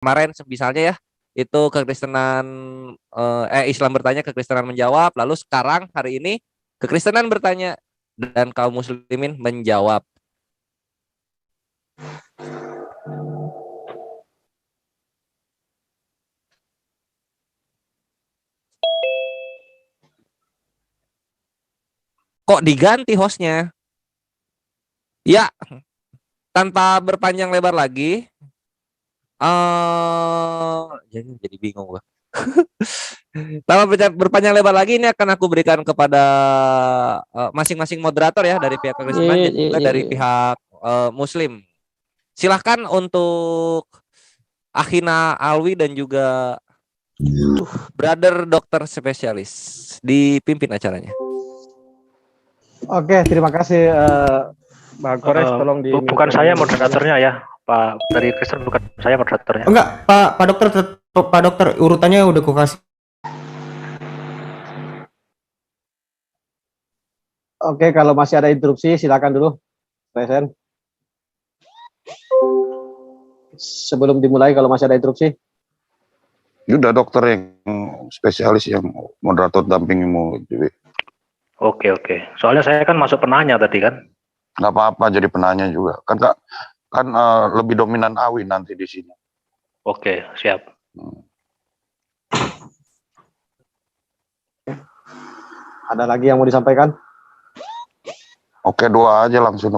kemarin misalnya ya, itu kekristenan Islam bertanya, kekristenan menjawab, lalu sekarang hari ini kekristenan bertanya dan kaum muslimin menjawab. Kok diganti hostnya? Ya, tanpa berpanjang lebar lagi, jadi bingung gua. Tanpa berpanjang lebar lagi, ini akan aku berikan kepada masing-masing moderator ya, dari pihak kekristenan dan juga dari pihak Muslim. Silahkan untuk Akhina Alwi dan juga Brother Dokter Spesialis dipimpin acaranya. Oke, terima kasih Bang Kores, tolong di bukan saya moderatornya ya, Pak, dari Kristen, bukan saya moderatornya. Enggak, Pak dokter urutannya udah ku kasih. Oke, kalau masih ada interupsi silakan dulu, Presiden. Sebelum dimulai kalau masih ada interupsi. Udah dokter yang spesialis yang moderator dampingimu. Oke. Soalnya saya kan masuk penanya tadi kan. Nggak apa-apa jadi penanya juga. Kan lebih dominan Awi nanti di sini. Oke, siap. Ada lagi yang mau disampaikan? Oke, 2 aja langsung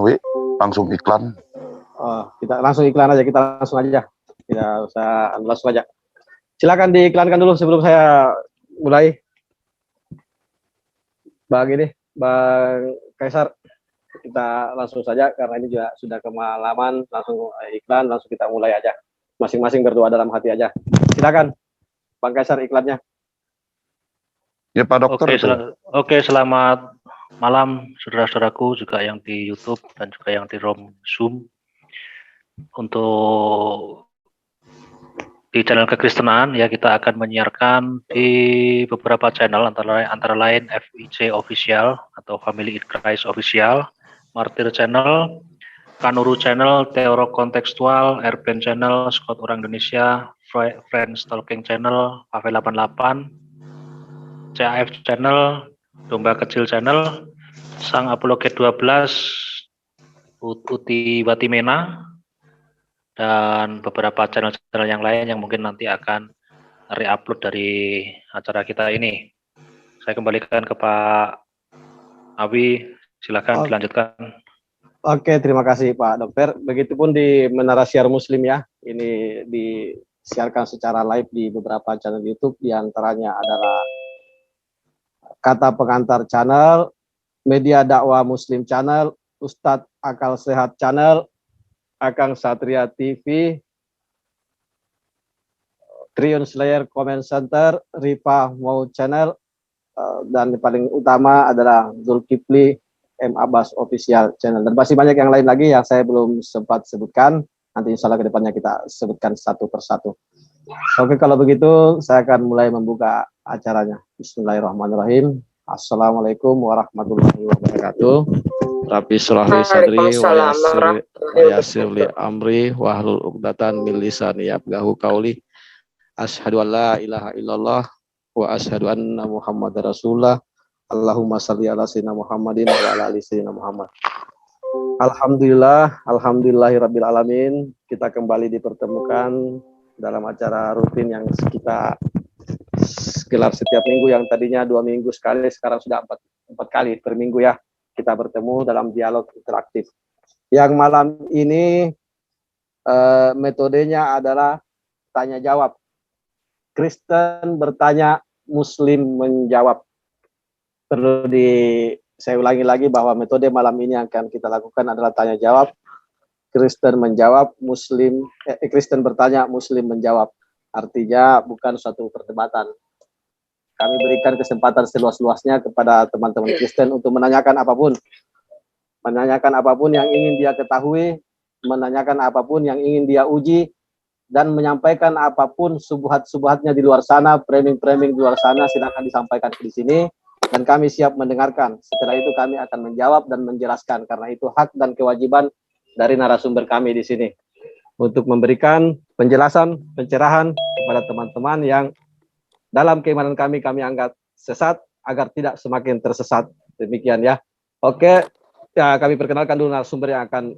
langsung iklan. Kita langsung iklan aja, kita langsung aja. Tidak usah langsung aja. Silakan diiklankan dulu sebelum saya mulai. Bang Kaisar, kita langsung saja karena ini juga sudah kemalaman, langsung iklan, langsung kita mulai aja. Masing-masing berdoa dalam hati aja. Silakan, Bang Kaisar, iklannya. Ya Pak Dokter. Oke, selamat malam saudara-saudaraku juga yang di YouTube dan juga yang di Zoom. Untuk di channel kekristenan ya, kita akan menyiarkan di beberapa channel antara lain FIC Official atau Family in Christ Official, Martir Channel, Kanuru Channel, Teolog Kontekstual, Airplane Channel, Scott Orang Indonesia, Friends Talking Channel, Cafe 88, CAF Channel, Domba Kecil Channel, Sang Apologet 12, Uti Batimena, dan beberapa channel-channel yang lain yang mungkin nanti akan re-upload dari acara kita ini. Saya kembalikan ke Pak Awi, silakan dilanjutkan. Oke, terima kasih Pak Dokter. Begitupun di Menara Siar Muslim ya, ini disiarkan secara live di beberapa channel YouTube, diantaranya adalah Kata Pengantar Channel, Media Dakwah Muslim Channel, Ustadz Akal Sehat Channel, Akang Satria TV, Triun Slayer Comment Center, Rifa Mau Channel, dan paling utama adalah Zulkifli M. Abbas Official Channel. Dan masih banyak yang lain lagi yang saya belum sempat sebutkan. Nanti insya Allah ke depannya kita sebutkan satu persatu. Oke, kalau begitu saya akan mulai membuka acaranya. Bismillahirrahmanirrahim. Assalamualaikum warahmatullahi wabarakatuh. Rabbi sholli sadri wa yassir li amri wahlul 'uqdatan min lisani yafqahu qauli. Asyhadu an la ilaha illallah wa asyhadu anna Muhammadar Rasulullah. Allahumma shalli ala sayyidina Muhammadin wa ala ali sayyidina Muhammad. Alhamdulillahirabbil alamin. Kita kembali dipertemukan dalam acara rutin yang kita gelar setiap minggu, yang tadinya 2 minggu sekali, sekarang sudah 4 kali per minggu ya. Kita bertemu dalam dialog interaktif. Yang malam ini metodenya adalah tanya jawab. Kristen bertanya, Muslim menjawab. Perlu saya ulangi lagi bahwa metode malam ini yang akan kita lakukan adalah tanya jawab. Kristen menjawab, Kristen bertanya, Muslim menjawab. Artinya bukan suatu perdebatan. Kami berikan kesempatan seluas-luasnya kepada teman-teman Kristen untuk menanyakan apapun. Menanyakan apapun yang ingin dia ketahui, menanyakan apapun yang ingin dia uji, dan menyampaikan apapun subuhat-subuhatnya di luar sana, framing-framing di luar sana, silakan disampaikan di sini, dan kami siap mendengarkan. Setelah itu kami akan menjawab dan menjelaskan, karena itu hak dan kewajiban dari narasumber kami di sini untuk memberikan penjelasan, pencerahan kepada teman-teman yang dalam keimanan kami anggap sesat agar tidak semakin tersesat. Demikian ya. Oke, ya kami perkenalkan dulu narasumber yang akan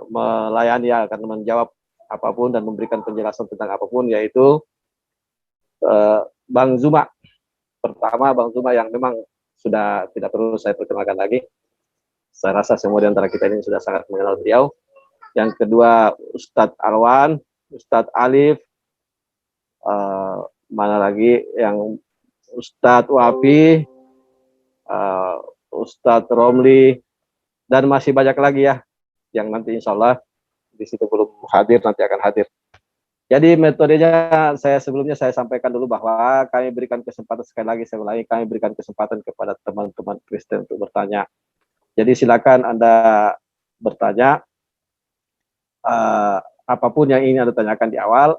melayani, yang akan menjawab apapun dan memberikan penjelasan tentang apapun, yaitu Bang Zuma. Pertama, Bang Zuma yang memang sudah tidak perlu saya perkenalkan lagi. Saya rasa semua di antara kita ini sudah sangat mengenal beliau. Yang kedua, Ustadz Alwan, Ustadz Alif, mana lagi yang Ustadz Wafi, Ustadz Romli, dan masih banyak lagi ya, yang nanti insya Allah di situ belum hadir, nanti akan hadir. Jadi metodenya sebelumnya saya sampaikan dulu bahwa kami berikan kesempatan, sekali lagi saya ulangi, kami berikan kesempatan kepada teman-teman Kristen untuk bertanya. Jadi silakan Anda bertanya apapun yang ingin Anda tanyakan di awal.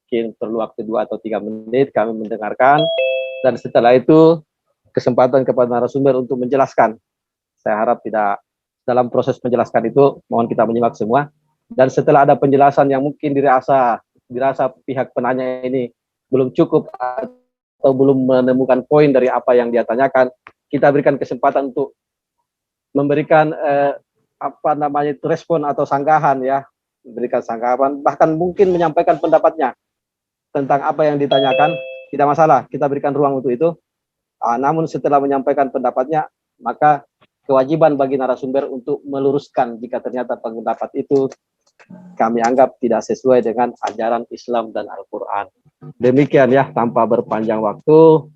Mungkin perlu waktu 2 atau 3 menit kami mendengarkan, dan setelah itu kesempatan kepada narasumber untuk menjelaskan. Saya harap tidak dalam proses menjelaskan itu, mohon kita menyimak semua. Dan setelah ada penjelasan yang mungkin dirasa pihak penanya ini belum cukup atau belum menemukan poin dari apa yang dia tanyakan, kita berikan kesempatan untuk memberikan respon atau sanggahan ya, memberikan sanggahan, bahkan mungkin menyampaikan pendapatnya tentang apa yang ditanyakan. Tidak masalah, kita berikan ruang untuk itu. Namun setelah menyampaikan pendapatnya, maka kewajiban bagi narasumber untuk meluruskan jika ternyata pendapat itu kami anggap tidak sesuai dengan ajaran Islam dan Al-Quran. Demikian ya, tanpa berpanjang waktu,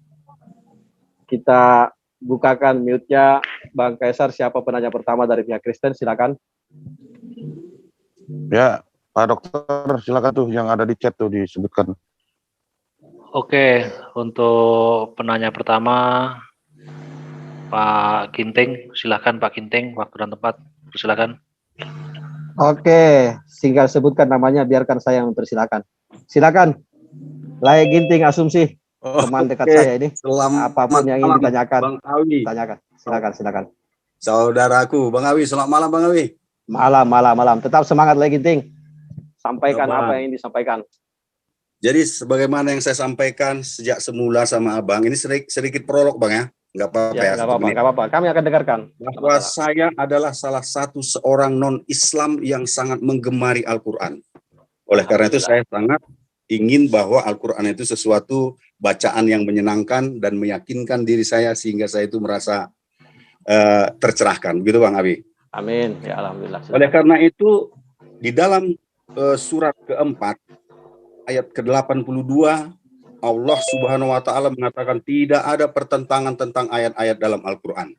kita bukakan mute-nya. Bang Kaisar, siapa penanya pertama dari pihak Kristen, silakan. Ya, Pak Dokter, silakan tuh yang ada di chat tuh disebutkan. Oke, untuk penanya pertama Pak Ginting, silakan Pak Ginting, waktu dan tempat, silakan. Oke, tinggal sebutkan namanya, biarkan saya yang mempersilakan. Silakan, Layak Ginting Asumsi, teman dekat saya ini. Apapun yang ingin ditanyakan, Bang Awi. tanyakan. Silakan. Saudaraku, Bang Awi, selamat malam Bang Awi. Malam. Tetap semangat Layak Ginting. Sampaikan apa yang ingin disampaikan. Jadi sebagaimana yang saya sampaikan sejak semula sama Abang, ini sedikit prolog Bang ya. Nggak apa-apa ya. Nggak apa-apa. Kami akan dengarkan. Bahwa saya adalah salah satu seorang non-Islam yang sangat menggemari Al-Quran. Oleh karena itu saya sangat ingin bahwa Al-Quran itu sesuatu bacaan yang menyenangkan dan meyakinkan diri saya sehingga saya itu merasa tercerahkan. Begitu Bang Abi. Amin. Ya Alhamdulillah. Silakan. Oleh karena itu di dalam surat keempat ayat ke-82 Allah Subhanahu wa taala mengatakan tidak ada pertentangan tentang ayat-ayat dalam Al-Qur'an.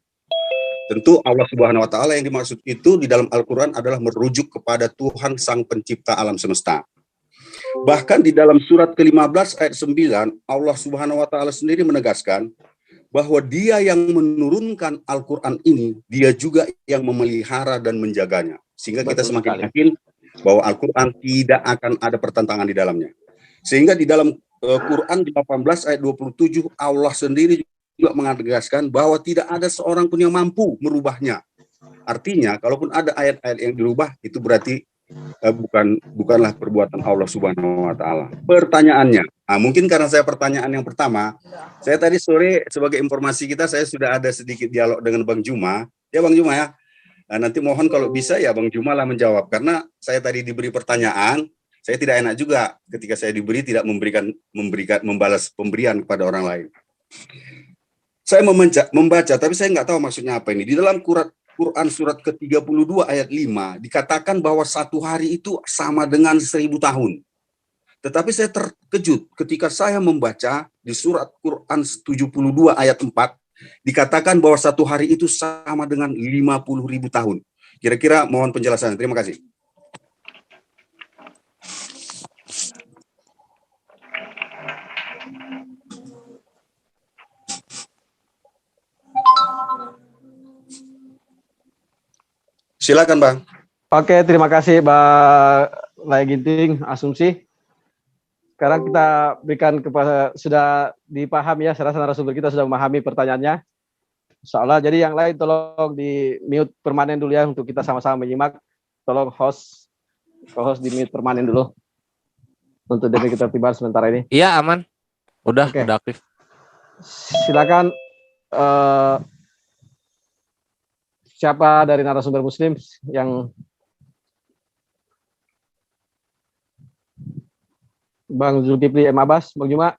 Tentu Allah Subhanahu wa taala yang dimaksud itu di dalam Al-Qur'an adalah merujuk kepada Tuhan Sang Pencipta alam semesta. Bahkan di dalam surat ke-15 ayat 9 Allah Subhanahu wa taala sendiri menegaskan bahwa Dia yang menurunkan Al-Qur'an ini, Dia juga yang memelihara dan menjaganya. Sehingga kita semakin yakin bahwa Al-Quran tidak akan ada pertentangan di dalamnya. Sehingga di dalam Quran 18 ayat 27 Allah sendiri juga menegaskan bahwa tidak ada seorang pun yang mampu merubahnya. Artinya kalaupun ada ayat-ayat yang dirubah itu berarti bukanlah perbuatan Allah Subhanahu wa taala. Pertanyaannya, mungkin karena saya pertanyaan yang pertama, saya tadi sore sebagai informasi kita saya sudah ada sedikit dialog dengan Bang Juma. Ya Bang Juma ya. Nanti mohon kalau bisa ya Bang Juma lah menjawab, karena saya tadi diberi pertanyaan, saya tidak enak juga ketika saya diberi tidak membalas pemberian kepada orang lain. Saya membaca, tapi saya nggak tahu maksudnya apa ini. Di dalam Quran surat ke-32 ayat 5 dikatakan bahwa satu hari itu sama dengan 1000 tahun. Tetapi saya terkejut ketika saya membaca di surat Quran 72 ayat 4 dikatakan bahwa satu hari itu sama dengan 50.000 tahun. Kira-kira mohon penjelasan. Terima kasih. Silakan Bang. Oke, terima kasih Bang Layak Ginting Asumsi. Sekarang kita berikan kepada, sudah dipahami ya, saya rasa narasumber kita sudah memahami pertanyaannya. Insyaallah, jadi yang lain tolong di mute permanen dulu ya untuk kita sama-sama menyimak. Tolong host co-host di mute permanen dulu untuk demi ketertiban sementara ini. Iya, aman. Udah, Oke. udah aktif. Silakan siapa dari narasumber Muslim yang Bang Zulkifli M. Abbas, Bang Juma?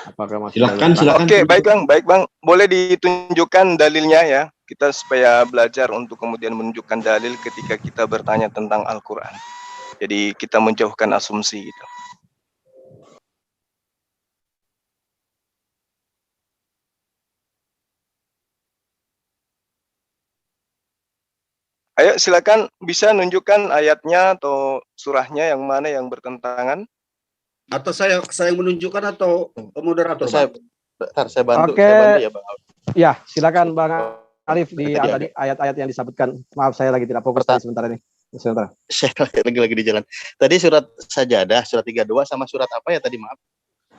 Apakah masih Silakan. Oke, baik Bang. Boleh ditunjukkan dalilnya ya. Kita supaya belajar untuk kemudian menunjukkan dalil ketika kita bertanya tentang Al-Qur'an. Jadi kita menjauhkan asumsi gitu. Ayo silakan, bisa nunjukkan ayatnya atau surahnya yang mana yang bertentangan? Atau saya yang menunjukkan atau moderator? Saya bantu, Oke. saya bantu ya Bang. Ya, silakan Bang Arif di tadi ayat-ayat yang disebutkan. Maaf, saya lagi tidak fokus sebentar ini. Sebentar. Saya lagi di jalan. Tadi surat Sajadah, surat 32 sama surat apa ya tadi, maaf?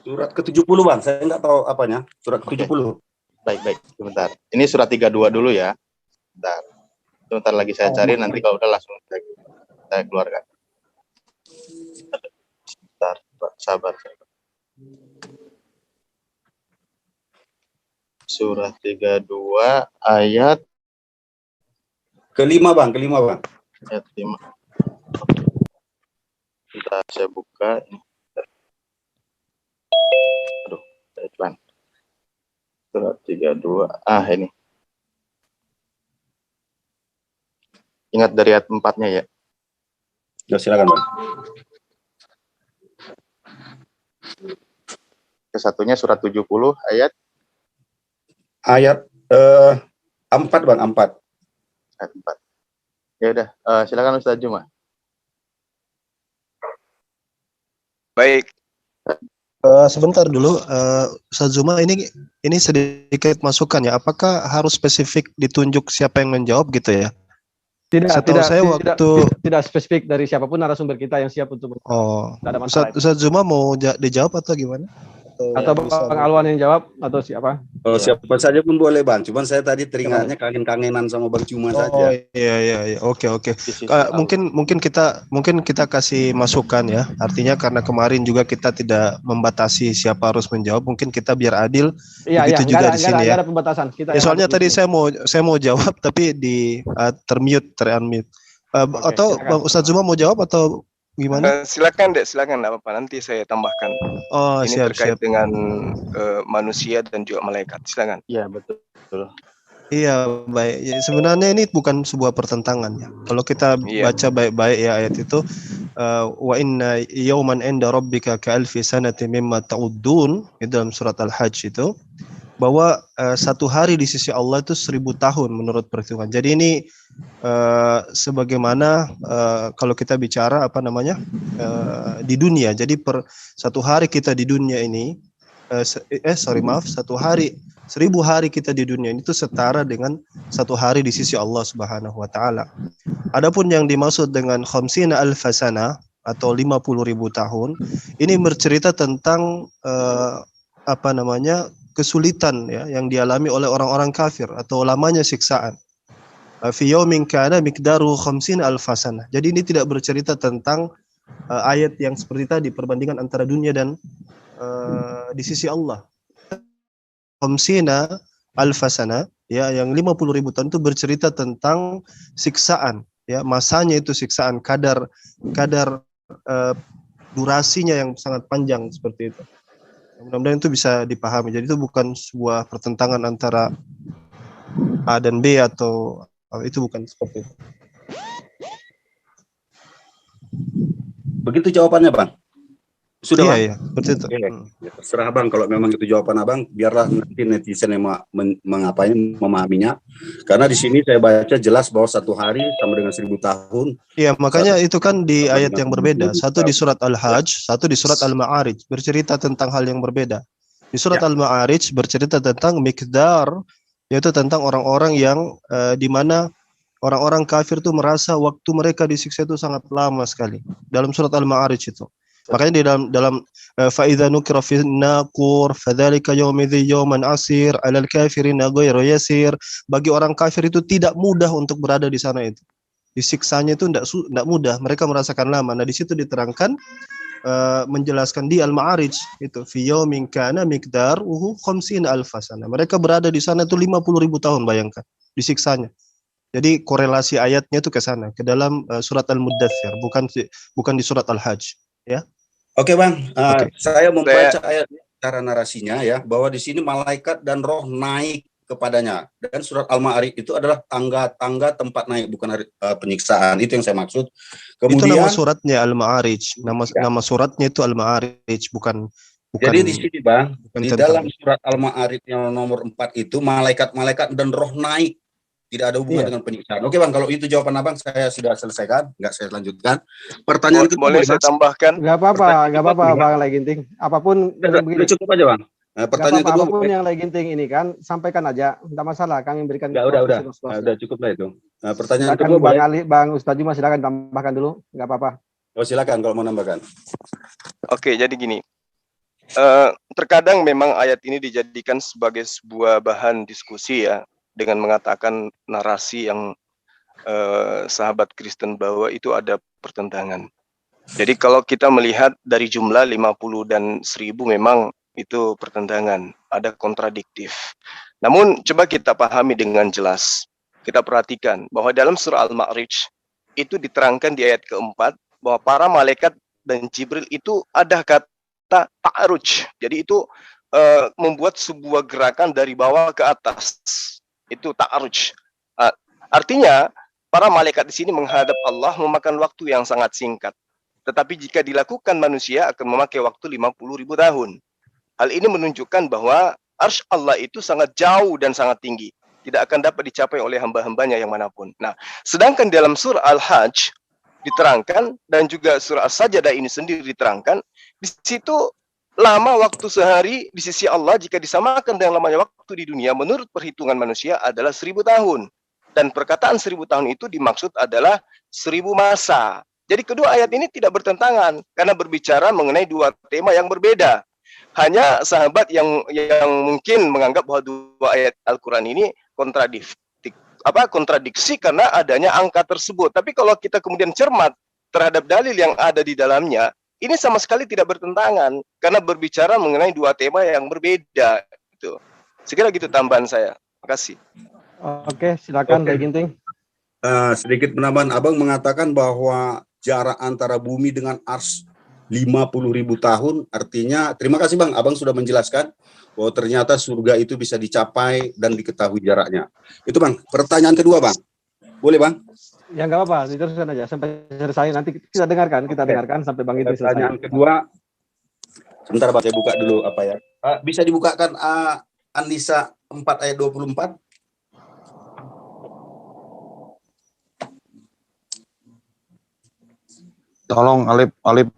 Surat ke-70 Bang, saya nggak tahu apanya. Surat ke-70. Baik, sebentar. Ini surat 32 dulu ya. Sebentar lagi saya cari, nanti kalau udah langsung saya keluarkan. Sebentar, sabar. Surah 32 ayat kelima bang. Ayat 5. Bentar, saya buka ini. Aduh, iklan. Surat 32. Ini. Ingat dari ayat 4-nya ya. Ya, silakan bang. Kesatunya surat 70 ayat 4 bang, 4. Ayat 4. Ya udah, silakan Ustaz Juma. Baik. Sebentar dulu, Ustaz Zuma, ini sedikit masukan ya. Apakah harus spesifik ditunjuk siapa yang menjawab gitu ya? Tidak spesifik dari siapapun narasumber kita yang siap untuk. Ustaz Zuma mau dijawab atau gimana? Atau Bang Alwan yang jawab atau siapa? Oh, siapa saja pun boleh bang. Cuman saya tadi teringatnya kangen-kangenan sama Bang Cuma saja. Oh iya. Oke. Mungkin kita kasih masukan ya. Artinya karena kemarin juga kita tidak membatasi siapa harus menjawab. Mungkin kita biar adil. Begitu juga di sini ya. Ada pembatasan. Soalnya tadi saya mau jawab tapi di terunmute. Atau Bang Ustaz Zuma mau jawab atau gimana? Silakan enggak apa-apa, nanti saya tambahkan. Ini terkait dengan manusia dan juga malaikat. Silakan. Iya, betul. Iya, baik. Ya, sebenarnya ini bukan sebuah pertentangan ya. Kalau kita baca baik-baik ya ayat itu, wa inna yawman inda rabbika ka'alfi sanati mimma ta'uddun, dalam surat Al-Hajj itu, bahwa satu hari di sisi Allah itu 1000 tahun menurut perhitungan. Jadi ini sebagaimana kalau kita bicara di dunia. Jadi per satu hari kita di dunia ini, satu hari 1000 hari kita di dunia ini itu setara dengan satu hari di sisi Allah Subhanahu wa taala. Adapun yang dimaksud dengan khamsina alfasana atau 50.000 tahun, ini bercerita tentang kesulitan ya yang dialami oleh orang-orang kafir atau lamanya siksaan. Fi yaumin kana miqdaru khamsina alfasana. Jadi ini tidak bercerita tentang ayat yang seperti tadi, perbandingan antara dunia dan di sisi Allah. Khamsina alfasana ya, yang 50.000 tahun itu bercerita tentang siksaan ya, masanya itu siksaan, kadar durasinya yang sangat panjang seperti itu. Mudah-mudahan itu bisa dipahami. Jadi itu bukan sebuah pertentangan antara A dan B atau itu bukan seperti itu. Begitu jawabannya bang. Sudah bang? Iya, seperti itu. Terserah bang, kalau memang itu jawaban abang, biarlah nanti netizen yang memahaminya. Karena di sini saya baca jelas bahwa satu hari sama dengan 1000 tahun. Iya, makanya itu kan di ayat yang berbeda. Satu di surat Al-Hajj, satu di surat Al-Ma'arij, bercerita tentang hal yang berbeda. Di surat Al-Ma'arij bercerita tentang miqdar, yaitu tentang orang-orang yang di mana orang-orang kafir itu merasa waktu mereka disiksa itu sangat lama sekali. Dalam surat Al-Ma'arij itu. Makanya di dalam fa idza nukira fin naqur fadzalika yaumidzi yauman asir 'alal kafirina ghairu yasir. Bagi orang kafir itu tidak mudah untuk berada di sana itu. Disiksanya itu tidak mudah, mereka merasakan lama. Nah, di situ diterangkan menjelaskan di Al-Ma'arij itu fi yaumin kana miqdaruhu 50 alf sana. Mereka berada di sana itu 50.000 tahun, bayangkan disiksanya. Jadi korelasi ayatnya itu ke sana, ke dalam surat Al-Muddatsir, bukan di surat Al-Hajj, ya. Oke Bang, Oke. saya membaca ayat cara narasinya ya, bahwa di sini malaikat dan roh naik kepadanya, dan surat Al-Ma'arij itu adalah tangga-tangga tempat naik, bukan penyiksaan. Itu yang saya maksud. Itu Kemudian nama suratnya Al-Ma'arij, nama suratnya itu Al-Ma'arij, bukan. Jadi di sini Bang, di tentang. dalam surat Al-Ma'arij yang nomor 4 itu malaikat-malaikat dan roh naik, tidak ada hubungan dengan penyiksaan. Oke Bang, kalau itu jawaban Abang saya sudah selesaikan, nggak saya lanjutkan. Pertanyaan kedua boleh saya tambahkan? Nggak apa-apa Bang Leginting. Apapun udah cukup aja Bang. Pertanyaan kedua, apapun yang Leginting ini kan sampaikan aja, tidak masalah. Kami berikan. udah cukup lah itu. Pertanyaan silakan kedua Bang boleh? Ali, Bang Ustaz Juma, silakan tambahkan dulu, nggak apa-apa. Oh silakan kalau mau nambahkan. Oke, jadi gini. Terkadang memang ayat ini dijadikan sebagai sebuah bahan diskusi ya, dengan mengatakan narasi yang sahabat Kristen bawa itu ada pertentangan. Jadi kalau kita melihat dari jumlah 50 dan 1000 memang itu pertentangan, ada kontradiktif. Namun coba kita pahami dengan jelas. Kita perhatikan bahwa dalam surah Al-Ma'arij itu diterangkan di ayat keempat bahwa para malaikat dan Jibril itu ada kata ta'aruj. Jadi itu membuat sebuah gerakan dari bawah ke atas. Itu ta'aruj. Artinya para malaikat di sini menghadap Allah memakan waktu yang sangat singkat. Tetapi jika dilakukan manusia akan memakai waktu 50.000 tahun. Hal ini menunjukkan bahwa arsy Allah itu sangat jauh dan sangat tinggi. Tidak akan dapat dicapai oleh hamba-hambanya yang manapun. Nah, sedangkan dalam surah Al-Hajj diterangkan dan juga surah As-Sajdah ini sendiri diterangkan, di situ lama waktu sehari di sisi Allah jika disamakan dengan lamanya waktu di dunia menurut perhitungan manusia adalah 1000 tahun. Dan perkataan 1000 tahun itu dimaksud adalah 1000 masa. Jadi kedua ayat ini tidak bertentangan karena berbicara mengenai dua tema yang berbeda. Hanya sahabat yang mungkin menganggap bahwa dua ayat Al-Quran ini kontradiksi karena adanya angka tersebut. Tapi kalau kita kemudian cermat terhadap dalil yang ada di dalamnya, ini sama sekali tidak bertentangan karena berbicara mengenai dua tema yang berbeda. Gitu. Sekira gitu tambahan saya. Terima kasih. Oke, silakan Leginting. Sedikit penambahan, Abang mengatakan bahwa jarak antara bumi dengan ars 50.000 tahun, artinya terima kasih Bang, Abang sudah menjelaskan bahwa ternyata surga itu bisa dicapai dan diketahui jaraknya. Itu Bang. Pertanyaan kedua Bang, boleh Bang? Ya nggak apa-apa, diteruskan aja sampai selesai. Nanti kita dengarkan sampai Bang itu selesai. Pertanyaan kedua, sebentar Bang, saya buka dulu apa ya. Bisa dibukakan An-Nisa 4 ayat 24? Tolong Alif.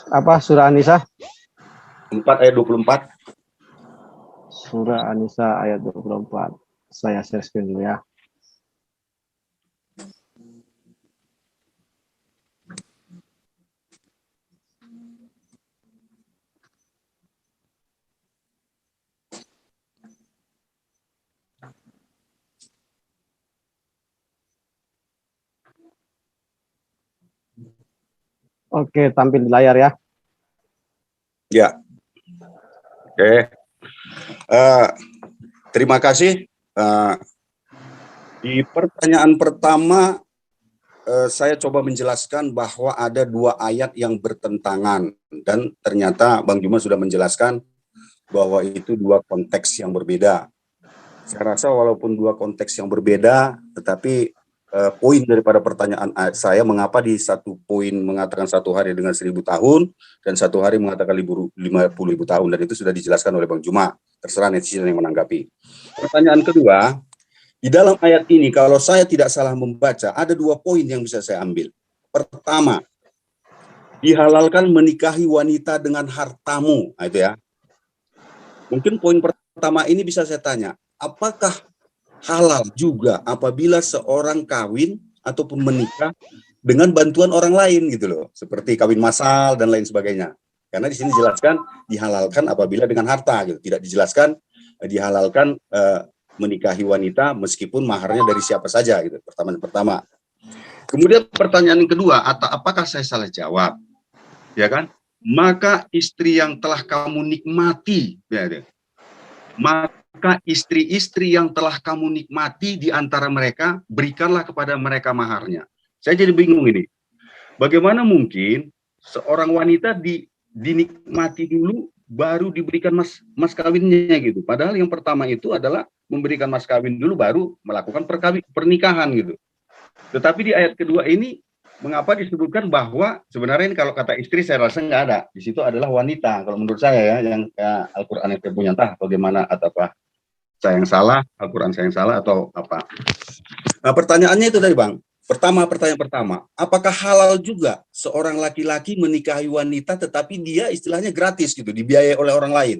Apa surah An-Nisa? 4 ayat 24. Surah An-Nisa ayat 24. Saya share screen dulu ya. Oke, tampil di layar ya. Ya. Oke. Terima kasih. Di pertanyaan pertama, saya coba menjelaskan bahwa ada dua ayat yang bertentangan. Dan ternyata Bang Juma sudah menjelaskan bahwa itu dua konteks yang berbeda. Saya rasa walaupun dua konteks yang berbeda, tetapi poin daripada pertanyaan saya, mengapa di satu poin mengatakan satu hari dengan 1000 tahun dan satu hari mengatakan 50.000 tahun, dan itu sudah dijelaskan oleh Bang Juma. Terserah netizen yang menanggapi. Pertanyaan kedua, di dalam ayat ini kalau saya tidak salah membaca ada dua poin yang bisa saya ambil. Pertama, dihalalkan menikahi wanita dengan hartamu. Nah, itu ya. Mungkin poin pertama ini bisa saya tanya, apakah halal juga apabila seorang kawin ataupun menikah dengan bantuan orang lain gitu loh, seperti kawin massal dan lain sebagainya. Karena di sini dijelaskan dihalalkan apabila dengan harta gitu, tidak dijelaskan dihalalkan menikahi wanita meskipun maharnya dari siapa saja gitu. Pertama. Kemudian pertanyaan yang kedua, apakah saya salah jawab? Ya kan? Maka istri yang telah kamu nikmati, ya, maka istri-istri yang telah kamu nikmati di antara mereka, berikanlah kepada mereka maharnya. Saya jadi bingung ini. Bagaimana mungkin seorang wanita dinikmati dulu baru diberikan mas kawinnya gitu. Padahal yang pertama itu adalah memberikan mas kawin dulu baru melakukan pernikahan gitu. Tetapi di ayat kedua ini mengapa disebutkan bahwa sebenarnya ini kalau kata istri saya rasa nggak ada. Di situ adalah wanita. Kalau menurut saya ya, yang Al-Qur'an yang punya, entah bagaimana atau apa. Saya yang salah, Al-Qur'an saya yang salah atau apa. Nah, pertanyaannya itu tadi Bang. Pertanyaan pertama, apakah halal juga seorang laki-laki menikahi wanita tetapi dia istilahnya gratis gitu, dibiayai oleh orang lain?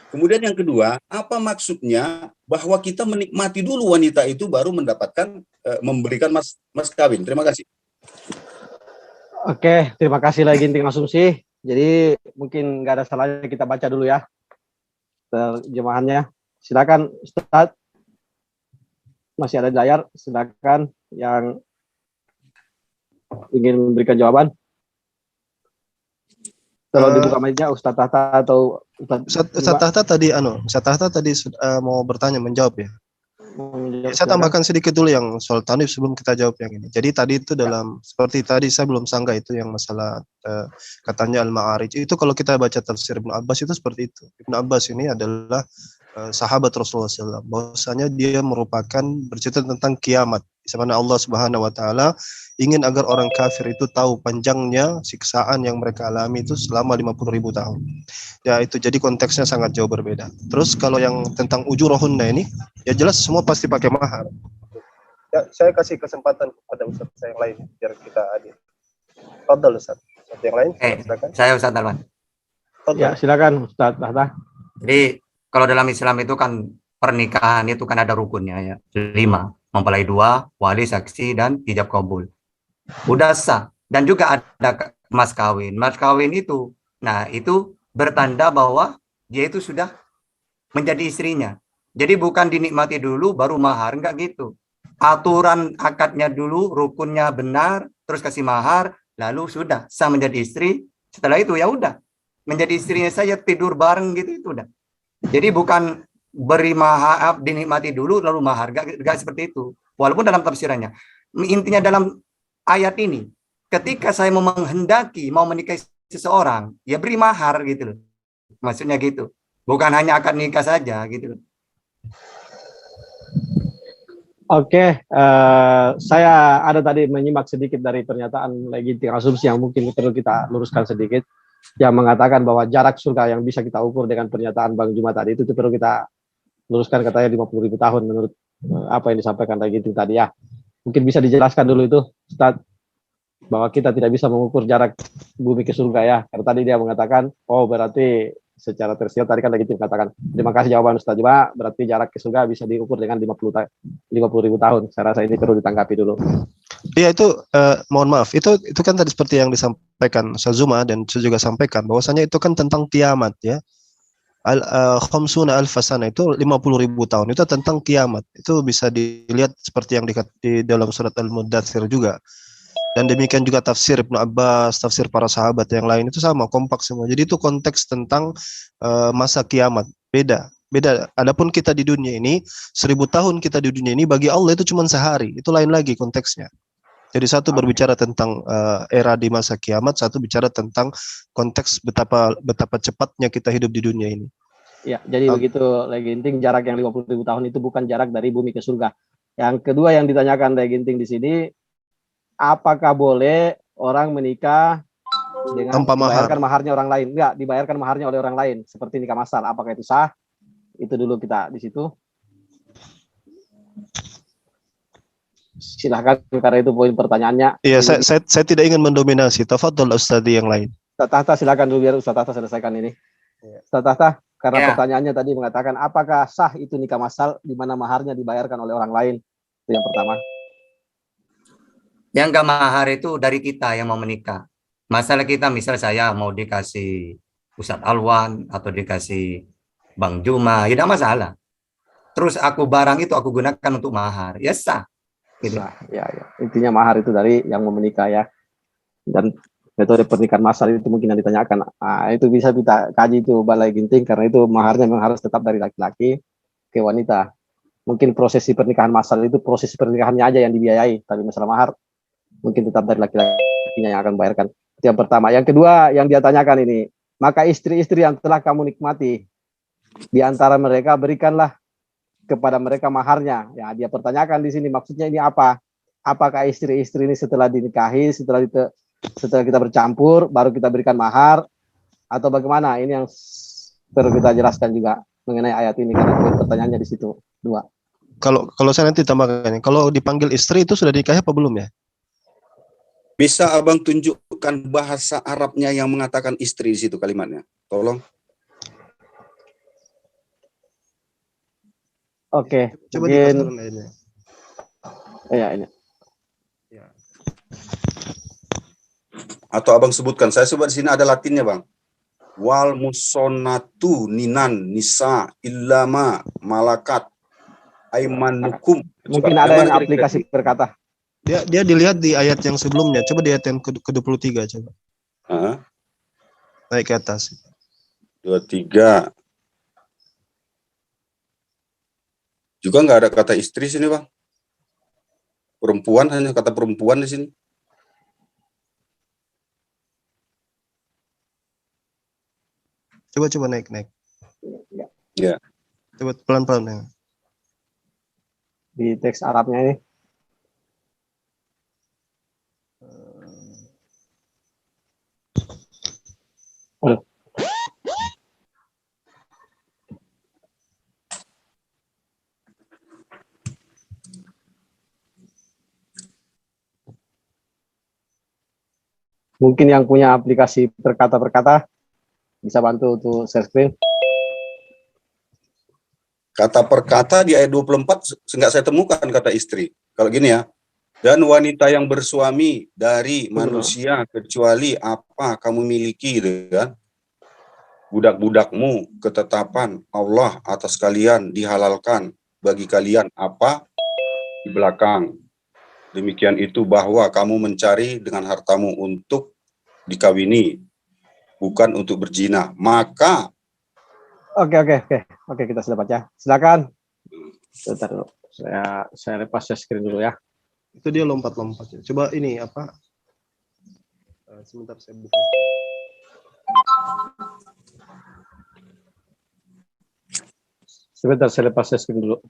Kemudian yang kedua, apa maksudnya bahwa kita menikmati dulu wanita itu baru mendapatkan memberikan mas kawin? Terima kasih. Oke, terima kasih lagi Ginting Asumsi. Jadi mungkin nggak ada salahnya kita baca dulu ya terjemahannya. Silakan Ustadz. Masih ada di layar, silakan yang ingin memberikan jawaban. Kalau dibuka mic-nya Ustadz Tahta atau Ustadz Tahta tadi mau bertanya menjawab ya. Saya tambahkan sedikit dulu yang soal tanif sebelum kita jawab yang ini. Jadi tadi itu seperti tadi saya belum sanggah itu yang masalah katanya Al-Ma'arij. Itu kalau kita baca tafsir Ibnu Abbas itu seperti itu. Ibnu Abbas ini adalah sahabat Rasulullah SAW. Bahwasanya dia merupakan bercerita tentang kiamat. Di mana Allah Subhanahu Wa Taala ingin agar orang kafir itu tahu panjangnya siksaan yang mereka alami itu selama 50.000 tahun. Ya itu jadi konteksnya sangat jauh berbeda. Terus kalau yang tentang ujurahunna ini, ya jelas semua pasti pakai mahar. Ya, saya kasih kesempatan kepada Ustaz saya yang lain biar kita adil. Fadhal Ustaz. Ustaz yang lain silakan. Saya Ustaz Darman. Ya, silakan Ustaz Tahta. Jadi kalau dalam Islam itu kan pernikahan itu kan ada rukunnya ya, 5, mempelai 2, wali, saksi, dan ijab kabul. Udah sah. Dan juga ada mas kawin. Mas kawin itu, nah itu bertanda bahwa dia itu sudah menjadi istrinya. Jadi bukan dinikmati dulu baru mahar, enggak gitu. Aturan akadnya dulu, rukunnya benar, terus kasih mahar, lalu sudah sah menjadi istri. Setelah itu ya udah menjadi istrinya saja, tidur bareng gitu, itu udah. Jadi bukan beri mahar, dinikmati dulu lalu mahar, enggak seperti itu. Walaupun dalam tafsirannya. Intinya dalam ayat ini, ketika saya mau menghendaki, mau menikahi seseorang, ya beri mahar gitu loh. Maksudnya gitu. Bukan hanya akad nikah saja gitu loh. Oke, saya ada tadi menyimak sedikit dari pernyataan Ginting Asumsi yang mungkin perlu kita luruskan sedikit, yang mengatakan bahwa jarak surga yang bisa kita ukur dengan pernyataan Bang Juma tadi itu perlu kita luruskan, katanya 50.000 tahun menurut apa yang disampaikan Ginting tadi ya. Mungkin bisa dijelaskan dulu itu Ustaz, bahwa kita tidak bisa mengukur jarak bumi ke surga ya, karena tadi dia mengatakan oh berarti secara tersier tadi kan Ginting katakan terima kasih jawaban Ustaz Juma, berarti jarak ke surga bisa diukur dengan 50.000 tahun. Saya rasa ini perlu ditanggapi dulu. Iya itu mohon maaf itu kan tadi seperti yang disampaikan Ustaz Zuma, dan saya juga sampaikan bahwasanya itu kan tentang kiamat ya. Khamsuna alfasana itu 50.000 tahun, itu tentang kiamat. Itu bisa dilihat seperti yang di dalam surat Al-Muddatsir juga. Dan demikian juga tafsir Ibnu Abbas, tafsir para sahabat yang lain itu sama, kompak semua. Jadi itu konteks tentang masa kiamat. Beda. Adapun kita di dunia ini 1000 tahun kita di dunia ini bagi Allah itu cuma sehari. Itu lain lagi konteksnya. Jadi satu berbicara tentang era di masa kiamat, satu bicara tentang konteks betapa cepatnya kita hidup di dunia ini. Ya, jadi begitu Ginting, jarak yang 50.000 tahun itu bukan jarak dari bumi ke surga. Yang kedua yang ditanyakan Ginting di sini, apakah boleh orang menikah dengan dibayarkan maharnya orang lain? Enggak, dibayarkan maharnya oleh orang lain seperti nikah masal. Apakah itu sah? Itu dulu kita di situ. Silahkan, karena itu poin pertanyaannya. Iya, saya tidak ingin mendominasi. Tafadhol Ustadz yang lain. Ustadz Tahta silakan dulu biar Ustadz Tahta selesaikan ini. Ustadz Tahta, karena pertanyaannya tadi mengatakan apakah sah itu nikah masal di mana maharnya dibayarkan oleh orang lain? Itu yang pertama. Yang nggak mahar itu dari kita yang mau menikah. Masalah kita, misal saya mau dikasih Ustadz Alwan atau dikasih Bang Juma, ya tidak masalah. Terus aku barang itu aku gunakan untuk mahar, ya sah. Gitu. Sah, ya, ya. Intinya mahar itu dari yang mau menikah ya. Dan metode pernikahan massal itu mungkin yang ditanyakan. Nah, itu bisa kita kaji itu Balai Ginting karena itu maharnya memang harus tetap dari laki-laki ke wanita. Mungkin prosesi pernikahan massal itu proses pernikahannya aja yang dibiayai, tapi masalah mahar mungkin tetap dari laki-lakinya yang akan bayarkan. Itu yang pertama. Yang kedua yang dia tanyakan ini, maka istri-istri yang telah kamu nikmati, di antara mereka berikanlah kepada mereka maharnya. Ya, dia pertanyakan di sini maksudnya ini apa? Apakah istri-istri ini setelah dinikahi, setelah kita bercampur, baru kita berikan mahar, atau bagaimana? Ini yang perlu kita jelaskan juga mengenai ayat ini karena pertanyaannya di situ dua. Kalau saya nanti tambahkan, kalau dipanggil istri itu sudah dinikahi apa belum ya? Bisa Abang tunjukkan bahasa Arabnya yang mengatakan istri di situ kalimatnya? Tolong. Oke, Coba mungkin dipasang ini. ya ini. Atau Abang sebutkan, saya sebut di sini ada Latinnya Bang. Wal musonatu ninan nisa illama malakat aimanukum. Mungkin ada yang aplikasi berkata. Dia dilihat di ayat yang sebelumnya. Coba di ayat yang ke-23 coba. Naik ke atas. 23. Juga nggak ada kata istri sini Bang. Perempuan, hanya kata perempuan di sini. Coba naik. Ya. Coba pelan-pelan ya. Di teks Arabnya ini. Mungkin yang punya aplikasi berkata bisa bantu untuk share screen. Kata per kata di ayat 24 nggak saya temukan kata istri. Kalau gini ya, dan wanita yang bersuami dari manusia kecuali apa kamu miliki, gitu kan? Budak-budakmu ketetapan Allah atas kalian dihalalkan bagi kalian apa di belakang. Demikian itu bahwa kamu mencari dengan hartamu untuk dikawini, bukan untuk berzina. Maka Oke, kita sudah baca. Silakan. Sebentar dulu. Saya lepas screen dulu ya. Itu dia lompat-lompat. Coba ini apa? Sebentar saya buka. Sebentar saya lepas screen dulu.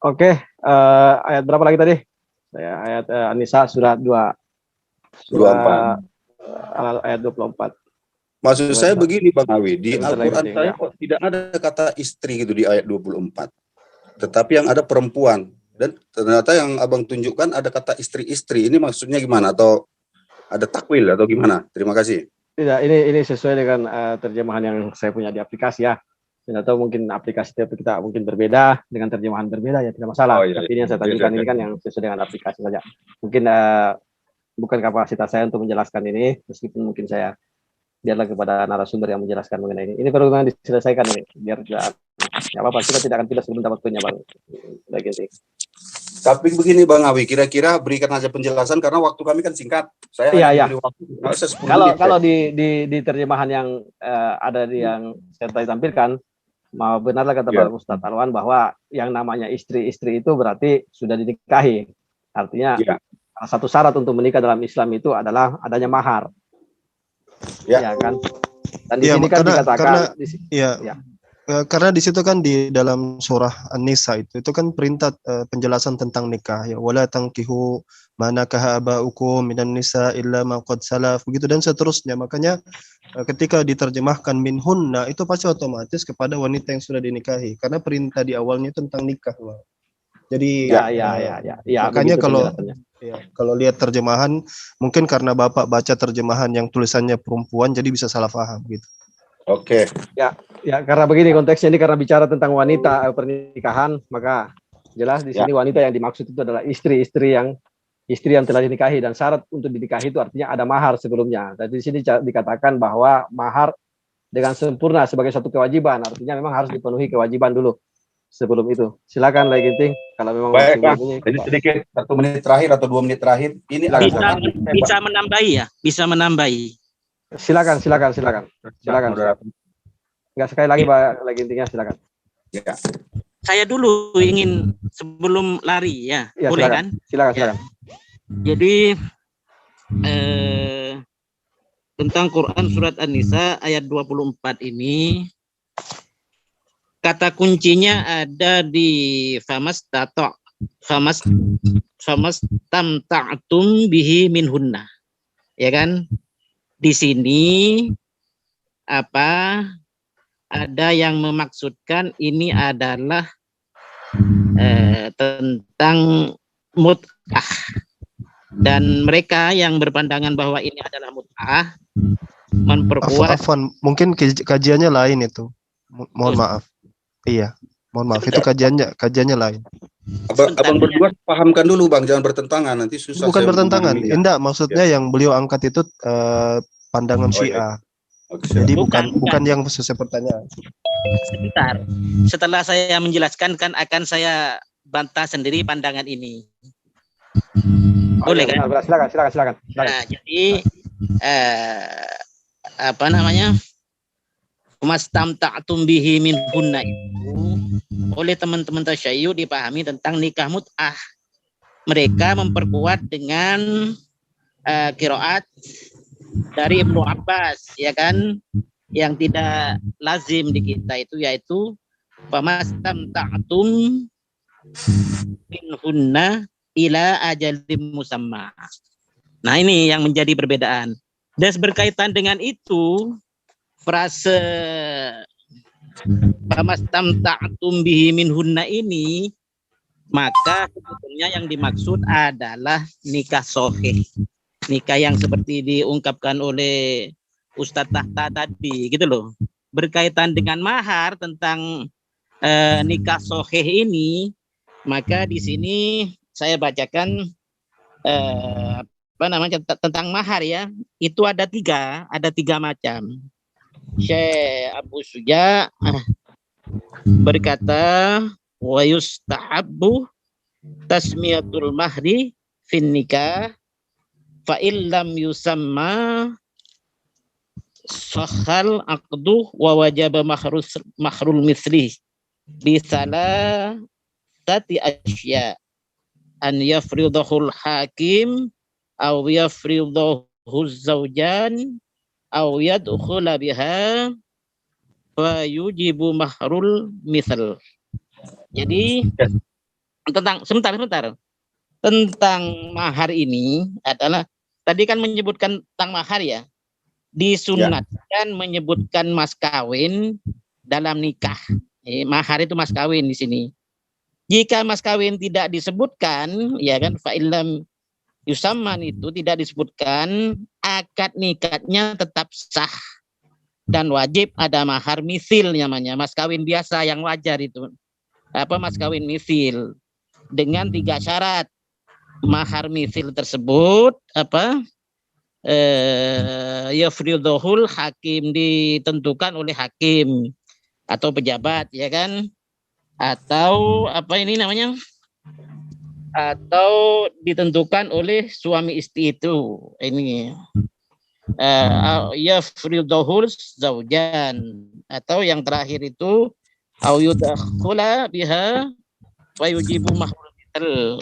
Oke, ayat berapa lagi tadi? Saya ayat An-Nisa surah 2. Surah 24. Ayat 24. Maksud saya begini Bang Awi, di Al-Quran ya. kok tidak ada kata istri gitu di ayat 24. Tetapi yang ada perempuan. Dan ternyata yang Abang tunjukkan ada kata istri-istri. Ini maksudnya gimana? Atau ada takwil atau gimana? Terima kasih. Tidak, ini sesuai dengan terjemahan yang saya punya di aplikasi ya. Atau mungkin aplikasi kita mungkin berbeda dengan terjemahan berbeda ya tidak masalah. Tapi ini yang saya tanyakan ini kan yang sesuai dengan aplikasi saja. Mungkin bukan kapasitas saya untuk menjelaskan ini, meskipun mungkin saya biarlah kepada narasumber yang menjelaskan mengenai ini. Ini perlu diselesaikan ini biar tidak apa-apa. Kita tidak akan pilih sebelum dapat waktunya Bang. Tapi begini Bang Awi, kira-kira berikan aja penjelasan karena waktu kami kan singkat. Saya hanya waktu. Kalau di terjemahan yang ada di yang saya tadi tampilkan, mau benarlah kata Pak Ustadz Alwan bahwa yang namanya istri-istri itu berarti sudah dinikahi. Artinya satu syarat untuk menikah dalam Islam itu adalah adanya mahar. Ya kan? Dan di sini kan dikatakan karena di situ kan di dalam surah An-Nisa itu kan perintah penjelasan tentang nikah ya, wala tankihu manakaha abaukum minan nisa illa ma qad salaf begitu dan seterusnya. Makanya ketika diterjemahkan minhunna itu pasti otomatis kepada wanita yang sudah dinikahi karena perintah di awalnya tentang nikah. Jadi makanya Ya, kalau lihat terjemahan, mungkin karena Bapak baca terjemahan yang tulisannya perempuan, jadi bisa salah paham gitu. Oke. Ya, karena begini konteksnya ini karena bicara tentang wanita pernikahan, maka jelas di sini wanita yang dimaksud itu adalah istri yang telah dinikahi, dan syarat untuk dinikahi itu artinya ada mahar sebelumnya. Dan di sini dikatakan bahwa mahar dengan sempurna sebagai satu kewajiban, artinya memang harus dipenuhi kewajiban dulu sebelum itu. Silakan lagi Ginting, kalau memang Baik, masih Kang. bunyi. Jadi sedikit 1 menit terakhir atau 2 menit terakhir. Ini bisa menambahi ya, bisa menambahi. Silakan. Enggak, sekali lagi Pak lagi intinya, silakan. Ya. Saya dulu ingin sebelum lari ya, boleh silakan. kan? Silakan. Jadi tentang Quran surat An-Nisa ayat 24 ini, kata kuncinya ada di famastamta'tum bihi minhunna. Ya kan? Di sini ada yang memaksudkan ini adalah tentang mut'ah, dan mereka yang berpandangan bahwa ini adalah mut'ah memperkuat. Afwan, mungkin kajiannya lain itu. Mohon maaf. Iya, mohon maaf. Itu kajiannya lain. Abang berdua pahamkan dulu Bang, jangan bertentangan, nanti susah. Bukan bertentangan. Enggak, maksudnya yang beliau angkat itu pandangan Syiah. Jadi bukan yang sesuai pertanyaan. Sebentar. Setelah saya menjelaskan kan akan saya bantah sendiri pandangan ini. Boleh kan? Silakan. Nah, jadi mastamta'tum bihi min hunna itu oleh teman-teman tasyayyu dipahami tentang nikah mut'ah. Mereka memperkuat dengan qiraat dari Ibnu Abbas, ya kan, yang tidak lazim di kita itu, yaitu famastamta'tum min hunna ila ajalim musamma. Nah, ini yang menjadi perbedaan. Dan berkaitan dengan itu, frase famastamta'tum bihi min hunna ini, maka sebetulnya yang dimaksud adalah nikah sahih. Nikah yang seperti diungkapkan oleh Ustadz Tahta tadi, gitu loh. Berkaitan dengan mahar tentang nikah sahih ini, maka di sini saya bacakan tentang mahar ya. Itu ada tiga macam. Syekh Abu Suja berkata, wa yustahabbu tasmiyatul mahri fin nikah fa illam yusamma sahal aqdu wa wajaba mahrul misli bi salatati asya an yafridahul hakim aw yafridahu zawjan aw yadkhula biha fa yujibu mahrul misl. Jadi sebentar tentang mahar ini adalah tadi kan menyebutkan tentang mahar ya, disunatkan menyebutkan mas kawin dalam nikah. Mahar itu mas kawin di sini. Jika mas kawin tidak disebutkan, ya kan, fa'ilam yusamman itu tidak disebutkan, akad nikahnya tetap sah dan wajib ada mahar misil namanya, mas kawin biasa yang wajar itu. Mas kawin misil dengan 3 syarat. Mahar misil tersebut yafridhul hakim, ditentukan oleh hakim atau pejabat, ya kan, atau atau ditentukan oleh suami istri itu. Ini yafridhul zaujan, atau yang terakhir itu au yudkhula biha wa yujibu mahrul misl.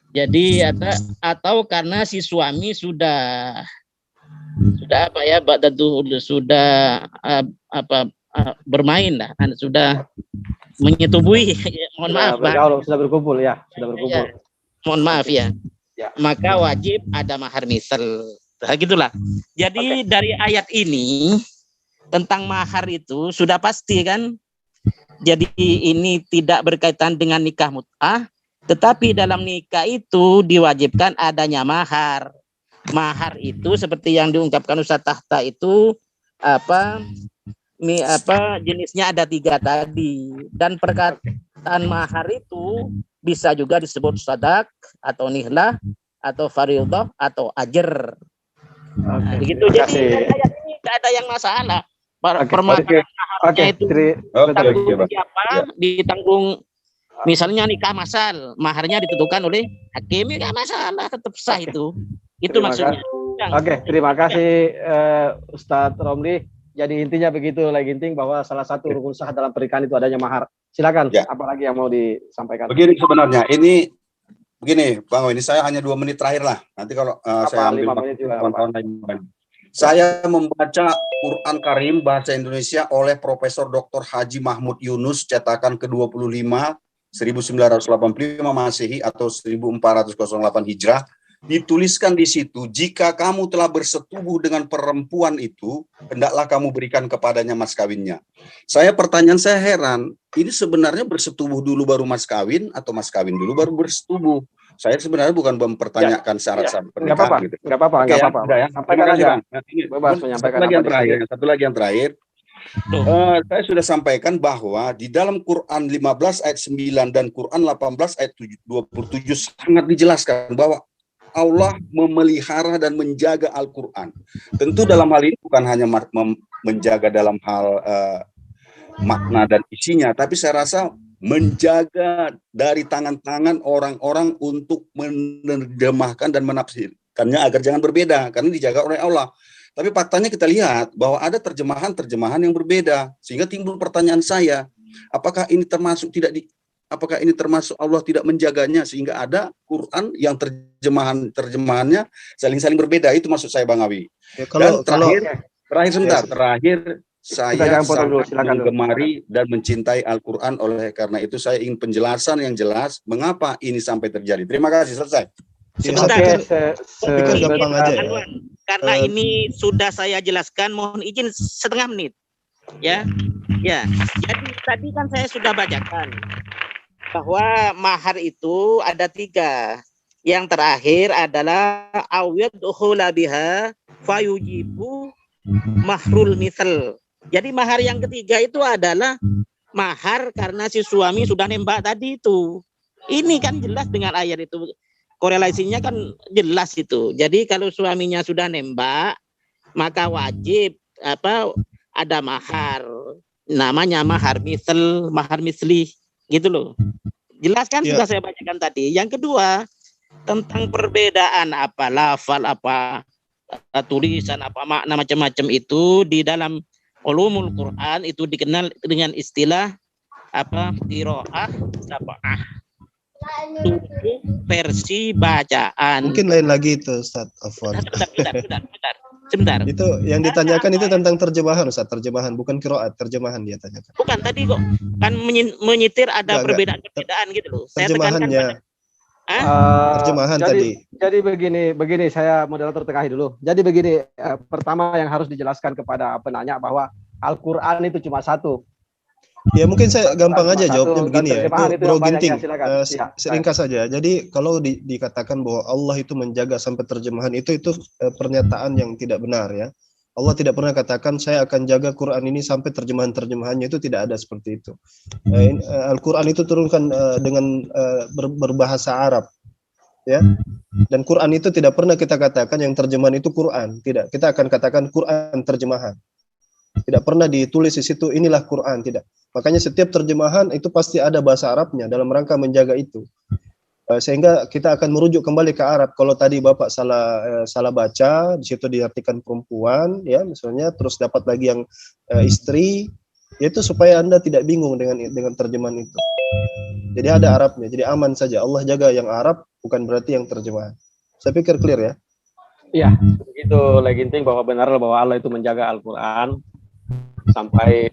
Jadi atau karena si suami sudah bermain lah, sudah menyetubuhi, mohon maaf Pak. Sudah berkumpul. Ya. Mohon maaf ya. Maka wajib ada mahar misal. Nah, gitulah. Jadi dari ayat ini tentang mahar itu sudah pasti kan. Jadi ini tidak berkaitan dengan nikah mut'ah, Tetapi dalam nikah itu diwajibkan adanya mahar. Mahar itu seperti yang diungkapkan Ustaz Tahta itu jenisnya ada 3 tadi, dan perkataan mahar itu bisa juga disebut sadak atau nihlah atau fariidah atau ajar. Begitu. Jadi ayat ini tidak ada yang masalah. Permasalahan maharnya itu ditanggung siapa? Ditanggung misalnya nikah masal, maharnya ditentukan oleh hakim, nggak masalah, tetap sah itu. Itu maksudnya. Oke, terima kasih Ustadz Romli. Jadi intinya begitu, lagi inting bahwa salah satu rukun sah dalam pernikahan itu adanya mahar. Silakan, apalagi yang mau disampaikan? Begini sebenarnya, begini Bang, ini saya hanya 2 menit terakhir lah. Nanti kalau saya ambil kawan-kawan lain. Saya membaca Quran Karim bahasa Indonesia oleh Profesor Dr. Haji Mahmud Yunus, cetakan ke-25, 1985 Masehi atau 1408 Hijrah. Dituliskan di situ, jika kamu telah bersetubuh dengan perempuan itu, hendaklah kamu berikan kepadanya mas kawinnya. Pertanyaan saya heran, ini sebenarnya bersetubuh dulu baru mas kawin atau mas kawin dulu baru bersetubuh? Saya sebenarnya bukan mempertanyakan syarat-syarat pernikahan. Nggak apa-apa. Sampaikan aja. Satu lagi yang terakhir. Saya sudah sampaikan bahwa di dalam Quran 15 ayat 9 dan Quran 18 ayat 27 sangat dijelaskan bahwa Allah memelihara dan menjaga Al-Quran. Tentu dalam hal ini bukan hanya menjaga dalam hal makna dan isinya, tapi saya rasa menjaga dari tangan-tangan orang-orang untuk menerjemahkan dan menafsirkannya agar jangan berbeda, karena dijaga oleh Allah. Tapi faktanya kita lihat bahwa ada terjemahan-terjemahan yang berbeda, sehingga timbul pertanyaan saya, apakah ini termasuk Allah tidak menjaganya sehingga ada Quran yang terjemahannya saling berbeda? Itu maksud saya Bang Awi. Dan terakhir saya sangat menggemari dan mencintai Al-Quran, oleh karena itu saya ingin penjelasan yang jelas mengapa ini sampai terjadi. Terima kasih, selesai. Gampang aja ya. Karena ini sudah saya jelaskan, mohon izin setengah menit. Ya. Jadi tadi kan saya sudah bacakan bahwa mahar itu ada 3. Yang terakhir adalah awiyadkhula biha fayujibu mahrul misal. Jadi mahar yang ketiga itu adalah mahar karena si suami sudah nembak tadi itu. Ini kan jelas dengan ayat itu. Korelasinya kan jelas itu. Jadi kalau suaminya sudah nembak, maka wajib ada mahar. Namanya mahar misal, mahar misli. Gitu loh. Jelas kan sudah saya bacakan tadi. Yang kedua, tentang perbedaan lafal, tulisan, makna macam-macam itu di dalam ulumul Quran itu dikenal dengan istilah qiraah sab'ah. Versi bacaan. Mungkin lain lagi itu Ustaz Afwan. Sebentar. Itu yang ditanyakan itu tentang terjemahan Ustaz, terjemahan bukan qiraat, terjemahan dia tanyakan. Bukan tadi kok kan menyitir ada perbedaan-perbedaan gitu loh. Terjemahannya. Terjemahan tadi. Jadi begini saya moderator tengahi dulu. Jadi begini, pertama yang harus dijelaskan kepada penanya bahwa Al-Qur'an itu cuma satu. Ya mungkin saya gampang aja jawabnya begini ya. Itu Bro Ginting, ringkas saja. Jadi kalau dikatakan bahwa Allah itu menjaga sampai terjemahan itu pernyataan yang tidak benar ya. Allah tidak pernah katakan saya akan jaga Quran ini sampai terjemahan-terjemahannya, itu tidak ada seperti itu. Al-Quran itu turunkan dengan berbahasa Arab ya. Dan Quran itu tidak pernah kita katakan yang terjemahan itu Quran, tidak. Kita akan katakan Quran terjemahan. Tidak pernah ditulis di situ inilah Quran, tidak. Makanya setiap terjemahan itu pasti ada bahasa Arabnya dalam rangka menjaga itu. Sehingga kita akan merujuk kembali ke Arab. Kalau tadi Bapak salah baca, di situ diartikan perempuan, ya misalnya, terus dapat lagi yang istri, itu supaya Anda tidak bingung dengan terjemahan itu. Jadi ada Arabnya, jadi aman saja. Allah jaga yang Arab, bukan berarti yang terjemahan. Saya pikir clear ya. Iya, begitu Leginting bahwa benar bahwa Allah itu menjaga Al-Quran sampai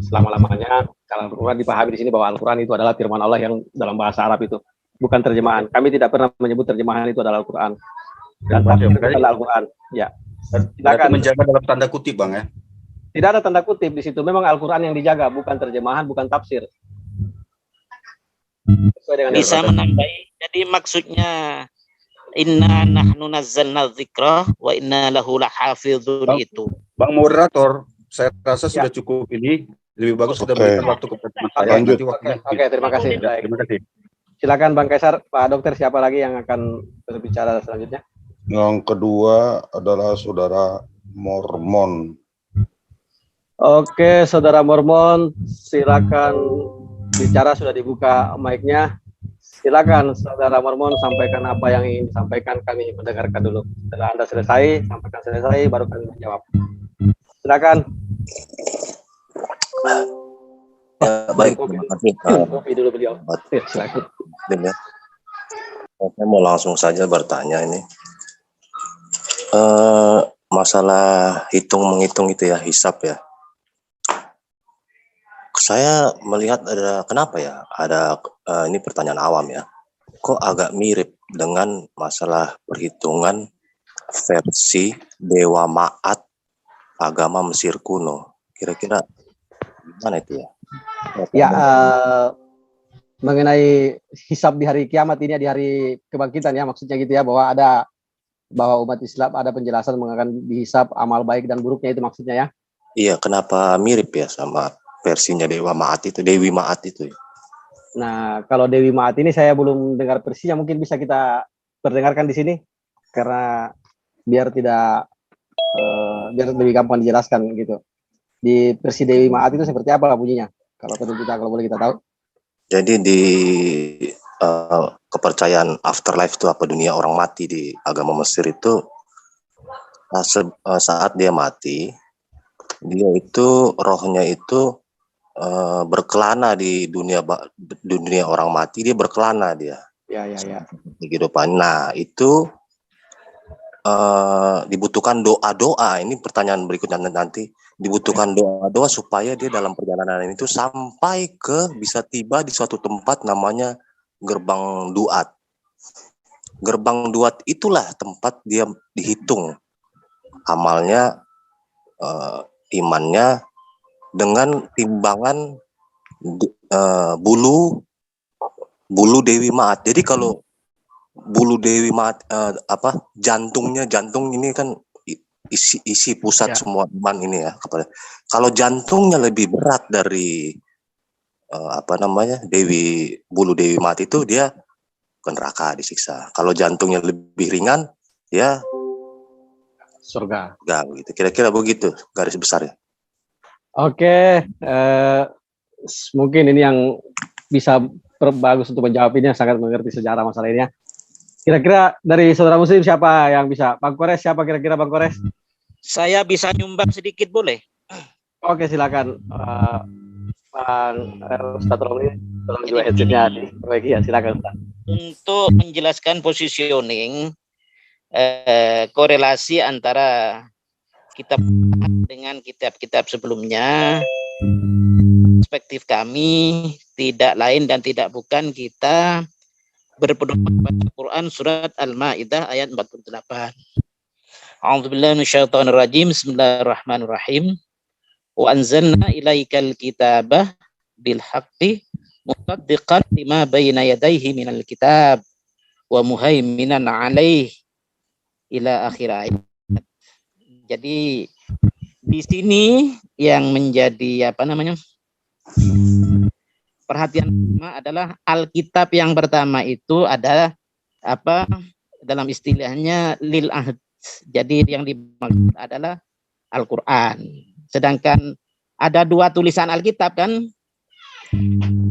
selama-lamanya. Kalau Al-Quran dipahami di sini bahwa Al-Quran itu adalah firman Allah yang dalam bahasa Arab itu, bukan terjemahan. Kami tidak pernah menyebut terjemahan itu adalah Al-Quran. Dan tafsir itu adalah Al-Quran. Ya. Silakan menjaga dalam tanda kutip, Bang ya. Tidak ada tanda kutip di situ. Memang Al-Quran yang dijaga, bukan terjemahan, bukan tafsir. Sesuai dengan bisa menambahi. Jadi maksudnya inna nahnu nazzalna dzikra wa inna lahu lahafizun itu. Bang moderator, saya rasa sudah cukup ini. Lebih bagus kita berikan waktu kepada teman saya. Lanjut. Nanti waktunya. Oke, terima kasih. Ya, terima kasih. Silakan Bang Kaisar, Pak Dokter, siapa lagi yang akan berbicara selanjutnya? Yang kedua adalah saudara Mormon. Oke, saudara Mormon, silakan bicara, sudah dibuka mic-nya. Silakan saudara Mormon, sampaikan apa yang ingin disampaikan, kami mendengarkan dulu. Setelah Anda selesai, sampaikan selesai, baru kami menjawab. Silakan. Ya, baik, terima kasih. Kopi dulu beliau. Silakan. Saya mau langsung saja bertanya ini. Masalah hitung-menghitung itu ya, hisab ya. Saya melihat ada, kenapa ya, ada, ini pertanyaan awam ya, kok agak mirip dengan masalah perhitungan versi Dewa Ma'at agama Mesir kuno. Kira-kira gimana itu ya? Ya, mengenai hisab di hari kiamat ini, di hari kebangkitan ya, maksudnya gitu ya, bahwa umat Islam ada penjelasan mengenai dihisab amal baik dan buruknya, itu maksudnya ya? Iya, kenapa mirip ya sama versinya Dewa Ma'at itu, Dewi Ma'at itu? Nah, kalau Dewi Ma'at ini saya belum dengar versinya, mungkin bisa kita perdengarkan di sini, karena biar lebih gampang dijelaskan gitu. Di versi Dewi Ma'at itu seperti apa bunyinya? Kalau boleh kita tahu. Jadi di kepercayaan afterlife itu apa, dunia orang mati di agama Mesir itu, saat dia mati, dia itu rohnya itu berkelana di dunia orang mati, dia berkelana dia. Ya. Di kehidupan. Nah, itu dibutuhkan doa-doa. Ini pertanyaan berikutnya nanti. Dibutuhkan doa-doa supaya dia dalam perjalanan itu sampai bisa tiba di suatu tempat namanya Gerbang Duat. Gerbang Duat itulah tempat dia dihitung amalnya, imannya, dengan timbangan bulu Dewi Ma'at. Jadi kalau bulu Dewi Ma'at, jantung ini kan isi pusat semua iman ini ya. Kalau jantungnya lebih berat dari bulu Dewi Ma'at itu, dia ke neraka, disiksa. Kalau jantungnya lebih ringan, ya surga. Gitu. Kira-kira begitu garis besarnya. Oke, mungkin ini yang bisa bagus untuk menjawab ini, yang sangat mengerti sejarah masalah ini ya. Kira-kira dari saudara Muslim siapa yang bisa? Bang Kores, siapa kira-kira Bang Kores? Saya bisa nyumbang sedikit boleh? Oke, silakan. Bang Ustadz Romli, tolong juga headsetnya diperbaiki ya, silakan Ustadz. Untuk menjelaskan positioning, korelasi antara kitab dengan kitab-kitab sebelumnya, perspektif kami tidak lain dan tidak bukan kita berpedoman pada Quran surat Al-Maidah ayat 48. A'udzubillahi minasyaitonirrajim. Bismillahirrahmanirrahim. Wa anzalna ilaikal kitaba bil haqqi musaddiqan lima bayna yadayhi minal kitab wa muhaiminan 'alaihi ila akhir ayat. Jadi di sini yang menjadi perhatian adalah Alkitab yang pertama itu adalah dalam istilahnya lil ahd. Jadi yang dimaksud adalah Al-Qur'an. Sedangkan ada dua tulisan Alkitab kan.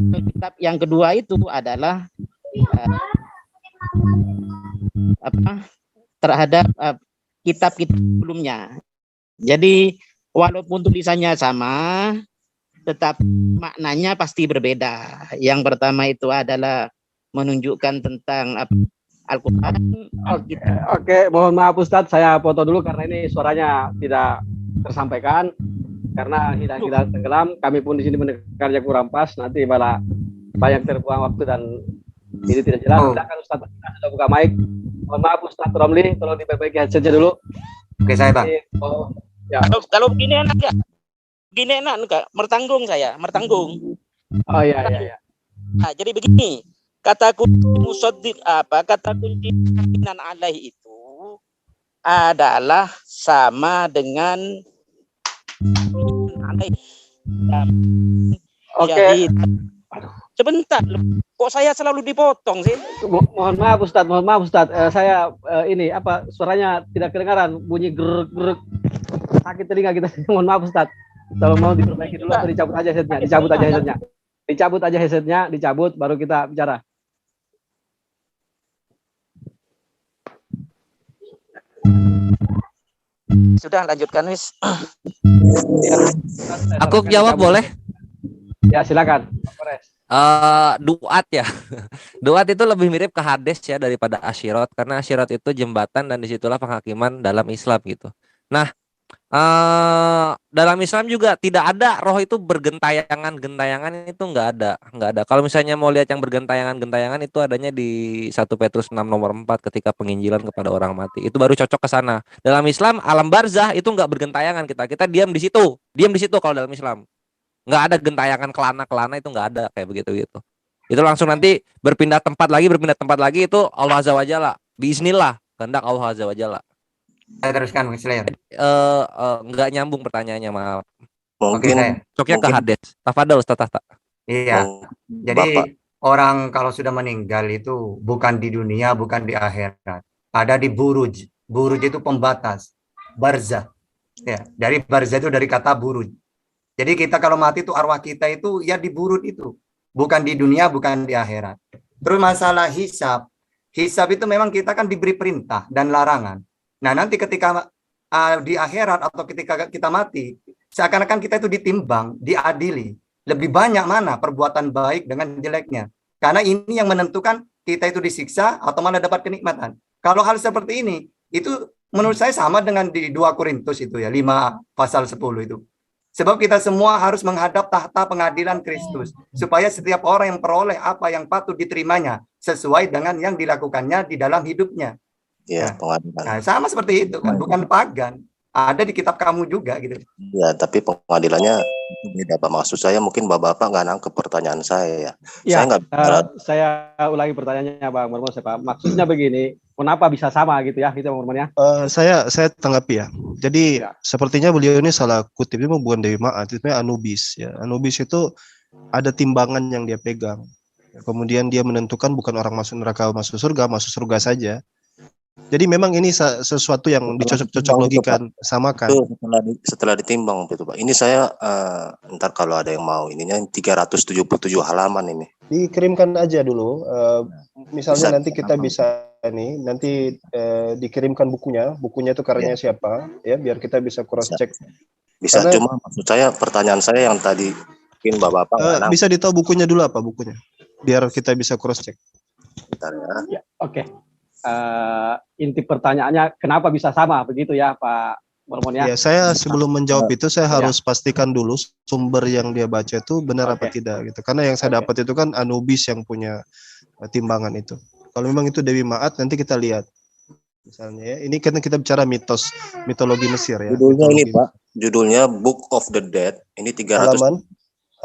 Alkitab yang kedua itu adalah terhadap kitab-kitab sebelumnya. Jadi walaupun tulisannya sama, tetap maknanya pasti berbeda. Yang pertama itu adalah menunjukkan tentang Al-Quran. Oke, mohon maaf Ustadz, saya foto dulu karena ini suaranya tidak tersampaikan karena hilang tenggelam. Kami pun di sini mendengarnya kurang pas, nanti malah banyak terbuang waktu dan ini tidak jelas. Silakan Ustadz, sudah buka mic. Mohon maaf Ustadz Romli, tolong diperbaiki headsetnya dulu. Oke, saya Bang. Ya. Kalau begini enak ya? Begini enak enggak? Mertanggung saya, mertanggung. Oh iya. Nah, jadi begini, kata kunci musaddiq kata kunci musaddiqan alaih itu adalah sama dengan alaih. Oke. Sebentar, kok saya selalu dipotong sih? Mohon maaf Ustadz. Saya ini suaranya tidak kedengaran, bunyi gerek sakit telinga kita. Mohon maaf Ustadz. Tolong mau diperbaiki dulu atau dicabut aja headsetnya. Dicabut baru kita bicara. Sudah lanjutkan wis. Aku jawab boleh? Ya silakan. Duat ya. Duat itu lebih mirip ke Hades ya daripada Asyirat, karena Asyirat itu jembatan dan disitulah penghakiman dalam Islam gitu. Nah, dalam Islam juga tidak ada roh itu bergentayangan itu nggak ada. Kalau misalnya mau lihat yang bergentayangan itu adanya di 1 Petrus 6 nomor 4 ketika penginjilan kepada orang mati. Itu baru cocok ke sana. Dalam Islam alam barzah itu nggak bergentayangan, kita diam di situ kalau dalam Islam. Nggak ada gentayangan kelana itu nggak ada kayak begitu. Itu langsung nanti berpindah tempat lagi itu Allah Azza wa Jalla. Biiznillah, kehendak Allah Azza wa Jalla. Saya teruskan Nggak nyambung pertanyaannya, maaf. Mungkin cocoknya ke Hades. Tafadhol Ustaz. Iya. Jadi orang kalau sudah meninggal itu bukan di dunia, bukan di akhirat. Ada di buruj. Buruj itu pembatas. Barzah. Ya, dari barzah itu dari kata buruj. Jadi kita kalau mati itu arwah kita itu ya di burut itu. Bukan di dunia, bukan di akhirat. Terus masalah hisab. Hisab itu memang kita kan diberi perintah dan larangan. Nah, nanti ketika di akhirat atau ketika kita mati, seakan-akan kita itu ditimbang, diadili. Lebih banyak mana perbuatan baik dengan jeleknya. Karena ini yang menentukan kita itu disiksa atau mana dapat kenikmatan. Kalau hal seperti ini, itu menurut saya sama dengan di 2 Korintus itu ya, 5 pasal 10 itu. Sebab kita semua harus menghadap tahta pengadilan Kristus. Supaya setiap orang yang peroleh apa yang patut diterimanya sesuai dengan yang dilakukannya di dalam hidupnya. Iya, pengadilan. Nah, sama seperti itu kan, bukan pagan. Ada di kitab kamu juga gitu. Ya, tapi pengadilannya beda Pak. Maksud saya mungkin Bapak nggak nangkep pertanyaan saya ya. Ya, saya ulangi pertanyaannya Bang Mormon. Maksudnya begini, kenapa bisa sama gitu ya, Bang Mormon ya? Saya tanggapi ya. Jadi sepertinya beliau ini salah kutip, itu bukan Dewi Ma'at, itu Anubis ya. Anubis itu ada timbangan yang dia pegang. Kemudian dia menentukan bukan orang masuk neraka masuk surga saja. Jadi memang ini sesuatu yang dicocok logikan samakan. Itu setelah ditimbang itu Pak. Ini saya ntar kalau ada yang mau ininya 377 halaman ini. Dikirimkan aja dulu. Misalnya nanti kita bisa nanti dikirimkan bukunya. Bukunya itu karyanya siapa ya, biar kita bisa cross check. Bisa. Karena, cuma maksud saya pertanyaan saya yang tadi mungkin Bapak bisa ditahu bukunya dulu apa bukunya, biar kita bisa cross check. Bentar ya. Oke. Inti pertanyaannya kenapa bisa sama begitu ya Pak Mormon ya? Ya, saya sebelum menjawab itu saya harus pastikan dulu sumber yang dia baca itu benar apa tidak gitu. Karena yang saya dapat itu kan Anubis yang punya timbangan itu. Kalau memang itu Dewi Ma'at nanti kita lihat. Misalnya ya, ini kan kita bicara mitologi Mesir ya. Judulnya ini Pak, judulnya Book of the Dead. Ini 300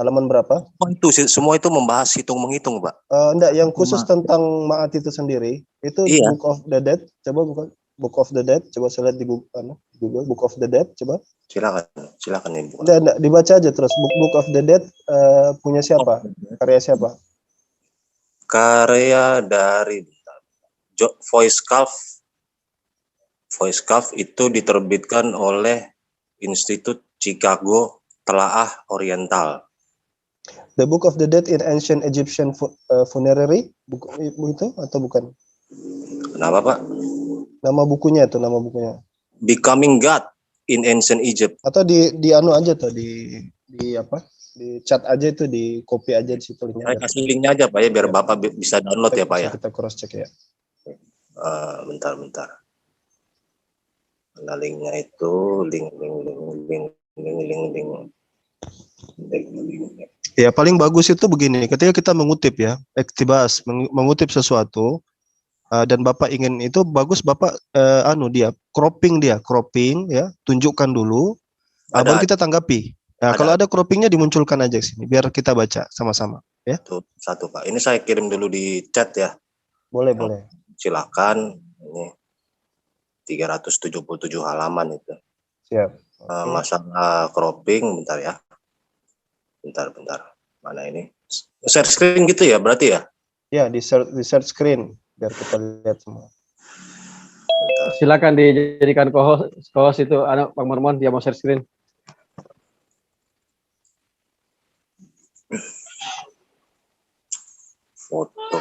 halaman berapa? Itu semua itu membahas hitung-menghitung, Pak. Enggak, yang khusus tentang Ma'at itu sendiri, itu Book of the Dead. Coba buka Book of the Dead, coba saya lihat di Google Book of the Dead, coba. Silakan Ibu. Enggak, dibaca aja terus. Book of the Dead punya siapa? Karya siapa? Karya dari Voice Calf itu diterbitkan oleh Institut Chicago Telaah Oriental. The Book of the Dead in Ancient Egyptian Funerary, buku itu atau bukan? Kenapa Pak? Nama bukunya itu, nama bukunya. Becoming God in Ancient Egypt. Atau di anu aja tuh di apa? Di chat aja itu, di copy aja di situ linknya. Saya kasih linknya aja Pak ya, biar Bapak bisa download ya Pak ya. Kita cross check ya. Bentar. Nah, linknya itu link. Ya paling bagus itu begini, ketika kita mengutip ya, iktibas, mengutip sesuatu dan Bapak ingin itu bagus, Bapak cropping ya, tunjukkan dulu, baru kita tanggapi. Nah, kalau ada croppingnya dimunculkan aja sini, biar kita baca sama-sama. Ya. Satu Pak. Ini saya kirim dulu di chat ya. Boleh, boleh. Silakan. Ini 377 halaman itu. Siap. Masalah cropping, bentar ya. Bentar. Mana ini? Share screen gitu ya berarti ya? Ya, di share screen biar kita lihat semua. Silakan dijadikan co-host itu Bang Mormon, dia mau share screen. Foto.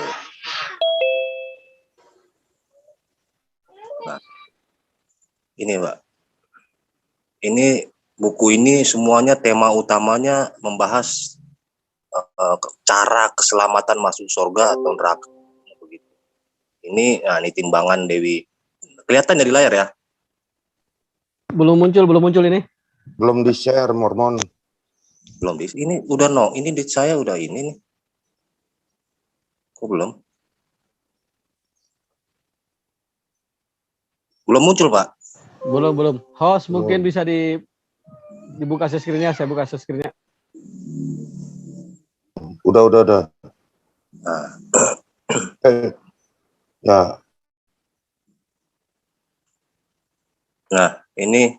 Nah, ini Pak. Ini buku ini semuanya tema utamanya membahas cara keselamatan masuk surga atau neraka. Begitu. Ini timbangan Dewi. Kelihatan di layar ya? Belum muncul ini. Belum di-share, Mormon. Belum di. Ini udah ini di saya udah ini nih. Kok belum? Belum muncul, Pak. Belum. Host mungkin bisa dibuka share screen-nya, saya buka share screen-nya. Udah. Nah. Ya. Nah, ini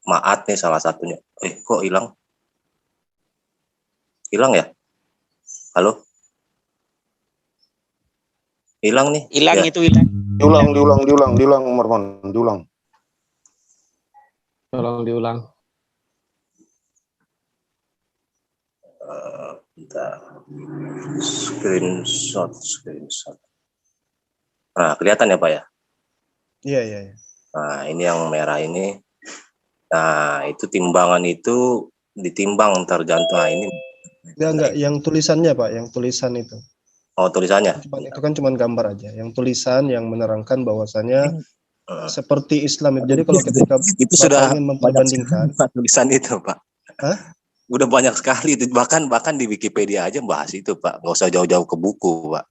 Maat nih salah satunya. Kok hilang? Hilang ya? Halo? Hilang nih. Hilang ya. itu hilang. Diulang, Mormon, diulang. Tolong diulang. Bentar. Screenshot. Nah, kelihatan ya Pak ya? Iya. Nah, ini yang merah ini. Nah, itu timbangan itu ditimbang tergantung. Nah, ini. Enggak, yang tulisannya Pak, yang tulisan itu. Oh, tulisannya? Itu kan cuma gambar aja. Yang tulisan yang menerangkan bahwasannya seperti Islam. Jadi kalau ketika itu sudah ingin memperbandingkan tulisan itu Pak. Hah? Udah banyak sekali itu, bahkan di Wikipedia aja bahas itu Pak. Nggak usah jauh-jauh ke buku Pak.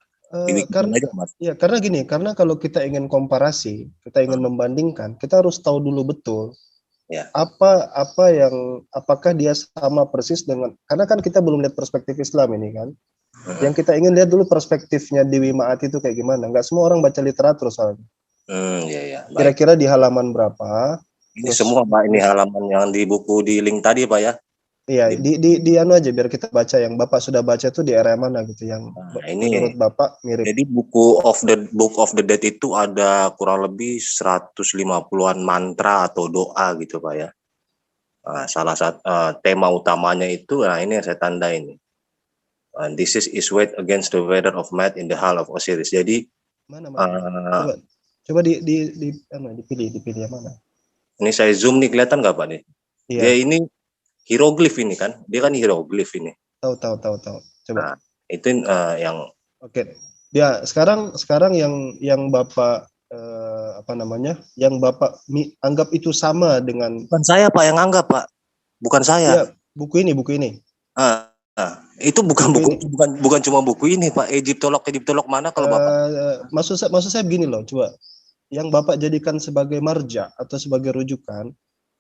Karena gini, karena kalau kita ingin komparasi, kita ingin membandingkan, kita harus tahu dulu betul ya. Apakah dia sama persis dengan, karena kan kita belum lihat perspektif Islam ini kan. Yang kita ingin lihat dulu perspektifnya Dewi Maat itu kayak gimana. Nggak semua orang baca literatur soalnya. Iya. Kira-kira di halaman berapa? Ini semua Pak, ini halaman yang di buku di link tadi Pak ya. Iya, di anu aja biar kita baca yang Bapak sudah baca itu di area mana gitu yang ini menurut Bapak mirip. Jadi Book of the Dead itu ada kurang lebih 150-an mantra atau doa gitu Pak ya. Nah, salah satu tema utamanya itu, nah ini yang saya tanda ini. This is weighed against the weather of Maat in the Hall of Osiris. Jadi mana? Coba dipilih yang mana? Ini saya zoom nih, kelihatan nggak Pak nih? Iya. Dia ini hieroglif ini kan, dia kan hieroglif ini. Tahu. Coba. Nah, itu yang. Oke. Ya sekarang yang Bapak yang Bapak anggap itu sama dengan. Bukan saya Pak yang anggap Pak, bukan saya. Ya, buku ini. Itu bukan cuma buku ini Pak. Egyptolog mana kalau Bapak? Maksud saya begini loh, coba. Yang Bapak jadikan sebagai marja atau sebagai rujukan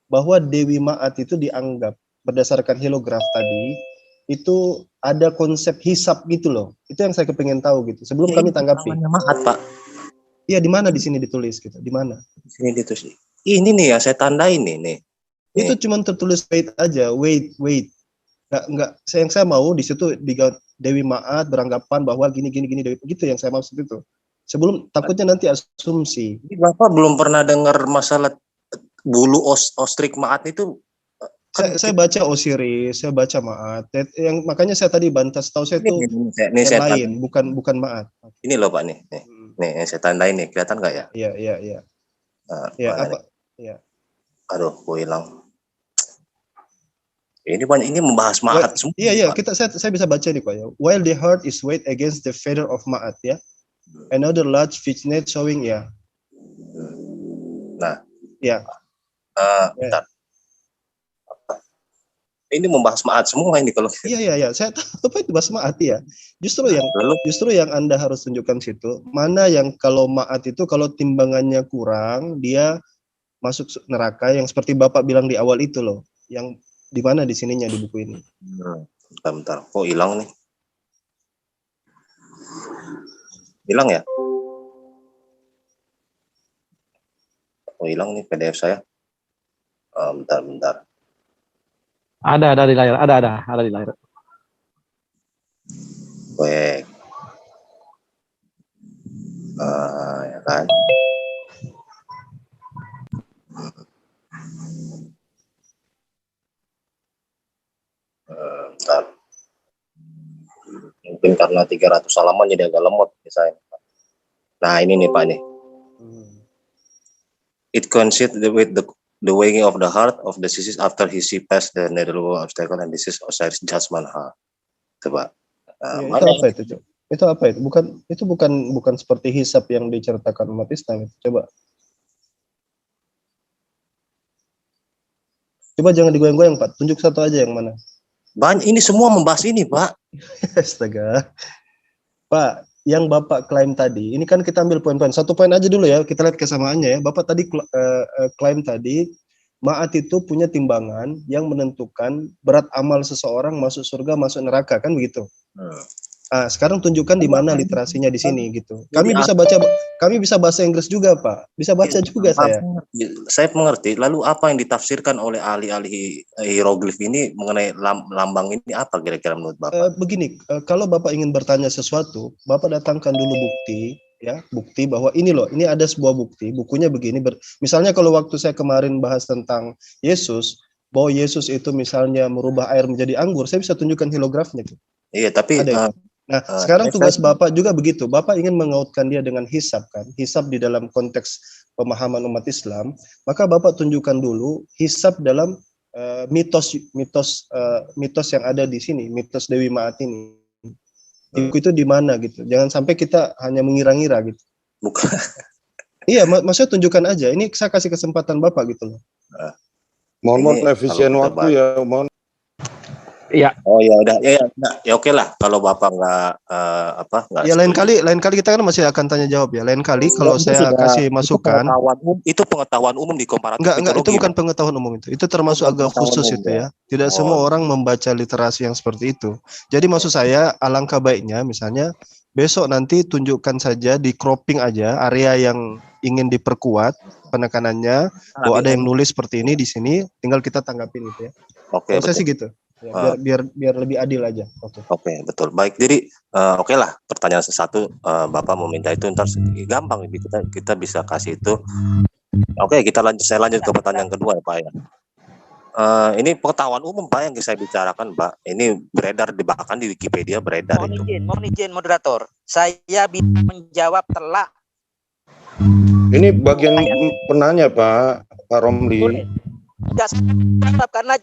bahwa Dewi Maat itu dianggap berdasarkan hilograf tadi itu ada konsep hisap gitu loh. Itu yang saya kepingin tahu gitu. Sebelum kami tanggapi. Maat Pak. Iya, di mana di sini ditulis gitu? Di mana? Di sini ditulis. Ini nih yang saya tandain nih. Itu cuma tertulis wait aja, wait. Enggak, yang saya mau di situ Dewi Maat beranggapan bahwa gini begitu yang saya maksud itu. Sebelum takutnya nanti asumsi. Bapak belum pernah dengar masalah bulu ostrik Maat itu? Saya baca Osiris, saya baca Maat. Yang makanya saya tadi bantah, tahu saya itu yang lain, bukan Maat. Ini loh Pak nih. Nih saya tandain nih, kelihatan nggak ya? Iya. Ya apa? Iya. Aduh, gue hilang. Ini membahas Maat semua. Iya, saya bisa baca nih Pak ya. While the heart is weighed against the feather of Maat ya. Another large fitnet showing ya. Nah, ya. Bentar. Ini membahas Maat semua ini kalau. Iya. Saya tahu itu bahas Maat ya. Justru yang Anda harus tunjukkan situ, mana yang kalau Maat itu kalau timbangannya kurang, dia masuk neraka yang seperti Bapak bilang di awal itu loh. Yang di mana di sininya di buku ini. Bentar, kok hilang nih? Hilang ya? Oh hilang nih PDF saya. Bentar. Ada di layar, ada di layar. Baik. Ya kan. Bentar. Mungkin karena 300 halaman jadi agak lemot misalnya. Nah ini nih Pak nih. It coincides with the waking of the heart of the disease after he passed the netherworld obstacle and disease Osiris judgment hall. Coba. Ya, itu apa itu, Cok? Itu apa itu? Bukan seperti hisab yang diceritakan umat Islam. Coba jangan digoyang-goyang, Pak. Tunjuk satu aja yang mana. Banyak ini semua membahas ini, Pak. Astaga. Pak, yang Bapak klaim tadi, ini kan kita ambil poin-poin. Satu poin aja dulu ya, kita lihat kesamaannya ya. Bapak tadi klaim tadi, Ma'at itu punya timbangan yang menentukan berat amal seseorang masuk surga, masuk neraka, kan begitu? Nah, sekarang tunjukkan di mana literasinya di sini gitu. Kami bisa bahasa Inggris juga, Pak. Bisa baca juga saya. Saya mengerti. Lalu apa yang ditafsirkan oleh ahli-ahli hieroglif ini mengenai lambang ini apa kira-kira menurut Bapak? Begini, kalau Bapak ingin bertanya sesuatu, Bapak datangkan dulu bukti bahwa ini loh, ini ada sebuah bukti, bukunya begini. Misalnya kalau waktu saya kemarin bahas tentang Yesus, bahwa Yesus itu misalnya merubah air menjadi anggur, saya bisa tunjukkan hilografnya. Iya, tapi nah, sekarang tugas Bapak juga begitu. Bapak ingin mengaitkan dia dengan hisab kan? Hisab di dalam konteks pemahaman umat Islam, maka Bapak tunjukkan dulu hisab dalam mitos yang ada di sini, mitos Dewi Ma'at ini. Buku itu di mana gitu. Jangan sampai kita hanya mengira-ngira gitu. Bukan. Iya, maksudnya tunjukkan aja. Ini saya kasih kesempatan Bapak gitu loh. Mohon efisien waktu ya, mohon. Iya. Oh ya udah ya oke lah kalau Bapak nggak Ya lain kali kita kan masih akan tanya jawab ya. Lain kali kalau saya kasih masukan. Itu pengetahuan umum di komparatif. Enggak, itu bukan pengetahuan umum itu. Itu termasuk agak khusus itu ya. Tidak semua orang membaca literasi yang seperti itu. Jadi maksud saya alangkah baiknya misalnya besok nanti tunjukkan saja di cropping aja area yang ingin diperkuat penekanannya bahwa ada yang nulis seperti ini di sini, tinggal kita tanggapin itu ya. Oke. Saya sih gitu. Ya, biar lebih adil aja. Oke, betul. Baik, jadi oke lah pertanyaan satu Bapak mau minta itu ntar gampang kita bisa kasih itu. Oke, saya lanjut ke pertanyaan kedua ya Pak ya. Ini pengetahuan umum Pak yang saya bicarakan Pak. Ini beredar bahkan di Wikipedia beredar itu. Mohon izin moderator. Saya bisa menjawab telak. Ini bagian penanya Pak Romli. Tidak jawab karena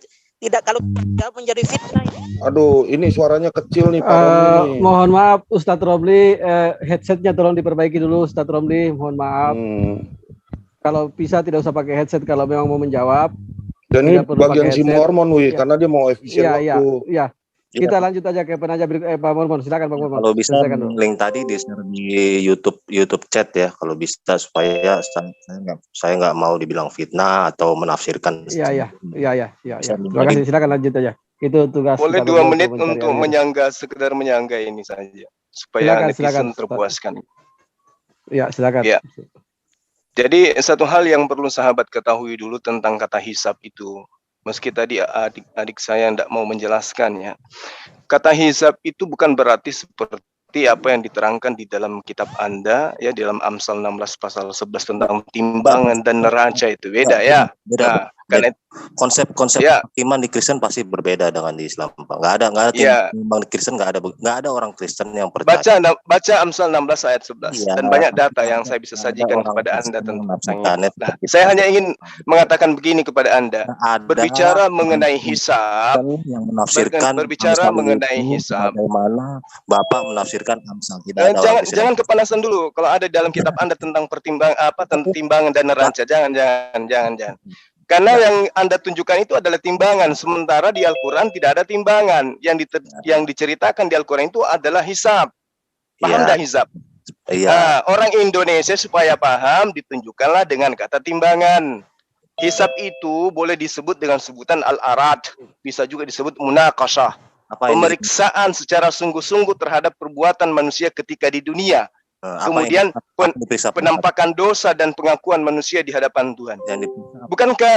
tidak kalau jawab menjadi fitnah. Aduh, ini suaranya kecil nih Pak Romli. Mohon maaf Ustadz Romli, headsetnya tolong diperbaiki dulu Ustadz Romli, mohon maaf. Kalau bisa tidak usah pakai headset kalau memang mau menjawab. Dan ini bagian si Mormon karena dia mau efisien waktu. Iya. Kita lanjut aja ke penanya Pak Mormon, silakan Pak Mormon. Kalau bisa link tadi di-share di YouTube chat ya, kalau bisa supaya saya nggak mau dibilang fitnah atau menafsirkan. Iya. Terima kasih, silakan lanjut aja. Itu tugas. Boleh 2 menit untuk sekedar menyangga ini saja supaya netizen terpuaskan. Ya, silakan. Ya. Jadi satu hal yang perlu sahabat ketahui dulu tentang kata hisab itu. Meski tadi adik saya tidak mau menjelaskan ya. Kata hisab itu bukan berarti seperti apa yang diterangkan di dalam kitab Anda ya, di dalam Amsal 16 pasal 11 tentang timbangan dan neraca itu beda ya. Beda. Konsep iman di Kristen pasti berbeda dengan di Islam Pak. Nggak ada timbang di Kristen, nggak ada orang Kristen yang percaya. Baca Amsal 16 ayat 11 dan banyak data yang saya bisa sajikan kepada Anda tentang itu. Nah, saya hanya ingin mengatakan begini kepada Anda. Berbicara mengenai hisab, berbicara mengenai hisab. Bagaimana Bapak menafsirkan Amsal? Jangan kepanasan dulu. Kalau ada dalam kitab Anda tentang timbangan dan neraca, jangan. Karena yang Anda tunjukkan itu adalah timbangan, sementara di Al-Quran tidak ada timbangan. Yang diceritakan di Al-Quran itu adalah hisab. Paham tidak hisab? Iya. Nah, orang Indonesia supaya paham ditunjukkanlah dengan kata timbangan. Hisab itu boleh disebut dengan sebutan al-arad, bisa juga disebut munaqashah. Pemeriksaan secara sungguh-sungguh terhadap perbuatan manusia ketika di dunia. Kemudian penampakan dosa dan pengakuan manusia di hadapan Tuhan.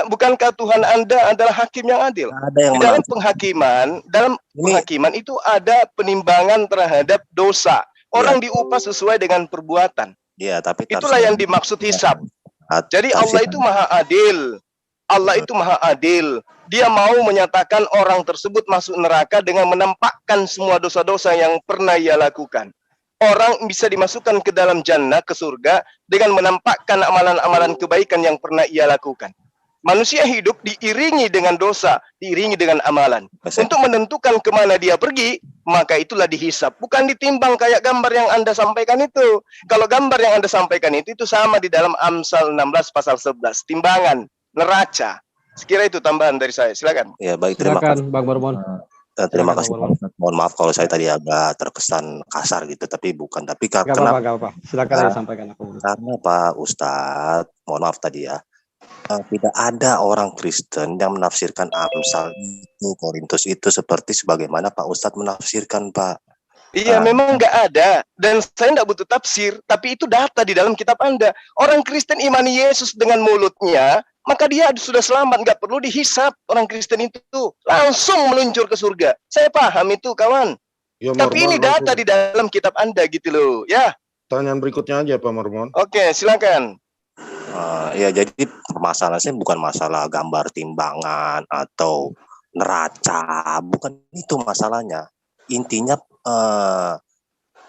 Bukankah Tuhan Anda adalah hakim yang adil? Di dalam penghakiman itu ada penimbangan terhadap dosa. Orang diupah sesuai dengan perbuatan. Iya, tapi itulah yang dimaksud hisab. Jadi Allah itu maha adil. Allah itu maha adil. Dia mau menyatakan orang tersebut masuk neraka dengan menampakkan semua dosa-dosa yang pernah ia lakukan. Orang bisa dimasukkan ke dalam jannah, ke surga, dengan menampakkan amalan-amalan kebaikan yang pernah ia lakukan. Manusia hidup diiringi dengan dosa, diiringi dengan amalan. Untuk menentukan kemana dia pergi, maka itulah dihisap. Bukan ditimbang kayak gambar yang Anda sampaikan itu. Kalau gambar yang Anda sampaikan itu sama di dalam Amsal 16 pasal 11. Timbangan, neraca. Sekira itu tambahan dari saya. Silakan. Ya, baik, terima kasih. Bang Mormon. Terima kasih. Mohon maaf kalau saya tadi agak terkesan kasar gitu, tapi bukan. Tapi karena Silakan sampaikan aku. Karena Pak Ustadz, mohon maaf tadi ya, tidak ada orang Kristen yang menafsirkan Amsal itu, Korintus itu seperti sebagaimana Pak Ustadz menafsirkan, Pak. Iya, memang nggak ada. Dan saya nggak butuh tafsir, tapi itu data di dalam kitab Anda. Orang Kristen imani Yesus dengan mulutnya, maka dia sudah selamat, nggak perlu dihisap. Orang Kristen itu langsung meluncur ke surga. Saya paham itu, kawan. Ya, tapi ini data di dalam kitab Anda gitu loh, ya. Pertanyaan berikutnya aja, Pak Mormon. Oke, silakan. Ya, jadi permasalahannya bukan masalah gambar timbangan atau neraca, bukan itu masalahnya. Intinya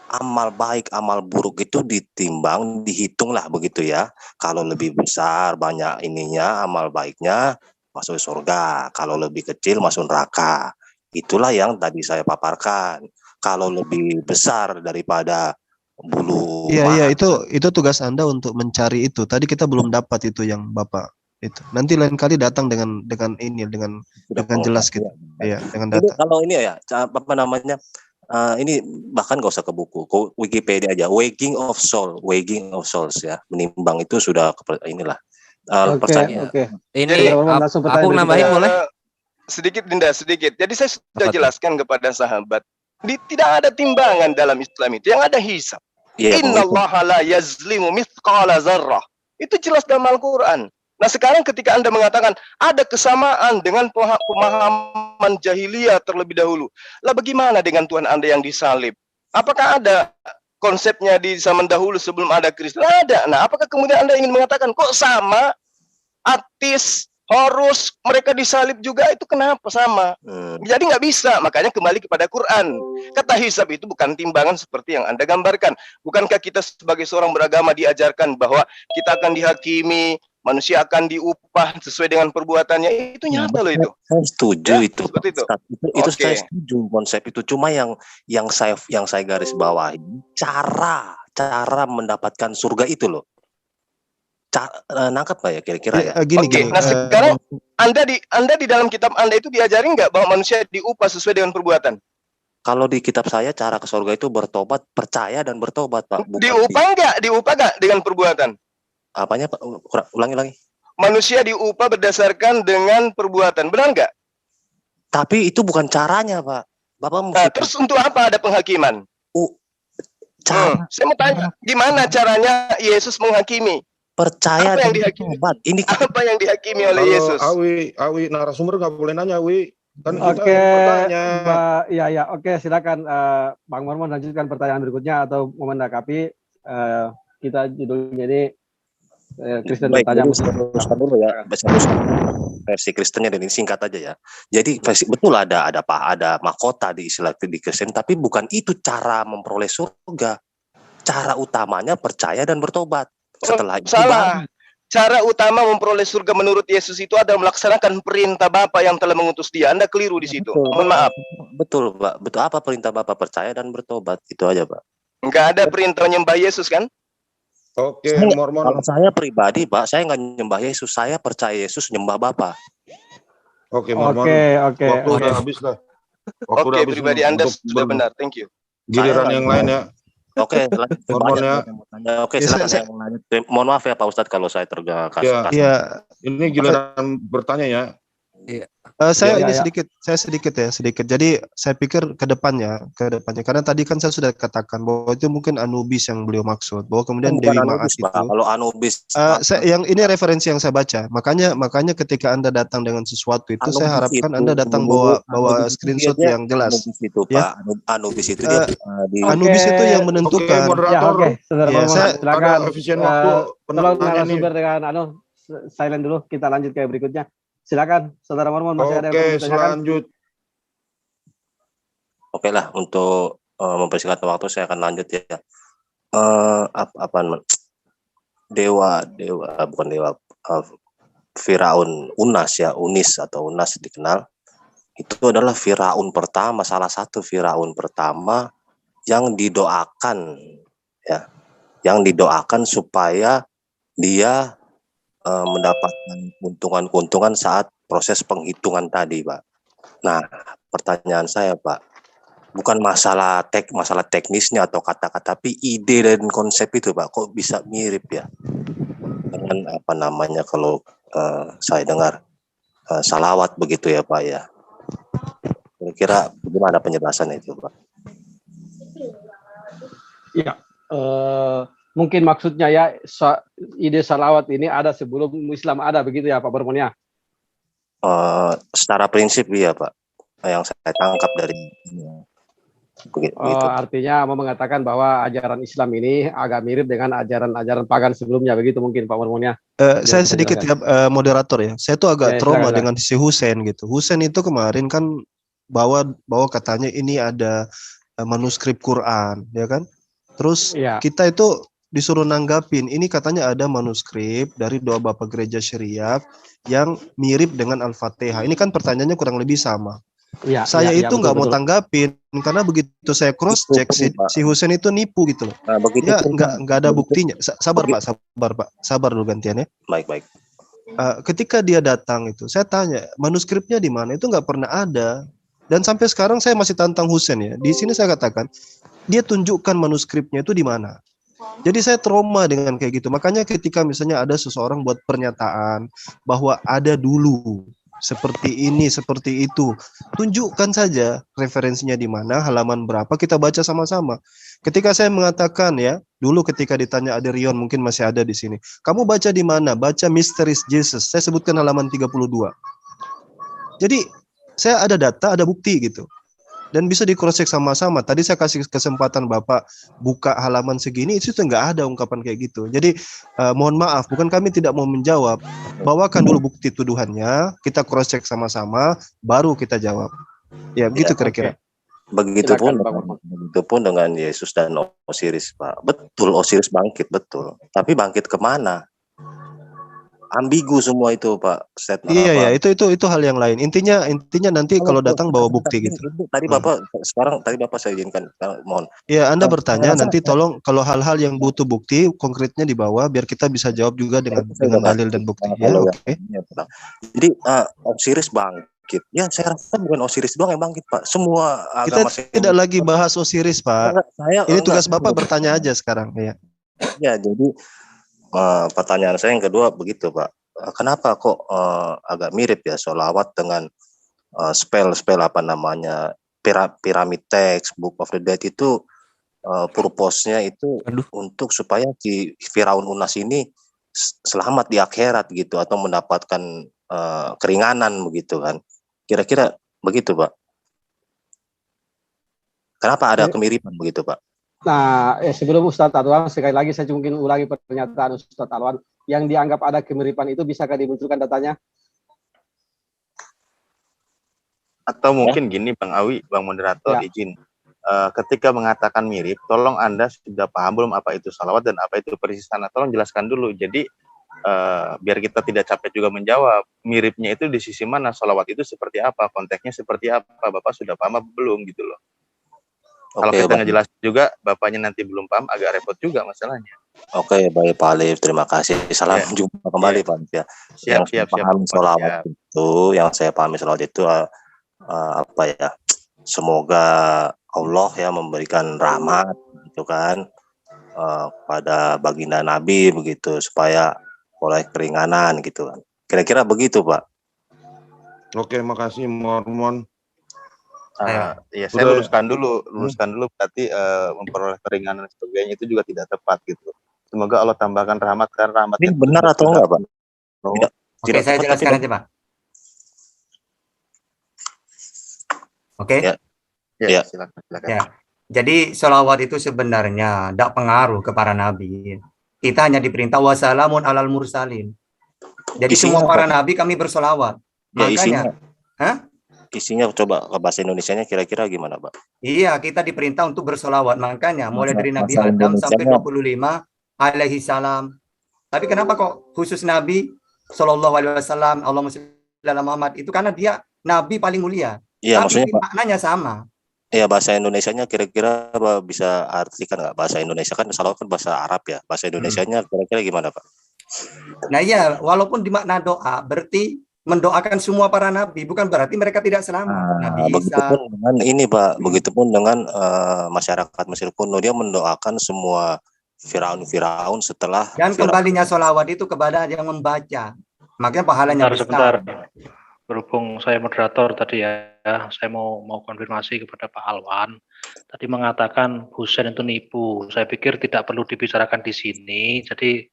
amal baik, amal buruk itu ditimbang, dihitung lah begitu ya. Kalau lebih besar banyak ininya, amal baiknya masuk surga. Kalau lebih kecil masuk neraka. Itulah yang tadi saya paparkan. Kalau lebih besar daripada bulu. Iya, itu tugas Anda untuk mencari itu. Tadi kita belum dapat itu yang Bapak itu. Nanti lain kali datang dengan jelas gitu. Iya, dengan data. Kalau ini ya, apa namanya? Ini bahkan gak usah ke buku, Wikipedia aja. Weighing of souls ya, menimbang itu sudah inilah. Percaya. Ini aku nambahin boleh? Sedikit Dinda, sedikit. Jadi saya sudah jelaskan kepada sahabat, tidak ada timbangan dalam Islam itu, yang ada hisab. Innallaha la yazlimu mithqala dzarrah. Itu jelas dalam Al-Qur'an. Nah, sekarang ketika Anda mengatakan ada kesamaan dengan pemahaman jahiliyah terlebih dahulu, lah bagaimana dengan Tuhan Anda yang disalib? Apakah ada konsepnya di zaman dahulu sebelum ada Kristus? Ada. Nah, apakah kemudian Anda ingin mengatakan kok sama? Atis, Horus, mereka disalib juga, itu kenapa sama? Jadi nggak bisa. Makanya kembali kepada Quran. Kata hisab itu bukan timbangan seperti yang Anda gambarkan. Bukankah kita sebagai seorang beragama diajarkan bahwa kita akan dihakimi, manusia akan diupah sesuai dengan perbuatannya? Itu nyata loh itu. Saya setuju ya, itu. Seperti itu. Itu saya setuju konsep itu. Cuma yang saya garis bawahi cara mendapatkan surga itu loh. Nangkep nggak ya kira-kira ya? Gini. Nah sekarang Anda di dalam kitab Anda itu diajarin nggak bahwa manusia diupah sesuai dengan perbuatan? Kalau di kitab saya cara ke surga itu bertobat, percaya dan bertobat, Pak. Diupah nggak dengan perbuatan? Apanya, Pak? Ulangi. Manusia diupah berdasarkan dengan perbuatan, benar nggak? Tapi itu bukan caranya, Pak. Bapak Nah, terus untuk apa ada penghakiman? Saya mau tanya, gimana caranya Yesus menghakimi? Percaya apa yang dan dihakimi? bertobat. Ini apa yang dihakimi oleh Yesus? Awi narasumber nggak boleh nanya, Wi. Kan Oke, silakan Bang Mormon lanjutkan pertanyaan berikutnya atau mau menanggapi. Kita judulnya ini Kristen bertanya. Teruskan dulu ya, versi Kristennya dan ini singkat aja ya. Jadi betul ada mahkota di istilah di Kristen, tapi bukan itu cara memperoleh surga. Cara utamanya percaya dan bertobat. Setelah itu salah. Cara utama memperoleh surga menurut Yesus itu adalah melaksanakan perintah Bapa yang telah mengutus Dia. Anda keliru di situ. Mohon maaf. Betul, Pak. Betul, apa perintah Bapak? Percaya dan bertobat. Itu aja, Pak. Enggak ada perintah menyembah Yesus kan? Oke, Mormon. Kalau saya pribadi, Pak, saya nggak nyembah Yesus. Saya percaya Yesus, nyembah Bapak. Oke, Mormon. Oke. Waktu udah habis lah. Oke, pribadi Anda sudah benar. Thank you. Giliran yang lain ya. Oke, Mormon ya. Oke, silakan yang lanjut. Mohon maaf ya Pak Ustadz kalau saya terganggu. Ya. Ini giliran bertanya ya. Iya. Saya Ya, ya. sedikit. Jadi saya pikir ke depannya, karena tadi kan saya sudah katakan bahwa itu mungkin Anubis yang beliau maksud, bahwa kemudian Bukan Dewi Anubis, Maas Pak. itu. Kalau Anubis, Yang ini referensi yang saya baca. Makanya ketika Anda datang dengan sesuatu itu, saya Anubis harapkan itu Anda datang bawa Anubis itu screenshot dia yang jelas. Anubis itu, Ya. Pak. Anubis itu dia di Anubis itu yang Oke, menentukan. moderator. Oke, saudara Ya, Mormon, saya- silakan. Pada efisien waktu Tolong penanya nih. narasumber dengan silent dulu. Kita lanjut ke berikutnya. Silakan, saudara Mormon, masih ada yang perlu Oke, ditanyakan? selanjut. Oke lah, untuk mempersingkat waktu saya akan lanjut ya. Firaun Unis atau Unas dikenal. Itu adalah Firaun pertama, salah satu Firaun pertama yang didoakan, ya, yang didoakan supaya dia mendapatkan keuntungan-keuntungan saat proses penghitungan tadi, Pak. Nah, pertanyaan saya, Pak, bukan masalah teknisnya atau kata-kata, tapi ide dan konsep itu, Pak, kok bisa mirip ya dengan kalau saya dengar salawat begitu ya, Pak ya. Kira-kira bagaimana penjelasan itu, Pak? Iya, mungkin maksudnya ya ide salawat ini ada sebelum Islam ada, begitu ya Pak Mormon ya? Secara prinsip iya, Pak. Yang saya tangkap dari begitu. Artinya mau mengatakan bahwa ajaran Islam ini agak mirip dengan ajaran-ajaran pagan sebelumnya, begitu mungkin Pak Mormon ya? Saya sedikit ya, moderator ya. Saya tuh agak Ya, trauma silakan. dengan si Hussein gitu. Hussein itu kemarin kan bawa katanya ini ada manuskrip Quran, ya kan? Terus Iya. kita itu disuruh nanggapin, ini katanya ada manuskrip dari doa Bapak Gereja Syariah yang mirip dengan Al-Fatihah. Ini kan pertanyaannya kurang lebih sama. Iya, Saya iya, itu nggak mau betul. tanggapin karena begitu saya cross check si Hussein itu nipu gitu loh. Nah, begitu Ya pun, nggak ada buktinya. Sabar Pak, sabar dulu gantian ya. Baik. Ketika dia datang itu, saya tanya manuskripnya di mana, itu nggak pernah ada. Dan sampai sekarang saya masih tantang Hussein ya. Di sini saya katakan dia tunjukkan manuskripnya itu di mana. Jadi saya trauma dengan kayak gitu. Makanya ketika misalnya ada seseorang buat pernyataan bahwa ada dulu seperti ini, seperti itu, tunjukkan saja referensinya di mana, halaman berapa, kita baca sama-sama. Ketika saya mengatakan ya, dulu ketika ditanya ada Rion, mungkin masih ada di sini. Kamu baca di mana? Baca Mysteries Jesus. Saya sebutkan halaman 32. Jadi saya ada data, ada bukti gitu. Dan bisa di cross check sama-sama. Tadi saya kasih kesempatan Bapak buka halaman segini, itu nggak ada ungkapan kayak gitu. Jadi mohon maaf, bukan kami tidak mau menjawab. Bawakan dulu bukti tuduhannya, kita cross check sama-sama, baru kita jawab. Ya, begitu kira-kira. Begitupun dengan Yesus dan Osiris, Pak. Betul, Osiris bangkit, betul. Tapi bangkit kemana? Ambigu semua itu, Pak. Iya, itu hal yang lain. Intinya nanti kalau datang bawa bukti gitu. Tadi Bapak saya izinkan, mohon. Ya, Anda bertanya nanti tolong kalau hal-hal yang butuh bukti konkretnya dibawa biar kita bisa jawab juga dengan dalil dan bukti. Ya, oke. Jadi Osiris bangkit. Ya, saya rasa bukan Osiris doang yang bangkit, Pak. Semua agama kita tidak lagi bahas Osiris, Pak. Ini tugas Bapak bertanya aja sekarang, ya. Ya, jadi pertanyaan saya yang kedua begitu, Pak. Kenapa kok agak mirip ya sholawat dengan spell pyramid text, Book of the Dead itu purpose-nya itu untuk supaya si Firaun Unas ini selamat di akhirat gitu atau mendapatkan keringanan begitu kan. Kira-kira begitu, Pak. Kenapa ada kemiripan begitu, Pak? Nah, sebelum Ustadz Alwan, sekali lagi saya mungkin ulangi pernyataan Ustadz Alwan. Yang dianggap ada kemiripan itu bisakah dimunculkan datanya? Atau mungkin gini Bang Awi, Bang Moderator izin. Ketika mengatakan mirip, tolong Anda sudah paham belum apa itu salawat dan apa itu perisistana? Tolong jelaskan dulu. Jadi biar kita tidak capek juga menjawab. Miripnya itu di sisi mana? Salawat itu seperti apa? Konteksnya seperti apa? Bapak sudah paham belum gitu loh. Kalau kita ngejelasin juga, Bapaknya nanti belum paham, agak repot juga masalahnya. Oke, baik Pak Alif, terima kasih. Salam jumpa kembali Pak Alif ya. Siap. Yang saya pahami salawat itu apa ya? Semoga Allah ya memberikan rahmat gitu kan pada baginda Nabi begitu supaya oleh keringanan gitu kan. Kira-kira begitu, Pak. Oke, makasih Mormon. Ya saya Udah. luruskan dulu berarti memperoleh keringanan dan sebagainya itu juga tidak tepat gitu. Semoga Allah tambahkan rahmat karena rahmat Ini benar atau enggak, Pak? Tidak, Oke, saya jelaskan aja, Pak. Oke. Ya, silakan. Ya. Jadi sholawat itu sebenarnya tidak pengaruh ke para nabi. Kita hanya diperintah wassalamun alal mursalin. Jadi Isinya semua para apa? nabi kami bersolawat. Ya, Makanya, isinya coba ke bahasa Indonesianya kira-kira gimana, Pak? iya, kita diperintah untuk bersolawat. Makanya mulai dari Nabi Bahasa Adam sampai Indonesianya 25 alaihi salam. Tapi kenapa kok khusus Nabi Shallallahu Alaihi Wasallam, Allahumma sholli ala Muhammad, itu karena dia Nabi paling mulia. Iya, Tapi maksudnya, Pak. maknanya sama. Iya, bahasa Indonesianya kira-kira bisa artikan nggak? Bahasa Indonesia kan salawat kan bahasa Arab ya. Bahasa Indonesianya kira-kira gimana, Pak? Nah iya, walaupun di makna doa, berarti mendoakan semua para nabi, bukan berarti mereka tidak selamat. Nabi Isa. Begitupun dengan ini, Pak. Begitupun dengan masyarakat Mesir kuno, dia mendoakan semua Firaun setelah Dan kembalinya sholawat itu kepada yang membaca. Makanya pahalanya Sebentar. besar. Berhubung saya moderator tadi ya, saya mau konfirmasi kepada Pak Alwan. Tadi mengatakan Husain itu nipu. Saya pikir tidak perlu dibicarakan di sini. Jadi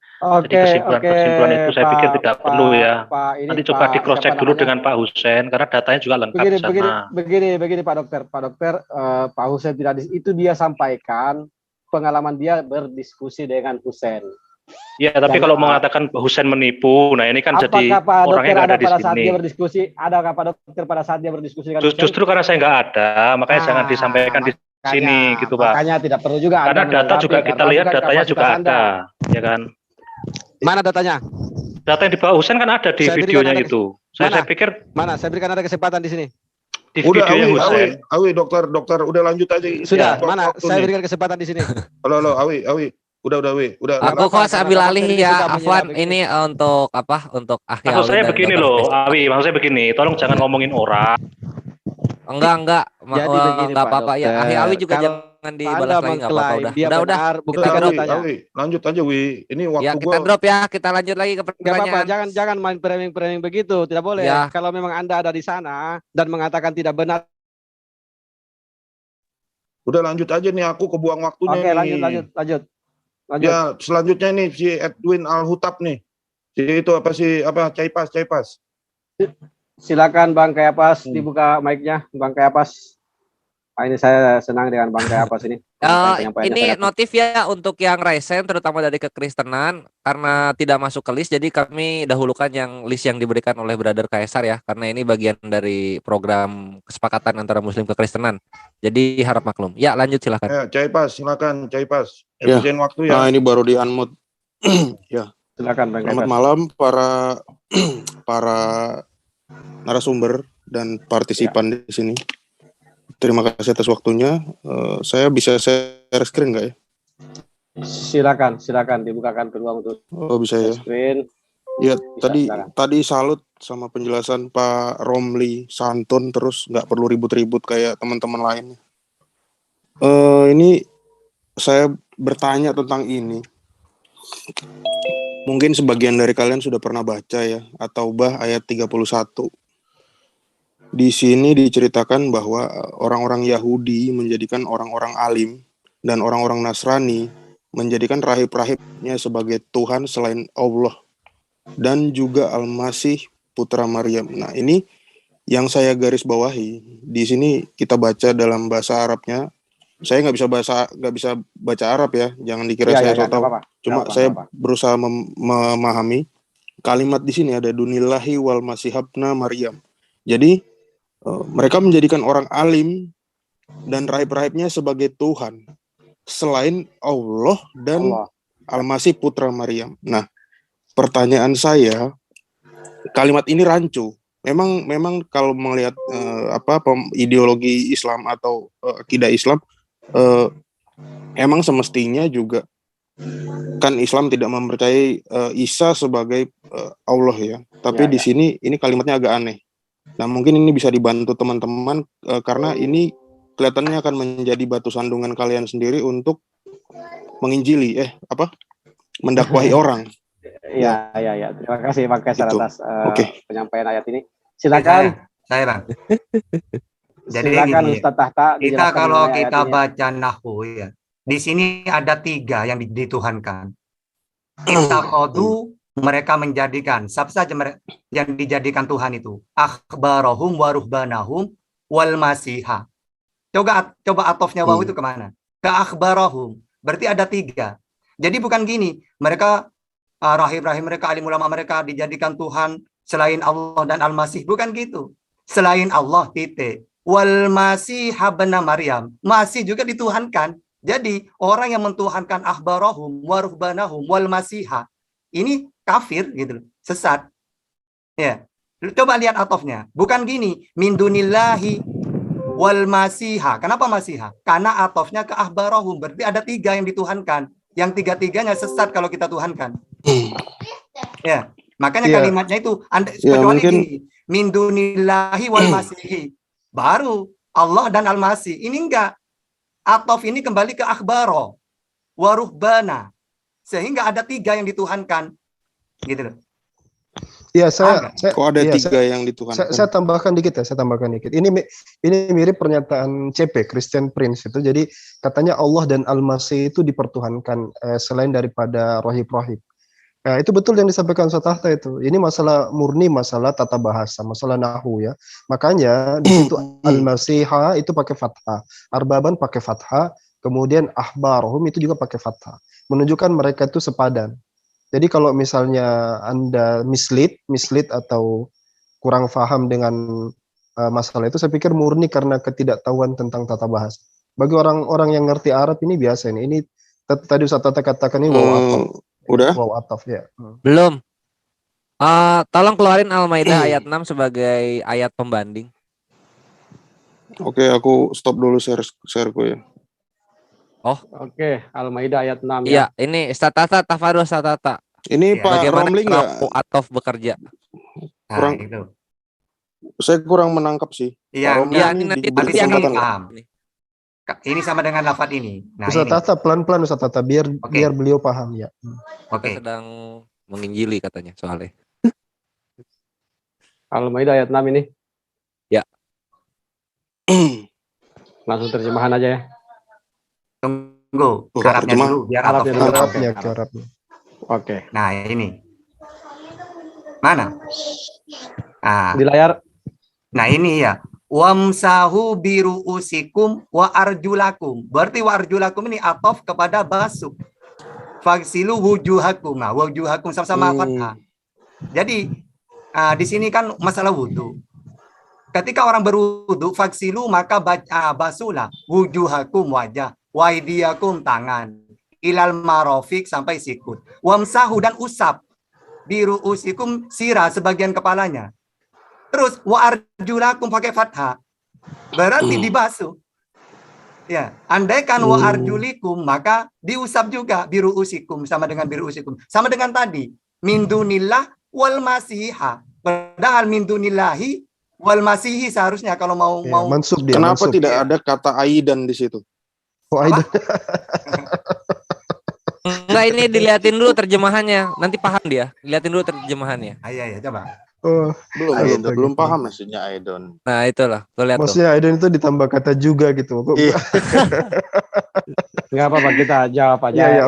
kesimpulan itu saya pikir tidak perlu ya. Nanti coba di cross check dulu dengan Pak Husain karena datanya juga lengkap di sana. Begini Pak Dokter, Pak Husain tidak itu dia sampaikan pengalaman dia berdiskusi dengan Husain. Ya, tapi kalau mengatakan Husain menipu, nah ini kan jadi orangnya nggak ada di sini. Adakah Pak Dokter pada saat dia berdiskusi dengan Justru karena saya nggak ada, makanya jangan disampaikan di sini gitu Pak. Makanya tidak perlu juga. Karena data juga kita lihat datanya juga ada, ya kan? Mana datanya? Data yang di Pak Husain kan ada di videonya itu. Saya pikir mana? Saya berikan ada kesempatan di sini. Di videonya Husain. Awi, dokter, udah lanjut aja. Sudah, mana? Saya berikan kesempatan di sini. Halo, Awi. Udah. Aku kok sambil alih ya, Afwan, ini untuk apa? Untuk Akhi Maksud saya begini loh, Awi, maksud saya begini, tolong jangan ngomongin orang. Enggak apa-apa ya. Akhi Awi juga jangan dibalas lagi, enggak apa-apa, udah. Awi, lanjut aja, Wi. Ini waktu ya, kita drop ya, kita lanjut lagi ke pertanyaan. Apa-apa, jangan main framing begitu, tidak boleh. Ya. Kalau memang Anda ada di sana dan mengatakan tidak benar. Udah lanjut aja nih, aku kebuang waktunya. Oke, lanjut. Ya, selanjutnya nih si Edwin Al-Hutab nih. Caipas. Silakan Bang Kayapas, dibuka mic-nya, Bang Kayapas. Ini saya senang dengan Bang Kayapas ini. Ini notif ya untuk yang resen, terutama dari kekristenan, karena tidak masuk ke list, jadi kami dahulukan yang list yang diberikan oleh Brother Kaisar ya, karena ini bagian dari program kesepakatan antara Muslim kekristenan. Jadi harap maklum. Ya, lanjut silakan. Ya, Caipas, silakan Caipas. Efisien waktu ya. Nah, ini baru di unmute. Ya. Silakan Bang Selamat Kayapas. malam para narasumber dan partisipan di sini. Terima kasih atas waktunya. Saya bisa share screen nggak ya? Silakan dibukakan peluang untuk bisa ya. Screen. Ya, tadi salut sama penjelasan Pak Romli santun, terus nggak perlu ribut-ribut kayak teman-teman lainnya. Ini saya bertanya tentang ini. Mungkin sebagian dari kalian sudah pernah baca ya, At-Taubah ayat 31. Di sini diceritakan bahwa orang-orang Yahudi menjadikan orang-orang alim dan orang-orang Nasrani menjadikan rahib-rahibnya sebagai Tuhan selain Allah dan juga Al-Masih putra Maryam. Nah, ini yang saya garis bawahi. Di sini kita baca dalam bahasa Arabnya. Saya nggak bisa baca Arab ya. Jangan dikira saya so tahu. Cuma saya berusaha memahami kalimat di sini ada dunillahi wal masihibna Maryam. Jadi mereka menjadikan orang alim dan rahib-rahibnya sebagai Tuhan selain Allah dan Al-Masih putra Maryam. Nah, pertanyaan saya, kalimat ini rancu. Memang kalau melihat ideologi Islam atau akidah Islam, emang semestinya juga kan Islam tidak mempercayai Isa sebagai Allah ya. Tapi di sini ini kalimatnya agak aneh. Nah, mungkin ini bisa dibantu teman-teman karena ini kelihatannya akan menjadi batu sandungan kalian sendiri untuk menginjili mendakwahi orang. Iya. Terima kasih Pak Kaisar atas penyampaian ayat ini. Silakan. Saya Bang. Jadi Silakan gini, Ustaz Tahta kita dijelaskan kalau mengenai kita ayat ini. baca Nahwu ya, di sini ada 3 yang dituhankan. Ittakhadhu, mereka menjadikan, siapa saja yang dijadikan Tuhan itu? Akhbarahum wa ruhbanahum wal masiha. Coba atofnya wawu itu kemana? Ke akhbarahum. Berarti ada 3. Jadi bukan gini, mereka rahib-rahib mereka, alim ulama mereka dijadikan Tuhan selain Allah dan Al-Masih. Bukan gitu. Selain Allah, titik. Wal masih habna Maryam. Masih juga dituhankan. Jadi orang yang mentuhankan akhbarahum wa ruhbanahum wal masiha, ini kafir gitu loh, sesat. Ya. Coba lihat atofnya. Bukan gini, min dunillahi wal masiha. Kenapa masiha? Karena atofnya ke akhbarahum. Berarti ada 3 yang dituhankan. Yang 3-3-nya sesat kalau kita tuhankan. Ya. Makanya kalimatnya itu kecuali mungkin... gini, min dunillahi wal masihi. Baru Allah dan Al-Masih. Ini enggak. Atof ini kembali ke akhbaro, waruhbana. Sehingga ada 3 yang dituhankan. Gitu loh. Iya, kok ada 3 yang dituhankan? Saya tambahkan dikit ya, Ini mirip pernyataan CP, Christian Prince itu. Jadi katanya Allah dan Al-Masih itu dipertuhankan selain daripada rohib-rohib. Nah, itu betul yang disampaikan Ustaz Tahta itu. Ini murni masalah tata bahasa, masalah nahwu ya. Makanya di situ al-masiha itu pakai fathah, arbaban pakai fathah, kemudian ahbarhum itu juga pakai fathah. Menunjukkan mereka itu sepadan. Jadi kalau misalnya Anda mislead atau kurang paham dengan masalah itu, saya pikir murni karena ketidaktahuan tentang tata bahasa. Bagi orang-orang yang ngerti Arab ini biasa ini. Ini tadi Ustaz Tahta katakan ini udah? Wow, ataf ya. Belum. Tolong keluarin Al-Maidah ayat 6 sebagai ayat pembanding. Oke, aku stop dulu share-ku ya. Oh, oke, Al-Maidah ayat 6 ya. Iya, ini Ustaz Tahta, Tafadhol Ustaz Tahta. Ini Pak bagaimana Romli nggak? Atof bekerja. Kurang, itu. Saya kurang menangkap sih. Iya, nanti dia akan paham. Ini sama dengan lafaz ini. Nah, Ustaz Tahta pelan-pelan Ustaz Tahta biar beliau paham ya. Kita sedang menginjili katanya soalnya. Al-Maidah ayat 6 ini. Ya. Langsung terjemahan aja ya. Tunggu, Arabnya dulu biar Arabnya. Oke. Nah, ini. Mana? Nah, di layar. Nah, ini ya. Wamsahu biruusikum wa arjulakum. Berarti wa arjulakum ini atof kepada basuk. Fagsilu wujuhakum. Nah, wujuhakum sama-sama fathah. Jadi di sini kan masalah wudu. Ketika orang berwudu, fagsilu maka basulah wujuhakum wajah, waidiyakum tangan, ilal marofik sampai sikut. Wamsahu dan usap biruusikum sirah sebagian kepalanya. Terus wa arjulakum pakai fathah. Berarti dibasuh. Ya, andaikan wa arjulikum maka diusap juga biruusikum sama dengan biruusikum. Sama dengan tadi, min dunillah wal masiha. Padahal min dunillahi wal masihi seharusnya kalau mau mansub dia. Kenapa mansub. tidak ada kata aidan di situ? Oh, aidan. Enggak, ini dilihatin dulu terjemahannya. Nanti paham dia. Lihatin dulu terjemahannya. Iya, coba. Belum paham maksudnya Aidon. Nah, itulah. Tuh lihat maksudnya Aidon itu ditambah kata juga gitu. Iya. Enggak apa-apa, kita jawab aja. Iya,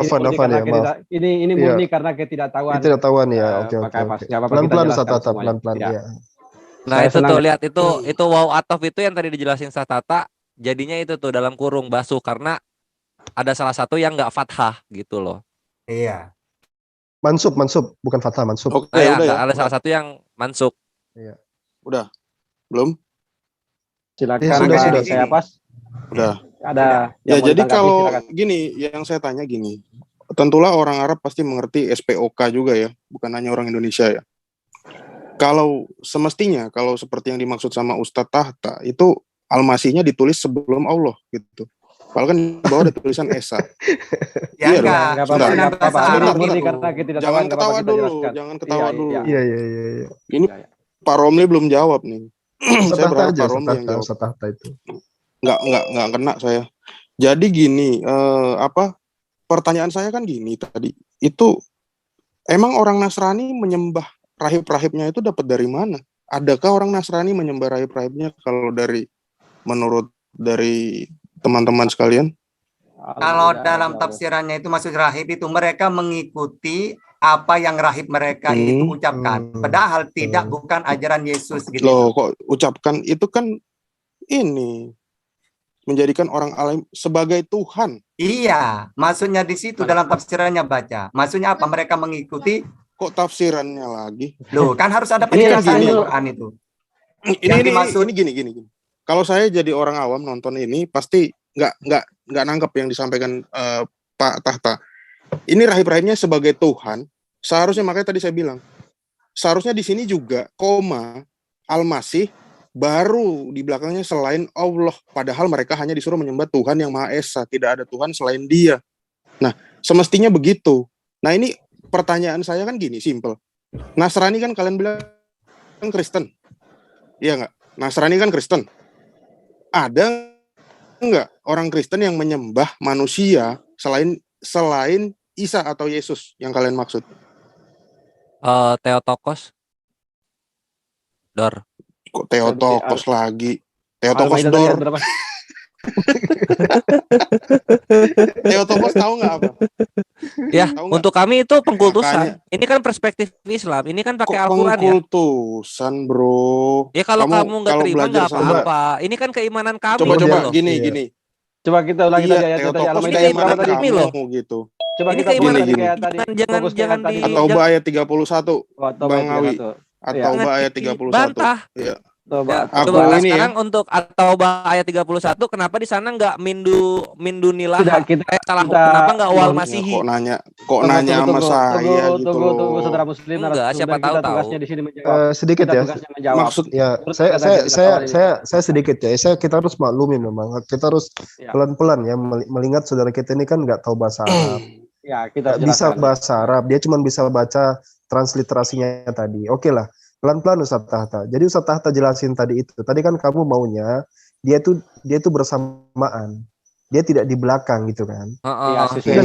ini murni karena ketidaktahuan. Ketidaktahuan ya. Oke. Pelan-pelan Ustaz, pelan-pelan ya. Nah, itu tuh lihat itu wow atof itu yang tadi dijelasin Ustaz Tahta, jadinya itu tuh dalam kurung basuh karena ada salah satu yang enggak fathah gitu loh. Iya. Mansub, bukan fathah, mansub. Oke, ya, ada salah satu yang mansub. Iya. Udah. Belum? Silakan. Sudah. Saya pas. Udah. Ada. Ya, jadi kalau gini, yang saya tanya gini. Tentulah orang Arab pasti mengerti SPOK juga ya, bukan hanya orang Indonesia ya. Kalau semestinya, kalau seperti yang dimaksud sama Ustadz Tahta, itu Al-Masihnya ditulis sebelum Allah gitu. Padahal kan di bawah ada tulisan Esa. Ya, enggak apa-apa. Jangan ketawa dulu. Iya. Ini Pak Romli belum jawab nih. Saya berharap Pak Romli yang jawab. Ustaz Tahta itu. Enggak kena saya. Jadi gini, pertanyaan saya kan gini tadi. Itu emang orang Nasrani menyembah rahib-rahibnya itu dapat dari mana? Adakah orang Nasrani menyembah rahib-rahibnya kalau menurut dari teman-teman sekalian? Kalau dalam tafsirannya itu maksud rahib itu mereka mengikuti apa yang rahib mereka itu ucapkan. Padahal bukan ajaran Yesus gitu. Loh, kok ucapkan itu kan ini menjadikan orang alim sebagai Tuhan. Iya, maksudnya di situ dalam tafsirannya baca. Maksudnya apa? Mereka mengikuti. Kok tafsirannya lagi? Loh, kan harus ada penjelasan di Quran itu. Ini gini. Kalau saya jadi orang awam nonton ini pasti nggak nangkep yang disampaikan Pak Tahta. Ini rahib-rahibnya sebagai Tuhan. Seharusnya makanya tadi saya bilang, seharusnya di sini juga koma Al-Masih baru di belakangnya selain Allah. Padahal mereka hanya disuruh menyembah Tuhan yang Maha Esa, tidak ada Tuhan selain Dia. Nah, semestinya begitu. Nah, ini pertanyaan saya kan gini, simple. Nasrani kan kalian bilang Kristen. Iya nggak? Nasrani kan Kristen. Ada nggak orang Kristen yang menyembah manusia selain Isa atau Yesus yang kalian maksud? Theotokos. Dor. Kok Theotokos lagi? Theotokos Dor. Theotokos tahu nggak apa? Ya, untuk kami itu pengkultusan. Ini kan perspektif Islam. Ini kan pakai Al-Quran ya. Pengkultusan, bro. Ya kalau kamu nggak terima nggak apa-apa. Ini kan keimanan kami. Coba gini. Coba kita ulangi tadi ayat tadi Al-Maidah yang mana kami loh gitu. Coba kita ulangi kayak tadi. Jangan di At-Taubah ayat 31. Bang Awi. At-Taubah ayat 31. Bantah. Iya. Coba sekarang untuk At-Taubah ayat 31 kenapa di sana nggak mindu nilah salah kenapa nggak wal masihi? Kok nanya sama saya gitu loh. Tunggu saudara muslim. Enggak, siapa tahu. Tugasnya di sini menjawab. Sedikit ya. Maksud ya saya sedikit ya. Kita harus maklumi memang. Kita harus pelan-pelan ya melihat saudara kita ini kan nggak tahu bahasa Arab. Ya, kita bisa bahasa Arab, dia cuma bisa baca transliterasinya tadi. Oke lah. Pelan-pelan Ustaz Tahta. Jadi Ustaz Tahta jelasin tadi itu. Tadi kan kamu maunya dia tuh bersamaan. Dia tidak di belakang gitu kan. Sudah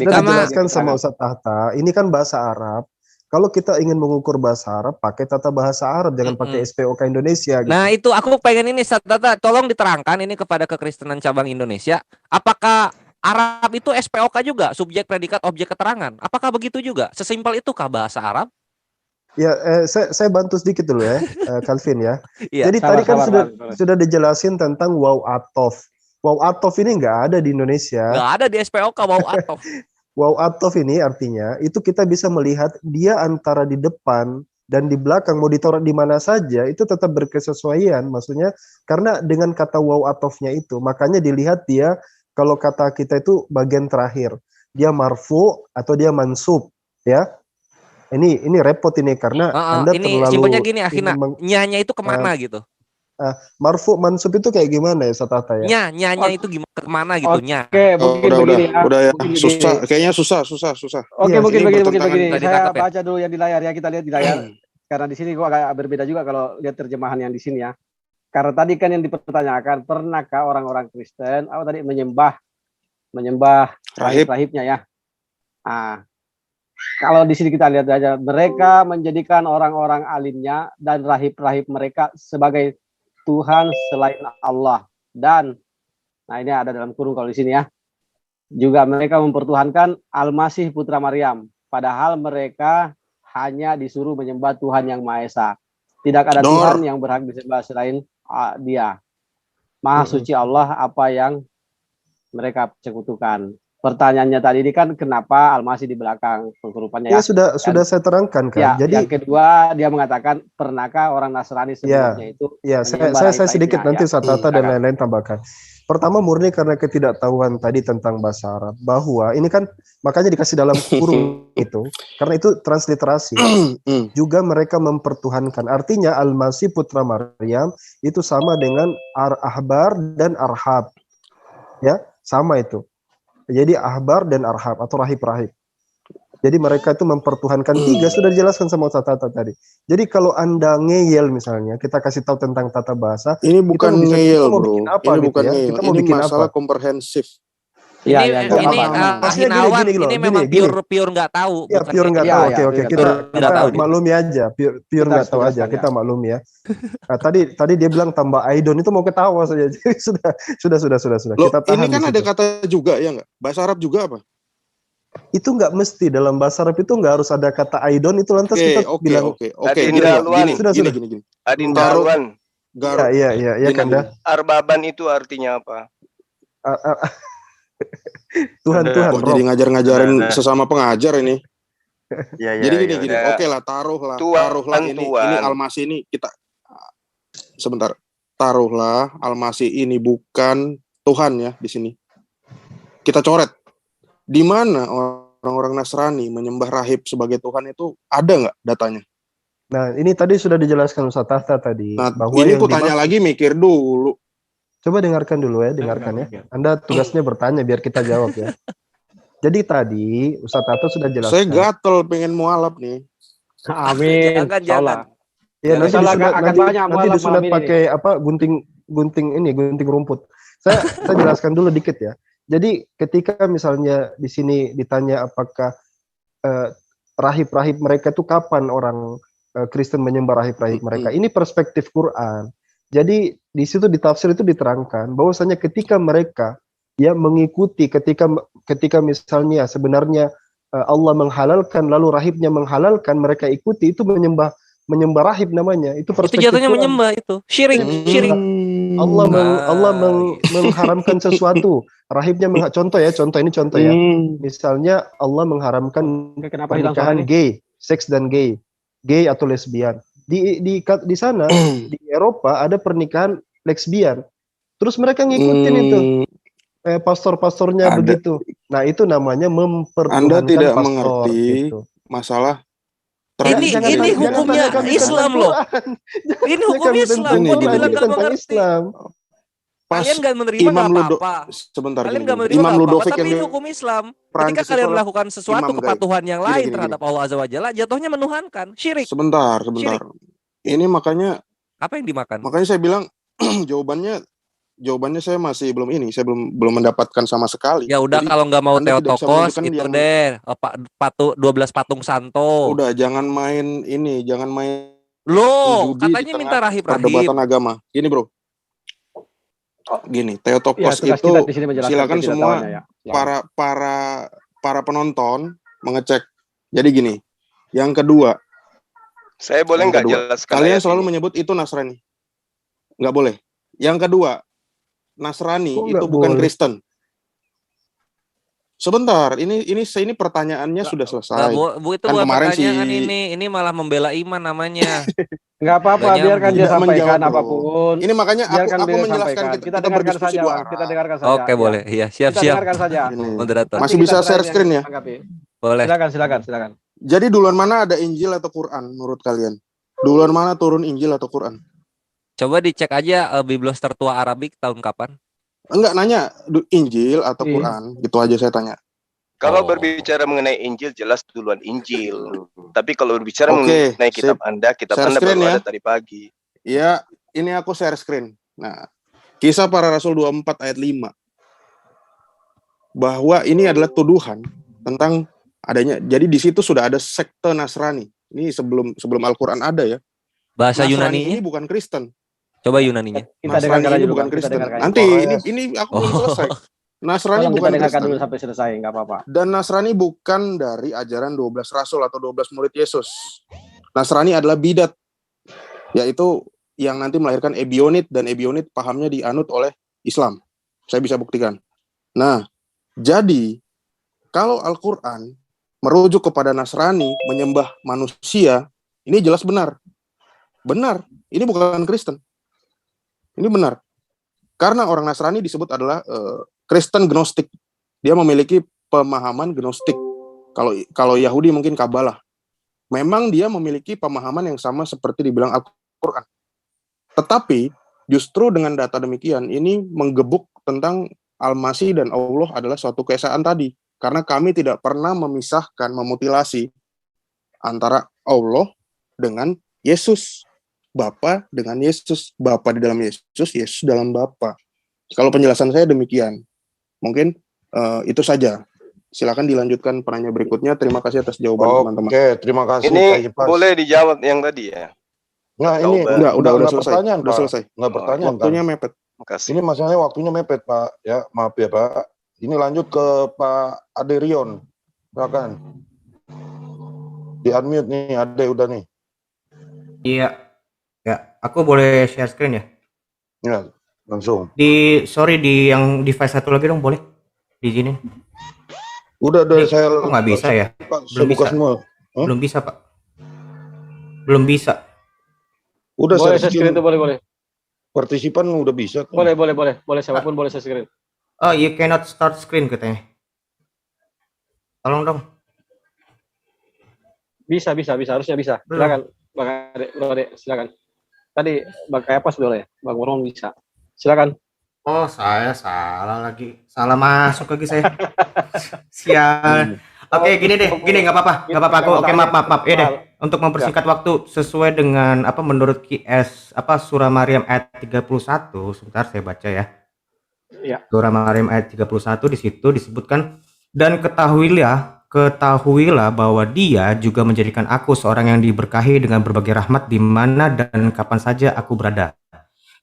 dijelaskan sama Ustaz Tahta. Ini kan bahasa Arab. Kalau kita ingin mengukur bahasa Arab, pakai tata bahasa Arab, jangan pakai SPOK Indonesia. Gitu. Nah itu aku pengen ini Ustaz Tahta, tolong diterangkan ini kepada Kekristenan cabang Indonesia. Apakah Arab itu SPOK juga, subjek, predikat, objek, keterangan? Apakah begitu juga? Sesimpel itukah bahasa Arab? Ya, saya bantu sedikit dulu ya, Calvin ya. Iya, jadi tadi kan sudah dijelasin tentang waw atof. Waw atof ini nggak ada di Indonesia. Nggak ada di SPOK waw atof. Waw atof ini artinya itu kita bisa melihat dia antara di depan dan di belakang, mau ditaruh di mana saja itu tetap berkesesuaian. Maksudnya karena dengan kata waw atofnya itu, makanya dilihat dia kalau kata kita itu bagian terakhir, dia marfu atau dia mansub, ya. Ini repot ini karena Anda ini terlalu simpelnya gini akhirnya nyanya itu kemana gitu. Marfu mansub itu kayak gimana ya Satata ya? Nyanya itu gimana kemana gitu nya. Oke, udah ya. Susah, kayaknya susah. Oke, mungkin begini. Saya baca dulu yang di layar ya, kita lihat di layar. Karena di sini gua agak berbeda juga kalau lihat terjemahan yang di sini ya. Karena tadi kan yang dipertanyakan, pernahkah orang-orang Kristen tadi menyembah rahib-rahibnya ya. Kalau di sini kita lihat aja, mereka menjadikan orang-orang alimnya dan rahib-rahib mereka sebagai Tuhan selain Allah. Dan, nah ini ada dalam kurung kalau di sini ya, juga mereka mempertuhankan Al-Masih putra Maryam. Padahal mereka hanya disuruh menyembah Tuhan yang Maha Esa. Tidak ada Tuhan yang berhak disembah selain Dia. Maha suci Allah apa yang mereka persekutukan. Pertanyaannya tadi ini kan kenapa Al-Masih di belakang pengkerupannya ya? Sudah saya terangkan kan. Ya, jadi yang kedua dia mengatakan pernahkah orang Nasrani sebelumnya itu? Ya, saya sedikit nanti Satata dan lain-lain tambahkan. Pertama murni karena ketidaktahuan tadi tentang bahasa Arab, bahwa ini kan makanya dikasih dalam kurung itu karena itu transliterasi. Juga mereka mempertuhankan. Artinya Al-Masih putra Maryam itu sama dengan Ahbar dan Arhab. Ya, sama itu. Jadi ahbar dan arhab atau rahib-rahib. Jadi mereka itu mempertuhankan tiga, sudah dijelaskan sama Tata tadi. Jadi kalau Anda ngeyel misalnya, kita kasih tahu tentang tata bahasa. Ini bukan ngeyel bro, ini bukan ngeyel, ini masalah komprehensif. Iya, Ini iya, ini paham. Maksudnya Ahinawan gini loh, ini memang gini. pure nggak tahu, Ya bukan pure nggak Iya, tahu. iya, Oke, nggak kita tahu. nggak tahu dia. maklumi aja. Pure Kita nggak harus tahu aja. jelaskan, Kita ya. maklumi ya. Nah, tadi dia bilang tambah aidon itu mau ketawa saja. Jadi sudah. Loh, Kita tahan ini kan di ada situ. kata juga ya nggak? Bahasa Arab juga apa? Itu nggak mesti dalam bahasa Arab itu nggak harus ada kata aidon itu lantas kita bilang Oke. Adin Gini, Dalwan. gini. Adin Taruh Dalwan. Iya, gini, Kanda. Arbaban itu artinya apa? Tuhan, Kok jadi Rob. ngajar-ngajarin sesama pengajar ini? Iya, Jadi iya, gini. iya. Oke lah, taruhlah ini Tuhan. Almasih ini kita sebentar. Taruhlah Almasih ini bukan Tuhan ya di sini. Kita coret. Di mana orang-orang Nasrani menyembah rahib sebagai Tuhan itu ada nggak datanya? Nah, ini tadi sudah dijelaskan Ustaz Tahta tadi. Nah, bahwa ini yang ku tanya lagi, mikir dulu. Coba dengarkan dulu ya, dengarkan ya. Anda tugasnya bertanya biar kita jawab ya. Jadi tadi Ustaz Tahta sudah jelaskan. Saya gatel pengen mualaf nih. Amin. Jangan. Ya, nanti disunat malam ini. pakai apa gunting rumput. Saya jelaskan dulu dikit ya. Jadi ketika misalnya di sini ditanya apakah rahib-rahib mereka itu kapan orang Kristen menyembah rahib-rahib mereka. Ini perspektif Quran. Jadi di situ di tafsir itu diterangkan bahwasanya ketika mereka ya mengikuti ketika misalnya sebenarnya Allah menghalalkan lalu rahibnya menghalalkan, mereka ikuti, itu menyembah rahib namanya. Itu perspektif jatuhnya Quran. menyembah itu. Syirik. Allah mengharamkan sesuatu, rahibnya contoh ya. Misalnya Allah mengharamkan pernikahan gay, seks dan gay atau lesbian. Di sana di Eropa ada pernikahan lesbian. Terus mereka ngikutin itu. Pastor-pastornya begitu. Nah, itu namanya mempertuhankan Anda tidak pastor, mengerti gitu. masalah. Ini hukumnya Islam loh. Ini hukum Islam. Kok dibilang nggak mengerti? Kalian nggak menerima nggak apa-apa. Sebentar. Kalian nggak menerima nggak apa-apa. Tapi ini hukum Islam. Ketika kalian melakukan sesuatu kepatuhan yang lain terhadap Allah Azza wa Jalla, jatuhnya menuhankan, syirik. Sebentar. Syirik. Ini makanya. Apa yang dimakan? Makanya saya bilang jawabannya saya masih belum saya belum mendapatkan sama sekali. Ya udah, kalau nggak mau Theotokos itu deh 12 patung santo. Udah, jangan main Loh, judi katanya minta rahib-rahib. Perdebatan agama. Gini bro, gini Theotokos Ya, itu kita silakan semua ya. para penonton mengecek. Jadi gini, yang kedua, saya boleh nggak jelaskan? Kalian selalu menyebut itu Nasrani, nggak boleh. Yang kedua, Nasrani itu bukan Kristen. Sebentar, ini pertanyaannya sudah selesai. Bu, itu kan bukan kemarin pertanyaan ini malah membela iman namanya. Nggak apa-apa, biarkan dia sampaikan menjawab, apapun. Ini makanya biarkan aku dia menjelaskan sampaikan. Kita dengarkan berdiskusi saja, dua Bang. arah. Kita dengarkan saja. Oke, boleh. Iya, Kita siap. dengarkan saja. Moderator. Masih bisa share screen ya? Boleh. Silakan. Jadi duluan mana ada Injil atau Quran menurut kalian? Duluan mana turun Injil atau Quran? Coba dicek aja biblos tertua Arabik tahun kapan? Enggak, nanya Injil atau Quran, gitu aja saya tanya. Kalau berbicara mengenai Injil, jelas duluan Injil. Tapi kalau berbicara mengenai kitab Anda baru ada tadi pagi. Iya, ini aku share screen. Nah, Kisah Para Rasul 24 ayat 5. Bahwa ini adalah tuduhan tentang adanya. Jadi di situ sudah ada sekte Nasrani. Ini sebelum Al-Qur'an ada ya. Bahasa Nasrani Yunani ini bukan Kristen. Coba Yunaninya. Nasrani ini bukan Kristen. Nanti ini aku belum selesai. Nasrani bukan Kristen. Dulu sampai selesai, nggak apa-apa. Dan Nasrani bukan dari ajaran 12 rasul atau 12 murid Yesus. Nasrani adalah bidat, yaitu yang nanti melahirkan Ebionit, dan Ebionit pahamnya dianut oleh Islam. Saya bisa buktikan. Nah, jadi kalau Al-Quran merujuk kepada Nasrani menyembah manusia, ini jelas benar. Benar, ini bukan Kristen. Ini benar. Karena orang Nasrani disebut adalah Kristen Gnostik. Dia memiliki pemahaman Gnostik. Kalau Yahudi mungkin Kabalah. Memang dia memiliki pemahaman yang sama seperti dibilang Al-Quran. Tetapi justru dengan data demikian ini menggebuk tentang Al-Masih dan Allah adalah suatu keesaan tadi. Karena kami tidak pernah memisahkan, memutilasi antara Allah dengan Yesus. Bapa dengan Yesus, Bapa di dalam Yesus, Yesus dalam Bapa. Kalau penjelasan saya demikian. Mungkin Itu saja. Silakan dilanjutkan penanya berikutnya. Terima kasih atas jawaban teman-teman. Oke, terima kasih. Ini boleh dijawab yang tadi ya? Nah, ini udah selesai. pertanyaan, Udah Pak. selesai. Nggak pertanyaan, Waktunya kan? mepet. Makasih. Ini masalahnya waktunya mepet, Pak. Ya, maaf ya, Pak. Ini lanjut ke Pak Aderion. Silakan. Di-unmute nih, Ade udah nih. Iya. Ya, aku boleh share screen ya? Ya, langsung. Di yang device satu lagi dong, boleh? Diizinin. Udah saya nggak bisa ya? Pak, Belum saya buka bisa. semua. Hah? Belum bisa, Pak. Belum bisa. Udah Boleh share share screen itu boleh. Partisipan udah bisa. Boleh siapapun boleh share screen. Oh, you cannot start screen katanya. Tolong dong. Bisa, harusnya bisa. Silakan, Bang Ade, silakan. Tadi Bang Kayapas boleh, Bang Worong bisa. Silakan. Oh, saya salah lagi. Salah masuk lagi saya. Sial. Oke, gini nggak apa-apa. Aku. Oke, maaf. Ya deh. Untuk mempersingkat waktu sesuai dengan menurut QS surah Maryam ayat 31, sebentar saya baca ya. Ya. Surah Maryam ayat 31 di situ disebutkan, dan ketahuilah bahwa Dia juga menjadikan aku seorang yang diberkahi dengan berbagai rahmat di mana dan kapan saja aku berada.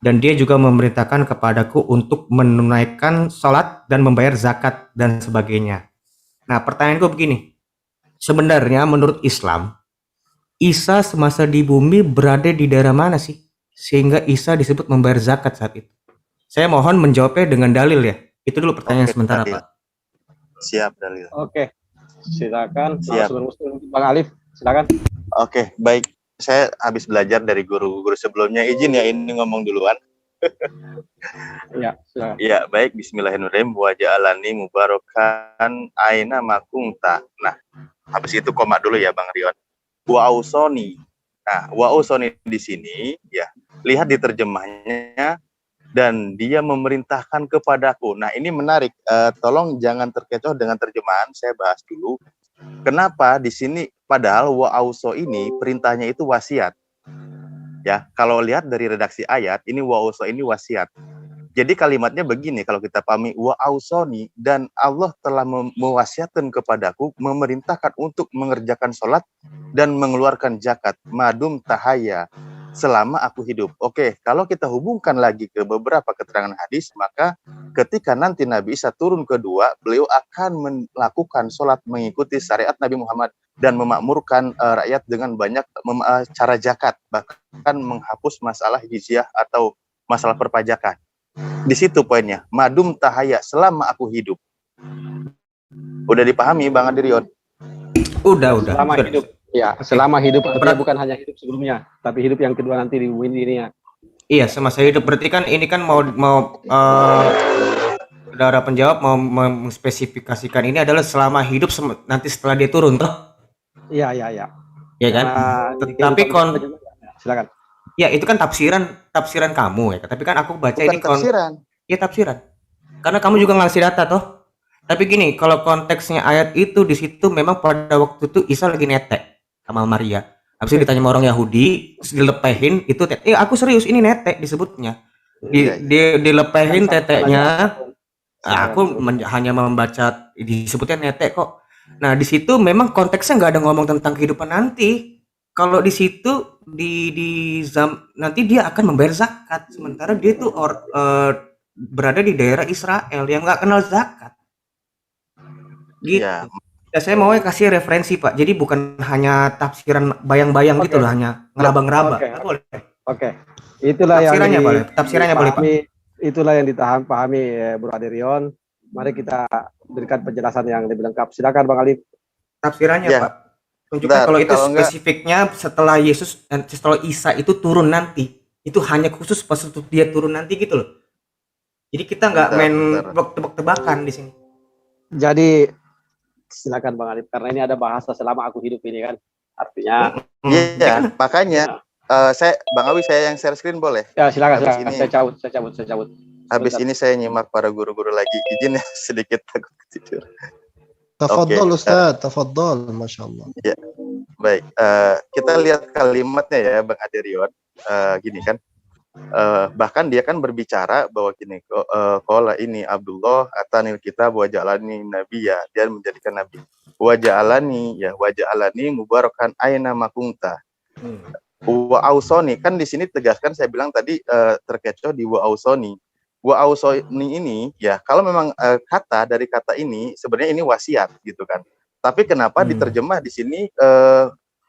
Dan Dia juga memerintahkan kepadaku untuk menunaikan sholat dan membayar zakat dan sebagainya. Nah, pertanyaanku begini. Sebenarnya menurut Islam, Isa semasa di bumi berada di daerah mana sih? Sehingga Isa disebut membayar zakat saat itu. Saya mohon menjawabnya dengan dalil ya. Itu dulu pertanyaan sementara, dalil. Pak. Siap, dalil. Oke. Silakan. Siap. Bang Alif, silakan. Oke, baik. Saya habis belajar dari guru-guru sebelumnya. Izin ya ini ngomong duluan. Ya, silakan. Ya, baik. Bismillahirrahmanirrahim. Wa ja'alani mubarakan aina makunta. Nah, habis itu koma dulu ya, Bang Rion. Wa ausoni. Nah, wa ausoni di sini ya. Lihat di terjemahnya, dan Dia memerintahkan kepadaku. Nah, ini menarik. Tolong jangan terkecoh dengan terjemahan. Saya bahas dulu. Kenapa di sini padahal wa auso ini perintahnya itu wasiat. Ya, kalau lihat dari redaksi ayat, ini wa auso ini wasiat. Jadi kalimatnya begini kalau kita pahami, wa ausoni, dan Allah telah mewasiatkan kepadaku, memerintahkan untuk mengerjakan sholat dan mengeluarkan zakat madum tahaya, selama aku hidup. Oke, kalau kita hubungkan lagi ke beberapa keterangan hadis, maka ketika nanti Nabi Isa turun kedua, beliau akan melakukan sholat mengikuti syariat Nabi Muhammad dan memakmurkan rakyat dengan banyak cara zakat, bahkan menghapus masalah jizyah atau masalah perpajakan. Di situ poinnya, madum tahaya, selama aku hidup. Udah dipahami Bang Adirion? Udah. Selama hidup. Ya, selama hidup artinya bukan hanya hidup sebelumnya, tapi hidup yang kedua nanti di bumi ini ya. Iya, semasa hidup. Berarti kan ini kan mau saudara penjawab mau mengspesifikasikan ini adalah selama hidup nanti setelah dia turun toh? Iya. Iya kan? Tapi silakan. Ya, itu kan tafsiran kamu ya. Tapi kan aku baca Bukan ini tafsiran. Ya, tafsiran. Karena kamu juga ngasih data toh. Tapi gini, kalau konteksnya ayat itu di situ memang pada waktu itu Isa lagi netek sama Maria. Habis itu ditanya sama orang Yahudi, terus dilepehin itu aku serius ini netek disebutnya. Dilepehin teteknya. Aku hanya membaca disebutnya netek kok. Nah, di situ memang konteksnya nggak ada ngomong tentang kehidupan nanti. Kalau di situ nanti dia akan membayar zakat, sementara dia tuh berada di daerah Israel yang nggak kenal zakat. Gitu. Ya. Ya, saya mau kasih referensi Pak. Jadi bukan hanya tafsiran bayang-bayang gitu loh, hanya ngeraba-ngeraba. Oke. Itulah tafsirannya boleh Pak. Itulah yang pahami Bro Aderion. Mari kita berikan penjelasan yang lebih lengkap. Silakan Bang Ali. Tafsirannya Pak. Tunjukkan kalau itu spesifiknya setelah Yesus dan setelah Isa itu turun nanti. Itu hanya khusus pas untuk dia turun nanti gitu loh. Jadi kita nggak main tebak-tebakan di sini. Jadi silakan Bang Alif, karena ini ada bahasa selama aku hidup ini kan, artinya. Iya, makanya Bang Awi saya yang share screen boleh? Ya silakan. Saya cabut. Habis ini saya nyimak para guru-guru lagi, izin ya sedikit takut tidur. Tafadhol Ustaz, tafadhol, Masya Allah. Ya, baik. Kita lihat kalimatnya ya Bang Aderion, gini kan. Bahkan dia kan berbicara bahwa gini, qala ini Abdullah atanil kitab wa ja'alani nabiyya, dia menjadikan nabi. Wa ja'alani mubarakan aina makunta. Wa ausoni, kan di sini tegaskan saya bilang tadi terkecoh di wa ausoni. Wa ausoni ini ya kalau memang kata dari kata ini sebenarnya ini wasiat gitu kan. Tapi kenapa diterjemah di sini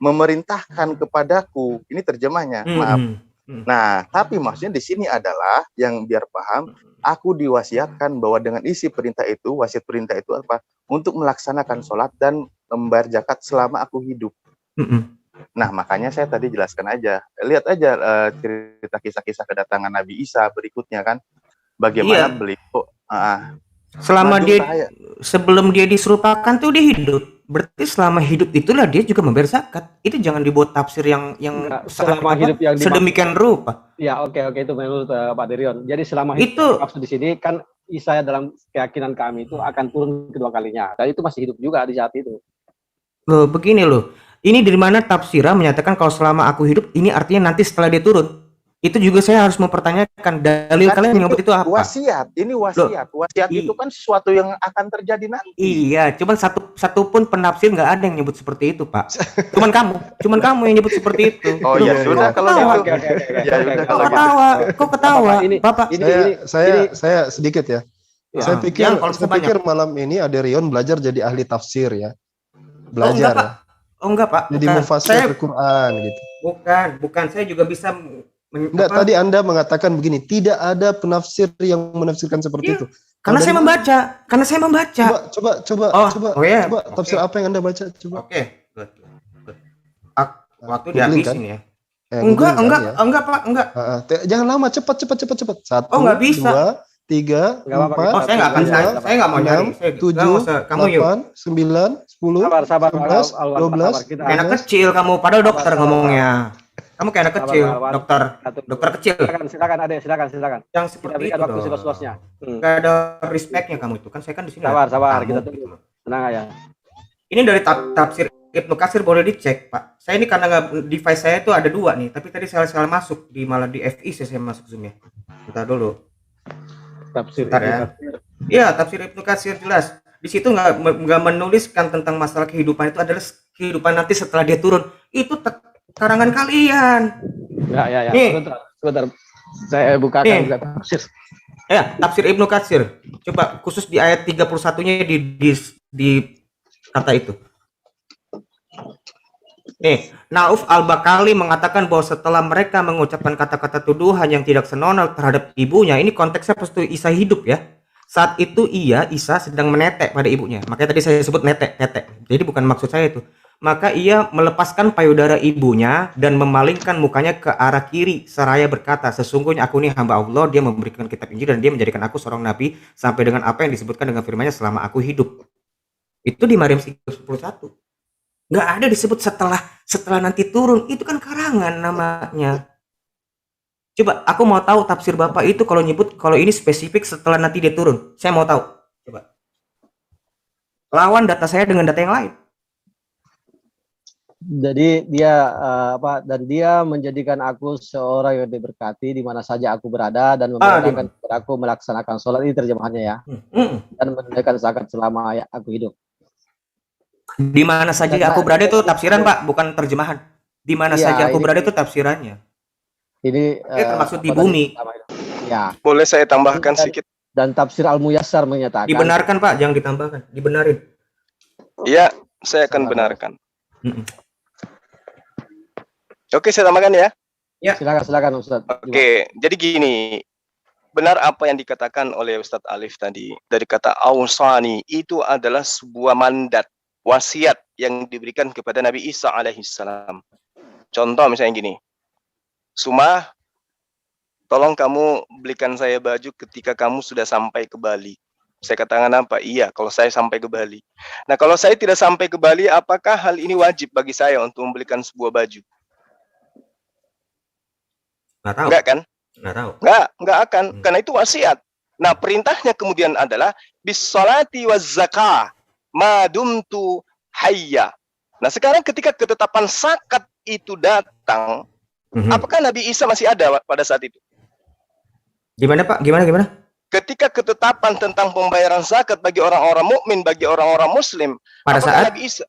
memerintahkan kepadaku? Ini terjemahnya, maaf. Nah, tapi maksudnya di sini adalah yang biar paham, aku diwasiatkan bahwa dengan isi perintah itu, wasiat perintah itu apa? Untuk melaksanakan sholat dan membayar zakat selama aku hidup. Nah, makanya saya tadi jelaskan aja. Lihat aja cerita kisah-kisah kedatangan Nabi Isa berikutnya kan. Bagaimana beliau selama dia sebelum dia diserupakan tuh dia hidup. Berarti selama hidup itulah dia juga membayar zakat. Itu jangan dibuat tafsir yang selama hidup yang sedemikian rupa. Ya, oke itu menurut Pak Derion. Jadi selama hidup itu maksud di sini kan Isa dalam keyakinan kami itu akan turun kedua kalinya. Dan itu masih hidup juga di saat itu. Loh, begini loh. Ini dari mana tafsirah menyatakan kalau selama aku hidup ini artinya nanti setelah dia turun. Itu juga saya harus mempertanyakan dalil kan kalian yang nyebut itu apa? Wasiat, ini wasiat. Wasiat itu kan sesuatu yang akan terjadi nanti. Iya, cuman satu pun penafsir nggak ada yang nyebut seperti itu, Pak. Cuman kamu yang nyebut seperti itu. Oh ya sudah kalau gitu. Ya udah kalau Kok ketawa? Bapak, saya sedikit ya. Saya pikir malam ini Aderion belajar jadi ahli tafsir ya. Belajar. Oh enggak, Pak. Jadi mufasir Al-Qur'an gitu. Bukan. Saya juga bisa enggak, tadi Anda mengatakan begini, tidak ada penafsir yang menafsirkan seperti itu. Karena saya membaca. Coba tafsir apa yang Anda baca coba. Oke. Waktu dihabisin ya. Enggak, Pak, enggak. Jangan lama, cepat. 1, enggak bisa. 2, 3, 4, saya enggak mau nyari. 7, 8, 9, 10, sabar, 11, 12. Anak kecil kamu, padahal dokter ngomongnya. Kamu kayak anak kecil, dokter kecil. Silakan Ade, silakan. Yang seperti itu waktu seluas-luasnya. Gak ada respectnya kamu itu kan, saya kan di sini. Sabar, kita tunggu. Tenang aja. Ini dari tafsir Ibnu Katsir, boleh dicek, Pak. Saya ini karena device saya itu ada 2 nih, tapi tadi salah masuk malah di FIC saya masuk Zoom-nya. Bentar dulu. Tafsir ya. Iya, tafsir Ibnu Katsir jelas. Di situ nggak menuliskan tentang masalah kehidupan itu adalah kehidupan nanti setelah dia turun. Itu karangan kalian. Ya. Nih. Sebentar. Saya bukakan tafsir. Ya, tafsir Ibnu Katsir. Coba khusus di ayat 31-nya di kata itu. Nih, Nauf Al-Bakali mengatakan bahwa setelah mereka mengucapkan kata-kata tuduhan yang tidak senonoh terhadap ibunya, ini konteksnya pasti Isa hidup ya. Saat itu Isa sedang menetek pada ibunya. Makanya tadi saya sebut netek. Jadi bukan maksud saya itu. Maka ia melepaskan payudara ibunya dan memalingkan mukanya ke arah kiri seraya berkata, sesungguhnya aku ini hamba Allah, dia memberikan kitab Injil dan dia menjadikan aku seorang nabi sampai dengan apa yang disebutkan dengan firman-Nya selama aku hidup. Itu di Maryam 31. Nggak ada disebut setelah nanti turun. Itu kan karangan namanya. Coba aku mau tahu tafsir Bapak itu kalau nyebut kalau ini spesifik setelah nanti dia turun. Saya mau tahu. Coba. Lawan data saya dengan data yang lain. Jadi dia dan dia menjadikan aku seorang yang diberkati di mana saja aku berada dan memerintahkan kepada aku melaksanakan sholat. Ini terjemahannya ya. Dan menunaikan zakat selama aku hidup. Di mana saja aku berada itu tafsiran, Pak, bukan terjemahan. Di mana saja aku berada itu tafsirannya. Ini termasuk di bumi. Ya. Boleh saya tambahkan sedikit? Dan tafsir Al-Muyassar menyatakan. Dibenarkan, Pak, jangan ditambahkan. Dibenarin. Iya, saya akan benarkan. Oke, saya tambahkan ya. Ya. Silakan Ustaz. Oke, jadi gini. Benar apa yang dikatakan oleh Ustadz Alif tadi. Dari kata ausani itu adalah sebuah mandat, wasiat yang diberikan kepada Nabi Isa alaihissalam. Contoh misalnya gini. Suma, tolong kamu belikan saya baju ketika kamu sudah sampai ke Bali. Saya katakan apa? Iya, kalau saya sampai ke Bali. Nah, kalau saya tidak sampai ke Bali, apakah hal ini wajib bagi saya untuk membelikan sebuah baju? Nggak tahu. Enggak kan? Nggak tahu. Enggak akan, karena itu wasiat. Nah, perintahnya kemudian adalah bisolati waz zakah madumtu hayya. Nah, sekarang ketika ketetapan zakat itu datang, apakah Nabi Isa masih ada pada saat itu? Gimana Pak? Gimana? Ketika ketetapan tentang pembayaran zakat bagi orang-orang mukmin, bagi orang-orang muslim, Pada apakah saat Nabi Isa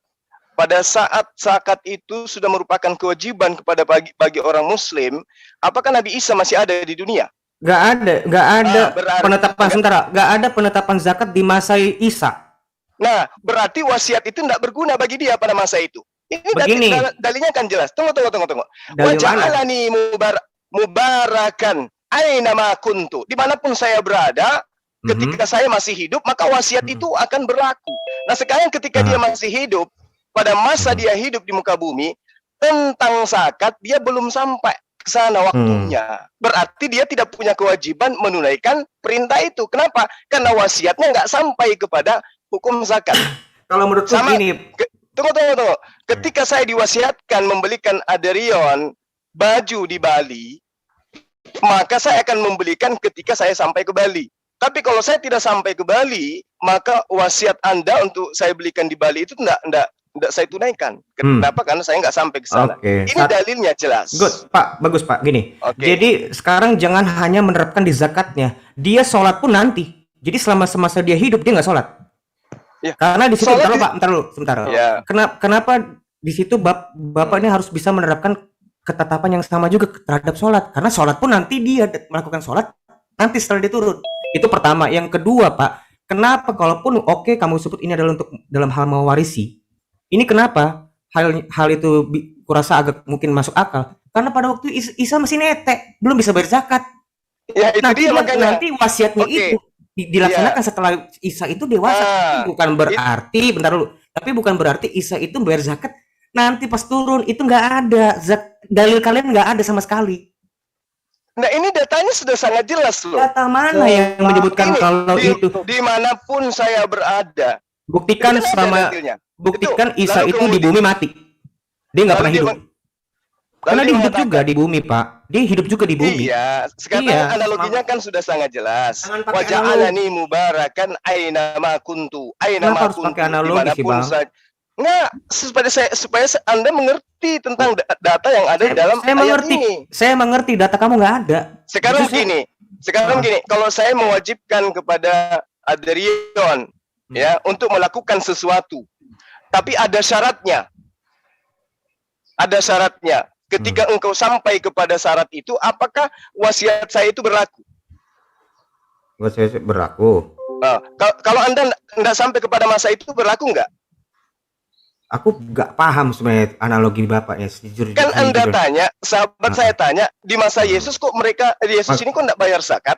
pada saat zakat itu sudah merupakan kewajiban kepada bagi orang muslim, apakah Nabi Isa masih ada di dunia? nggak ada Berarti penetapan sementara, nggak ada penetapan zakat di masa Isa. Nah, berarti wasiat itu tidak berguna bagi dia pada masa itu. Ini Begini. dalilnya kan jelas. Tunggu. Dalil mana? Waja'alani mubarakan aina ma kuntu. Dimanapun saya berada, ketika saya masih hidup, maka wasiat itu akan berlaku. Nah, sekarang ketika dia masih hidup, pada masa dia hidup di muka bumi, tentang zakat dia belum sampai ke sana waktunya. Berarti dia tidak punya kewajiban menunaikan perintah itu. Kenapa? Karena wasiatnya nggak sampai kepada hukum zakat. Kalau menurutku gini, Tunggu. Ketika saya diwasiatkan membelikan Aderion baju di Bali, maka saya akan membelikan ketika saya sampai ke Bali. Tapi kalau saya tidak sampai ke Bali, maka wasiat Anda untuk saya belikan di Bali itu tidak saya tunaikan. Kenapa? Karena saya nggak sampai ke sana. Ini dalilnya jelas. Good, Pak. Bagus, Pak. Gini. Oke. Jadi sekarang jangan hanya menerapkan di zakatnya. Dia sholat pun nanti. Jadi selama semasa dia hidup dia nggak sholat. Ya. Karena di situ bentar dulu. Ya. Kenapa di situ Bapak ini harus bisa menerapkan ketetapan yang sama juga terhadap sholat? Karena sholat pun nanti dia melakukan sholat nanti setelah dia turun. Itu pertama. Yang kedua, Pak, kenapa kalaupun oke kamu sebut ini adalah untuk dalam hal mewarisi, ini kenapa hal itu kurasa agak mungkin masuk akal? Karena pada waktu Isa masih netek, belum bisa bayar zakat. Ya, itu dia makanya. Nanti wasiatnya itu dilaksanakan setelah Isa itu dewasa. Bukan berarti bentar dulu. Tapi bukan berarti Isa itu bayar zakat nanti pas turun itu nggak ada. Dalil kalian nggak ada sama sekali. Nah, ini datanya sudah sangat jelas loh. Data mana yang menyebutkan kalau itu? Dimanapun saya berada. Buktikan Isa itu di bumi mati. Dia nggak pernah hidup. Karena dia hidup juga di bumi, Pak. Dia hidup juga di bumi. Iya, sekarang analoginya kan sudah sangat jelas. Waja'alani mubarakan aina ma kuntu. Aina ma kuntu. Dimanapun saja. Nggak, supaya Anda mengerti tentang data yang ada di dalam ayat ini. Saya mengerti data kamu nggak ada. Sekarang gini, kalau saya mewajibkan kepada Aderion ya untuk melakukan sesuatu, tapi ada syaratnya. Ketika engkau sampai kepada syarat itu, apakah wasiat saya itu berlaku? Wasiat berlaku. Kalau Anda tidak sampai kepada masa itu, berlaku nggak? Aku nggak paham sebenarnya analogi Bapak ya. Kan Anda tanya, sahabat saya tanya, di masa Yesus kok Yesus ini kok nggak bayar zakat?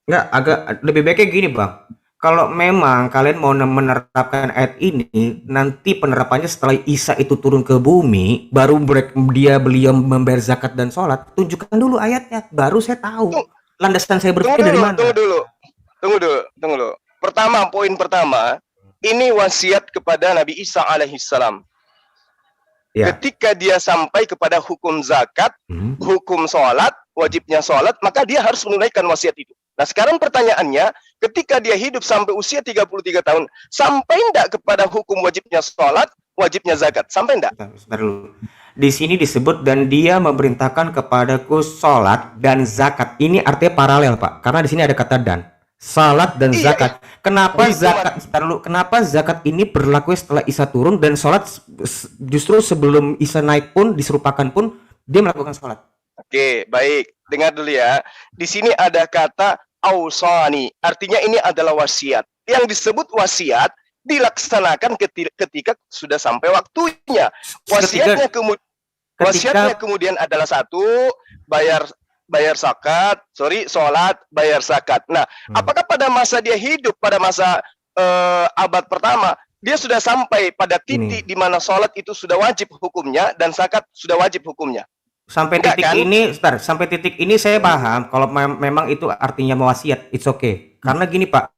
Nggak, agak lebih baiknya gini Bang. Kalau memang kalian mau menerapkan ayat ini, nanti penerapannya setelah Isa itu turun ke bumi, baru beliau membayar zakat dan sholat, tunjukkan dulu ayatnya, baru saya tahu landasan saya berpikir dari mana. Tunggu dulu. Poin pertama, ini wasiat kepada Nabi Isa alaihissalam. Ya. Ketika dia sampai kepada hukum zakat, hukum sholat, wajibnya sholat, maka dia harus menunaikan wasiat itu. Nah, sekarang pertanyaannya, ketika dia hidup sampai usia 33 tahun, sampai enggak kepada hukum wajibnya sholat, wajibnya zakat? Sampai enggak? Sebentar dulu. Di sini disebut dan dia memerintahkan kepadaku sholat dan zakat. Ini artinya paralel, Pak. Karena di sini ada kata dan. Salat dan zakat. Kenapa zakat? Kenapa zakat ini berlaku setelah Isa turun dan sholat justru sebelum Isa naik pun diserupakan pun dia melakukan sholat? Oke, baik. Dengar dulu ya. Di sini ada kata ausani. Artinya ini adalah wasiat. Yang disebut wasiat dilaksanakan ketika sudah sampai waktunya. Wasiatnya kemudian adalah satu, bayar zakat, sholat, bayar zakat. Nah, apakah pada masa dia hidup, pada masa abad pertama, dia sudah sampai pada titik di mana sholat itu sudah wajib hukumnya dan zakat sudah wajib hukumnya? Sampai titik ini saya paham kalau memang itu artinya mewasiat, it's okay. Karena gini Pak,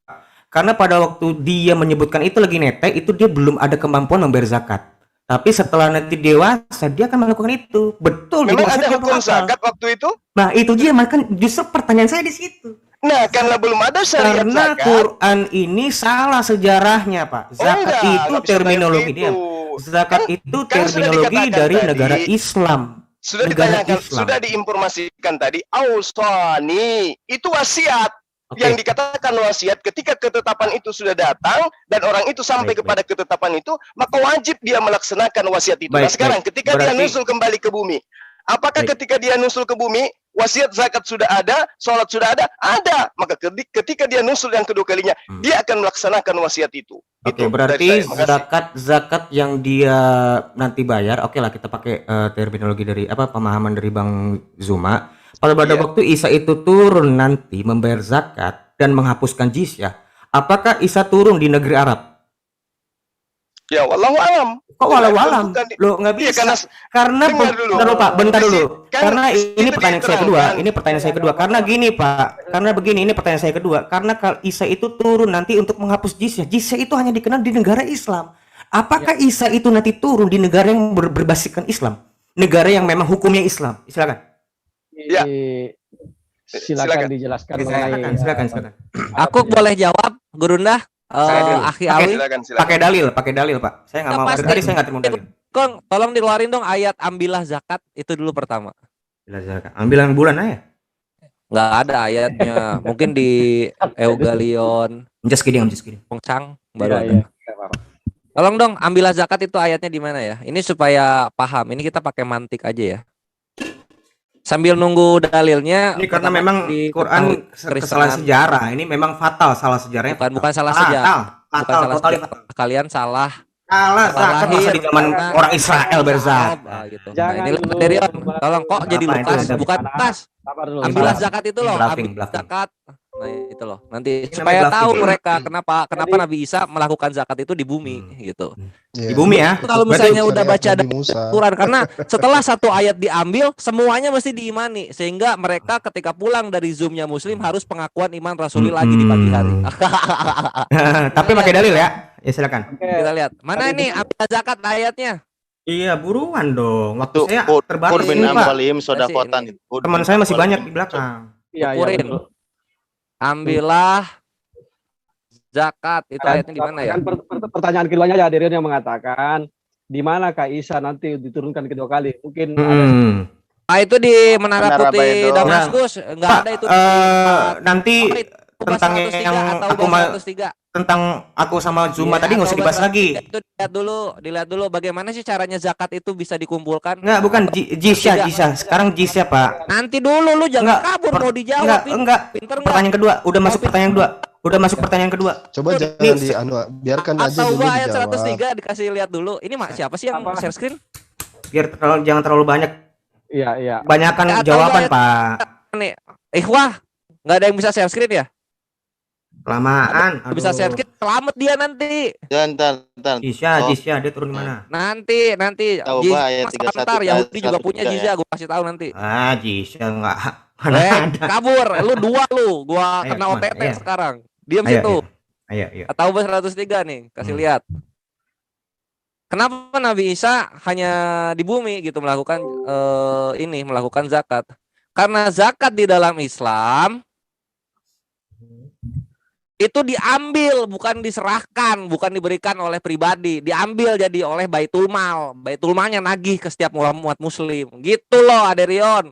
karena pada waktu dia menyebutkan itu lagi netek, itu dia belum ada kemampuan membayar zakat. Tapi setelah nanti dewasa dia akan melakukan itu. Betul. Memang ada hukum zakat waktu itu? Nah itu dia, makanya justru pertanyaan saya di situ. Nah, karena belum ada syariat karena zakat. Quran ini salah sejarahnya, Pak. Zakat itu terminologi dia. Zakat itu terminologi dari negara Islam. Sudah negara ditanyakan, Islam. sudah diinformasikan tadi, ausani, itu wasiat. Oke. Yang dikatakan wasiat ketika ketetapan itu sudah datang dan orang itu sampai Baik, kepada ketetapan itu, maka wajib dia melaksanakan wasiat itu. Baik, Nah sekarang baik. ketika dia Berarti- nusul kembali ke bumi, apakah Baik. ketika dia nusul ke bumi, wasiat zakat sudah ada, sholat sudah ada? Ada. Maka ketika dia nusul yang kedua kalinya, dia akan melaksanakan wasiat itu. Oke, Itu berarti dari saya. Makasih. zakat yang dia nanti bayar, oke lah kita pakai terminologi dari pemahaman dari Bang Zuma. Pada Iya. waktu Isa itu turun nanti membayar zakat dan menghapuskan jizyah, apakah Isa turun di negeri Arab? Ya, wallahu alam. Kok walau alam? Bukan di- Lo nggak Iya, bisa. Karena dengar dulu. bentar dulu Pak, bentar dulu. Kan Karena ini itu pertanyaan saya kedua. diterangkan. Ini pertanyaan saya kedua. Karena gini Pak, karena begini ini pertanyaan saya kedua. Karena kalau Isa itu turun nanti untuk menghapus jizyah. Jizyah itu hanya dikenal di negara Islam. Apakah Isa itu nanti turun di negara yang berbasiskan Islam? Negara yang memang hukumnya Islam. Silakan. Ya. Silakan dijelaskan mengenai Silakan. Aku boleh jawab, Gurunda? Akhi Awi? Pakai dalil Pak. Saya nggak mau. Dari tadi saya nggak terima dalil. Kong, tolong dikeluarin dong ayat ambillah zakat itu dulu pertama. Ambillah zakat. Ambilan bulan aja. Nggak ada ayatnya. Mungkin di Eugalion. Just kidding. Pengcang baru Iya, ada. Tolong dong ambillah zakat itu ayatnya di mana ya? Ini supaya paham. Ini kita pakai mantik aja ya. Sambil nunggu dalilnya. Ini karena memang di Quran kesalahan sejarah. Ini memang fatal salah sejarahnya. Bukan salah sejarah. Bukan Fatal, salah totally sejarah. Kalian salah. Salah zakat masa di zaman karena- orang Israel berzakat. Gitu. Nah, Jangan ini dulu. Derion, tolong kok jadi Apa Lukas, itu? bukan Lukas. Sabar dulu. Ambillah Bluffing. zakat itu Ini loh, bluffing. ambil zakat. Nah, itu loh. Nanti Ini supaya namanya tahu bluffing. mereka kenapa Nabi Isa melakukan zakat itu di bumi gitu. Di bumi ya. Kalau misalnya udah baca Nabi dari Musa. Quran, karena setelah satu ayat diambil semuanya mesti diimani, sehingga mereka ketika pulang dari Zoom-nya Muslim harus pengakuan iman Rasuli lagi di pagi hari. Tapi pakai dalil ya. Ya silakan. Kita lihat mana nih ambil zakat ayatnya. Iya buruan dong. Waktu saya Kur terbatas bin ini Pak. amwalihim sodakotan itu. Teman saya masih banyak di belakang. Iya, Ukurin. betul. Ambillah zakat itu ayatnya di mana ya? Pertanyaan keduanya ya Derion yang mengatakan di mana Kak Isa nanti diturunkan kedua kali? Mungkin ada Itu di Menara Menara Putih Baydol. Damaskus, enggak Pak, ada itu. nanti tentang 103 yang atau aku 103. tentang aku sama Zuma Iya, tadi nggak usah atau dibahas lagi. Itu dilihat dulu bagaimana sih caranya zakat itu bisa dikumpulkan. Enggak, bukan Jisya. Sekarang Jisya, Pak. Nanti dulu lu jangan Enggak, kabur mau dijawab. Enggak. Pinter enggak? Pertanyaan kedua, udah masuk pertanyaan kedua. Udah masuk pertanyaan kedua. Coba Ini jangan biarkan aja Atau dulu ayat dijawab. 103 dikasih lihat dulu. Ini siapa sih yang share screen? Biar jangan terlalu banyak. Iya. Banyakan Atau jawaban, ayat- Pak. Nih, Ikhwah, nggak ada yang bisa share screen ya? Kelamaan. Bisa share screen, selamat dia nanti. Jangan, Jisya, dia turun di mana? Nanti Tahu, Jizya Pak, ayat Mas 31 Antar, Yahudi ayat juga punya 103 Jizya, gue kasih tahu nanti. Ah, Jisya enggak. Mana ada. Kabur, lu dua lu, gua Ayo, kena kemana? OTT Ayo. sekarang. Diam Ayo, situ. Ayo. Atau 103 nih, kasih lihat. Kenapa Nabi Isa hanya di bumi gitu melakukan melakukan zakat? Karena zakat di dalam Islam itu diambil, bukan diserahkan, bukan diberikan oleh pribadi, diambil jadi oleh Baitul Mal. Baitul Malnya nagih ke setiap umat muslim. Gitu loh, Aderion.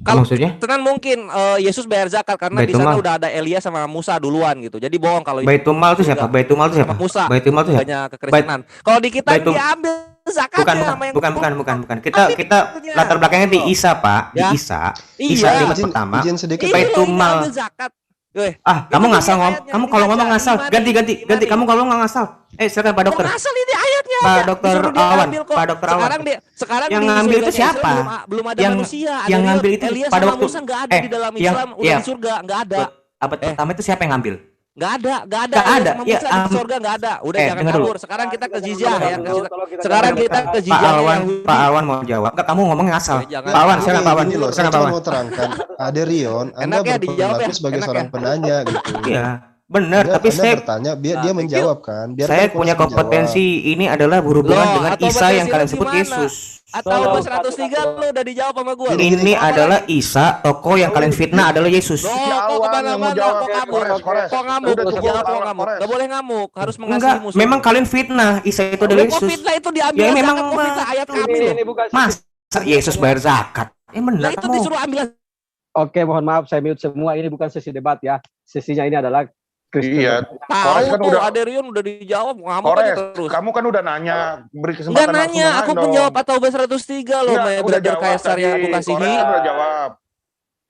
Kalau maksudnya? tenan mungkin Yesus bayar zakat karena di Baitul sana Mal. udah ada Elia sama Musa duluan gitu. Jadi bohong kalau Baitul Mal itu siapa? Baitul Mal itu siapa? Musa. Baitul Mal itu siapa? Banyak kekristenan. Kalau di kita Baitul- diambil zakatnya sama yang Bukan. Kita latar belakangnya di Isa, Pak. Di Ya. Isa. Iya. Isa kalimat pertama. Izin sedikit. Iya, Baitul ini Mal. ambil zakat. Weh, Kamu ngasal ngomong. ayatnya, Kamu ini kalau baca, ngomong ngasal. ini Ganti. Kamu kalau nggak ngasal. Silakan Pak Dokter. Ngasal ini ayatnya. Pak aja. Dokter Disuruh dia Awan. ambil kok. Pak Dokter Awan. Sekarang Yang di ngambil itu surganya Islam siapa? belum ada Yang- manusia. yang Ada ngambil itu Elia pada sama waktu- Musa nggak ada di dalam Islam. Udah iya. di surga nggak ada. Abad pertama itu siapa yang ngambil? Nggak ada. Nggak Elia ada. sama Ya, Musa di surga nggak ada. Udah jangan dengar dulu. kabur. Sekarang kita ke Jizya ya. kita Sekarang kita ke Pak Jizya. Pak Alwan mau jawab. Enggak, kamu ngomongnya ngasal. Jangan. Pak Alwan, silakan Pak Alwan. Ini loh, Silakan Pak saya Alwan. mau terangkan. Aderion, Anda Enak ya dijawab berperilaku ya? sebagai Enak seorang ya? penanya gitu. Iya, benar. Tapi Anda saya bertanya, dia menjawab kan. Biarkan saya proses punya menjawab. kompetensi ini adalah berhubungan Loh, dengan atau Isa yang potensi kalian lu sebut gimana? Yesus. Atau 103 lu udah dijawab sama gua. Ini adalah Isa, tokoh yang kalian fitnah adalah Yesus. Kok kemana-mana, kok kabur, kok ngamuk, kok ngamuk. Gak boleh ngamuk, harus mengasihi Enggak, musuh. memang kalian fitnah. Isa itu adalah Kok Yesus. fitnah itu diambil Ya memang zakat, kok fitnah ayat kami loh. Mas, Yesus bayar zakat. Nah, Benar itu kamu. disuruh ambil. Oke, mohon maaf saya mute semua. Ini bukan sesi debat ya. Sesinya ini adalah Kristen. Iya. Tahu Kores kan tuh udah Aderion udah dijawab, ngamuk aja Kores, terus. kamu kan udah nanya, beri Enggak kesempatan langsung nanya, aku dong. penjawab atau 103 loh, Iya, my udah brother jawab Kaisar tadi. yang aku kasihi. Kores kan udah jawab.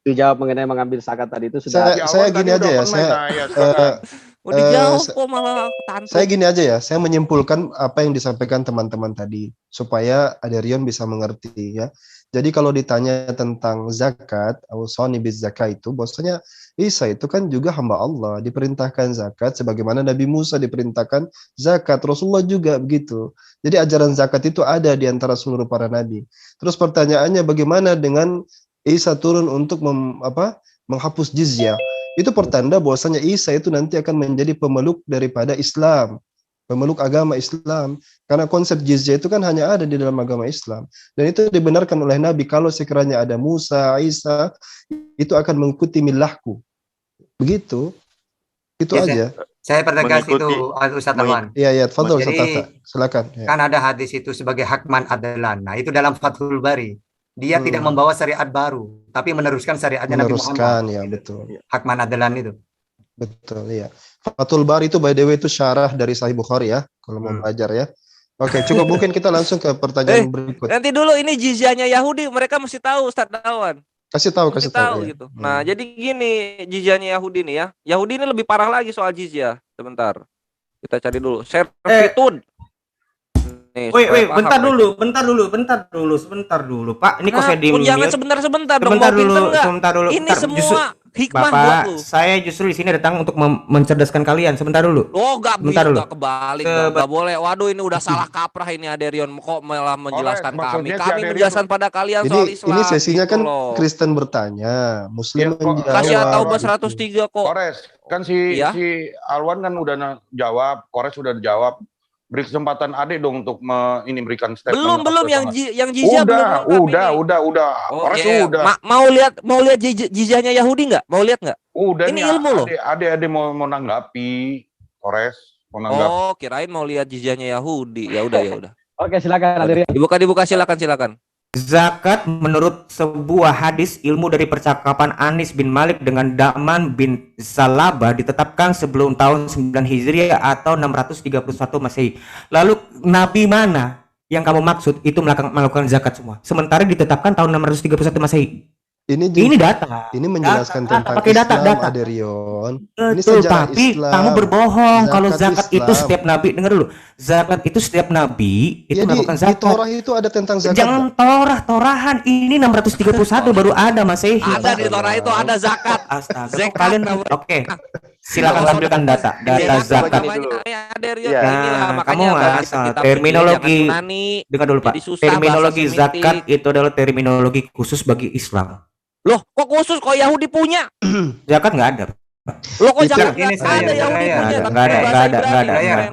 Dijawab mengenai mengambil zakat tadi itu sudah. Saya gini aja ya, Mau dijawab saya- kok malah tantrum. Saya gini aja ya, saya menyimpulkan apa yang disampaikan teman-teman tadi supaya Aderion bisa mengerti ya. Jadi kalau ditanya tentang zakat, awsani biz zakat itu, bahwasanya Isa itu kan juga hamba Allah, diperintahkan zakat sebagaimana Nabi Musa diperintahkan zakat, Rasulullah juga begitu. Jadi ajaran zakat itu ada di antara seluruh para nabi. Terus pertanyaannya bagaimana dengan Isa turun untuk menghapus jizyah? Itu pertanda bahwasanya Isa itu nanti akan menjadi pemeluk daripada Islam, pemeluk agama Islam, karena konsep jizyah itu kan hanya ada di dalam agama Islam, dan itu dibenarkan oleh Nabi. Kalau sekiranya ada Musa, Isa, itu akan mengikuti milahku, begitu, itu Ya, aja. Saya pertegas itu Mengikuti- Ustaz Arwan. Iya, fadhol Jadi, Ustaz Atta. Silakan. Ya. Kan ada hadis itu sebagai hakman adalan. Nah, itu dalam Fathul Bari. Dia tidak Hmm. membawa syariat baru, tapi meneruskan syariatnya Nabi Meneruskan, Muhammad. ya betul. Hakman adalan itu. Betul, iya. Fathul Bari itu by the way itu syarah dari Sahih Bukhari ya, kalau mau belajar ya. Oke, cukup mungkin kita langsung ke pertanyaan berikut. Nanti dulu ini jizyahnya Yahudi, mereka mesti tahu Ustaz Dawan. Kasih tahu ya. Gitu. Nah, jadi gini jizyahnya Yahudi nih ya. Yahudi ini lebih parah lagi soal jizyah. Sebentar. Kita cari dulu. Servitude. Nih, Wait, supaya paham bentar mereka. dulu, sebentar dulu, Pak. Ini kok saya diem. Jangan sebentar dong. Sebentar Mau pinter dulu, nggak? sebentar dulu. Ini Bentar, semua justru, hikmah Bapak, buat lu. saya justru di sini datang untuk mencerdaskan kalian. Sebentar dulu. Oh, nggak Sebentar bisa, dulu. nggak kebalik, nggak boleh. Waduh, ini udah salah kaprah ini Aderion. Kok malah menjelaskan kami? maksudnya si Kami Aderion- menjelaskan pada kalian soal Islam. Ini sesinya gitu kan loh. Kristen bertanya, Muslim Kasih menjawab. Taubah 103 kok. Kores, kan si Iya. Alwan kan udah jawab, Kores udah jawab. Beri kesempatan Ade dong untuk berikan statement. Belum yang jizyah belum lengkap ini. Udah. Oh, Kores iya. udah. Mau lihat jizyahnya Yahudi nggak? Mau lihat nggak? Udah Ini nih, ilmu loh. Ade mau nanggapi. Kores mau nanggapi. Oh, kirain mau lihat jizyahnya Yahudi. Ya udah. Oke, silakan Aderion. Dibuka silakan. Zakat menurut sebuah hadis ilmu dari percakapan Anis bin Malik dengan Da'man bin Salaba ditetapkan sebelum tahun 9 Hijriah atau 631 Masehi. Lalu Nabi mana yang kamu maksud itu melakukan zakat semua? Sementara ditetapkan tahun 631 Masehi. Ini data. Ini menjelaskan Data, tentang pakai Islam, data. Aderion. Ini Betul, sejarah tapi Islam. kamu berbohong kalau zakat itu Islam. setiap nabi, dengar dulu. Zakat itu setiap nabi itu Ya, melakukan di zakat. Torah itu ada tentang zakat. Jangan torahan ini 631 baru ada Masehi. Ada di Torah itu ada zakat. Astaga, kok kalian oke. Silakan tampilkan data zakat. Nah, kamu asal terminologi. Dengar dulu Pak. Terminologi zakat itu adalah terminologi khusus bagi Islam. Loh, kok khusus kok Yahudi punya? Zakat nggak ada. Loh, kok Itu- zakat ini nggak saya, ada Yahudi saya. punya?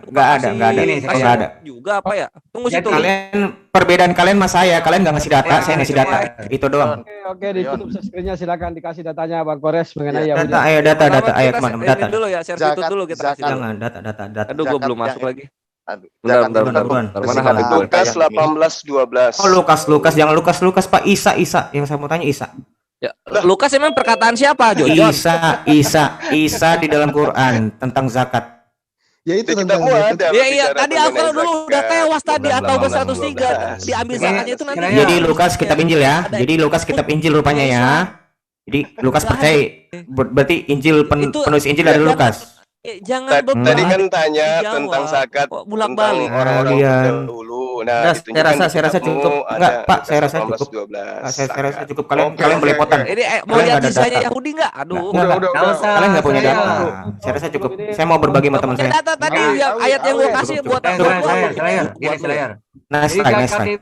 Nggak ada. Juga apa ya? Tunggu Jadi situ. Kalian perbedaan kalian sama saya, kalian nggak ngasih data, saya ngasih data. Itu doang. Oke, ditutup screen-nya, silakan dikasih datanya Bang Kores mengenai Yahudi. Data, ayo kemana? Data. Dulu ya, servitude dulu kita kasih. Jangan data. Aduh, gue belum masuk lagi. Zakat Bentar. Mana HP gue? Lukas 18:12. Oh, Lukas, jangan Lukas, Pak. Isa, yang saya mau tanya Isa. Ya, Lukas emang perkataan siapa, John? Isa di dalam Quran tentang zakat. Ya itu Kita mau ada Iya, berbicara tadi aku mengenai dulu udah zakat. tewas tadi atau 12. 103 diambil zakatnya itu nanti. Jadi Lukas kitab Injil ya. Jadi Lukas kitab Injil rupanya ya. Jadi Lukas percaya berarti Injil penulis Injil dari Lukas. Jangan Tadi kan tanya dijawab. tentang zakat Bolak-balik. tentang orang-orang Kalian. dahulu. Nah, saya rasa cukup. Enggak, Pak, saya rasa cukup. Saya rasa cukup. Kalian boleh potong. Ini mau Kalian lihat nggak ada jizyahnya data. Yahudi nggak? Aduh. Kalian nggak punya data. Saya rasa cukup. Saya mau berbagi sama teman saya. Data tadi yang ayat yang gua kasih buat Selayar. Nice try.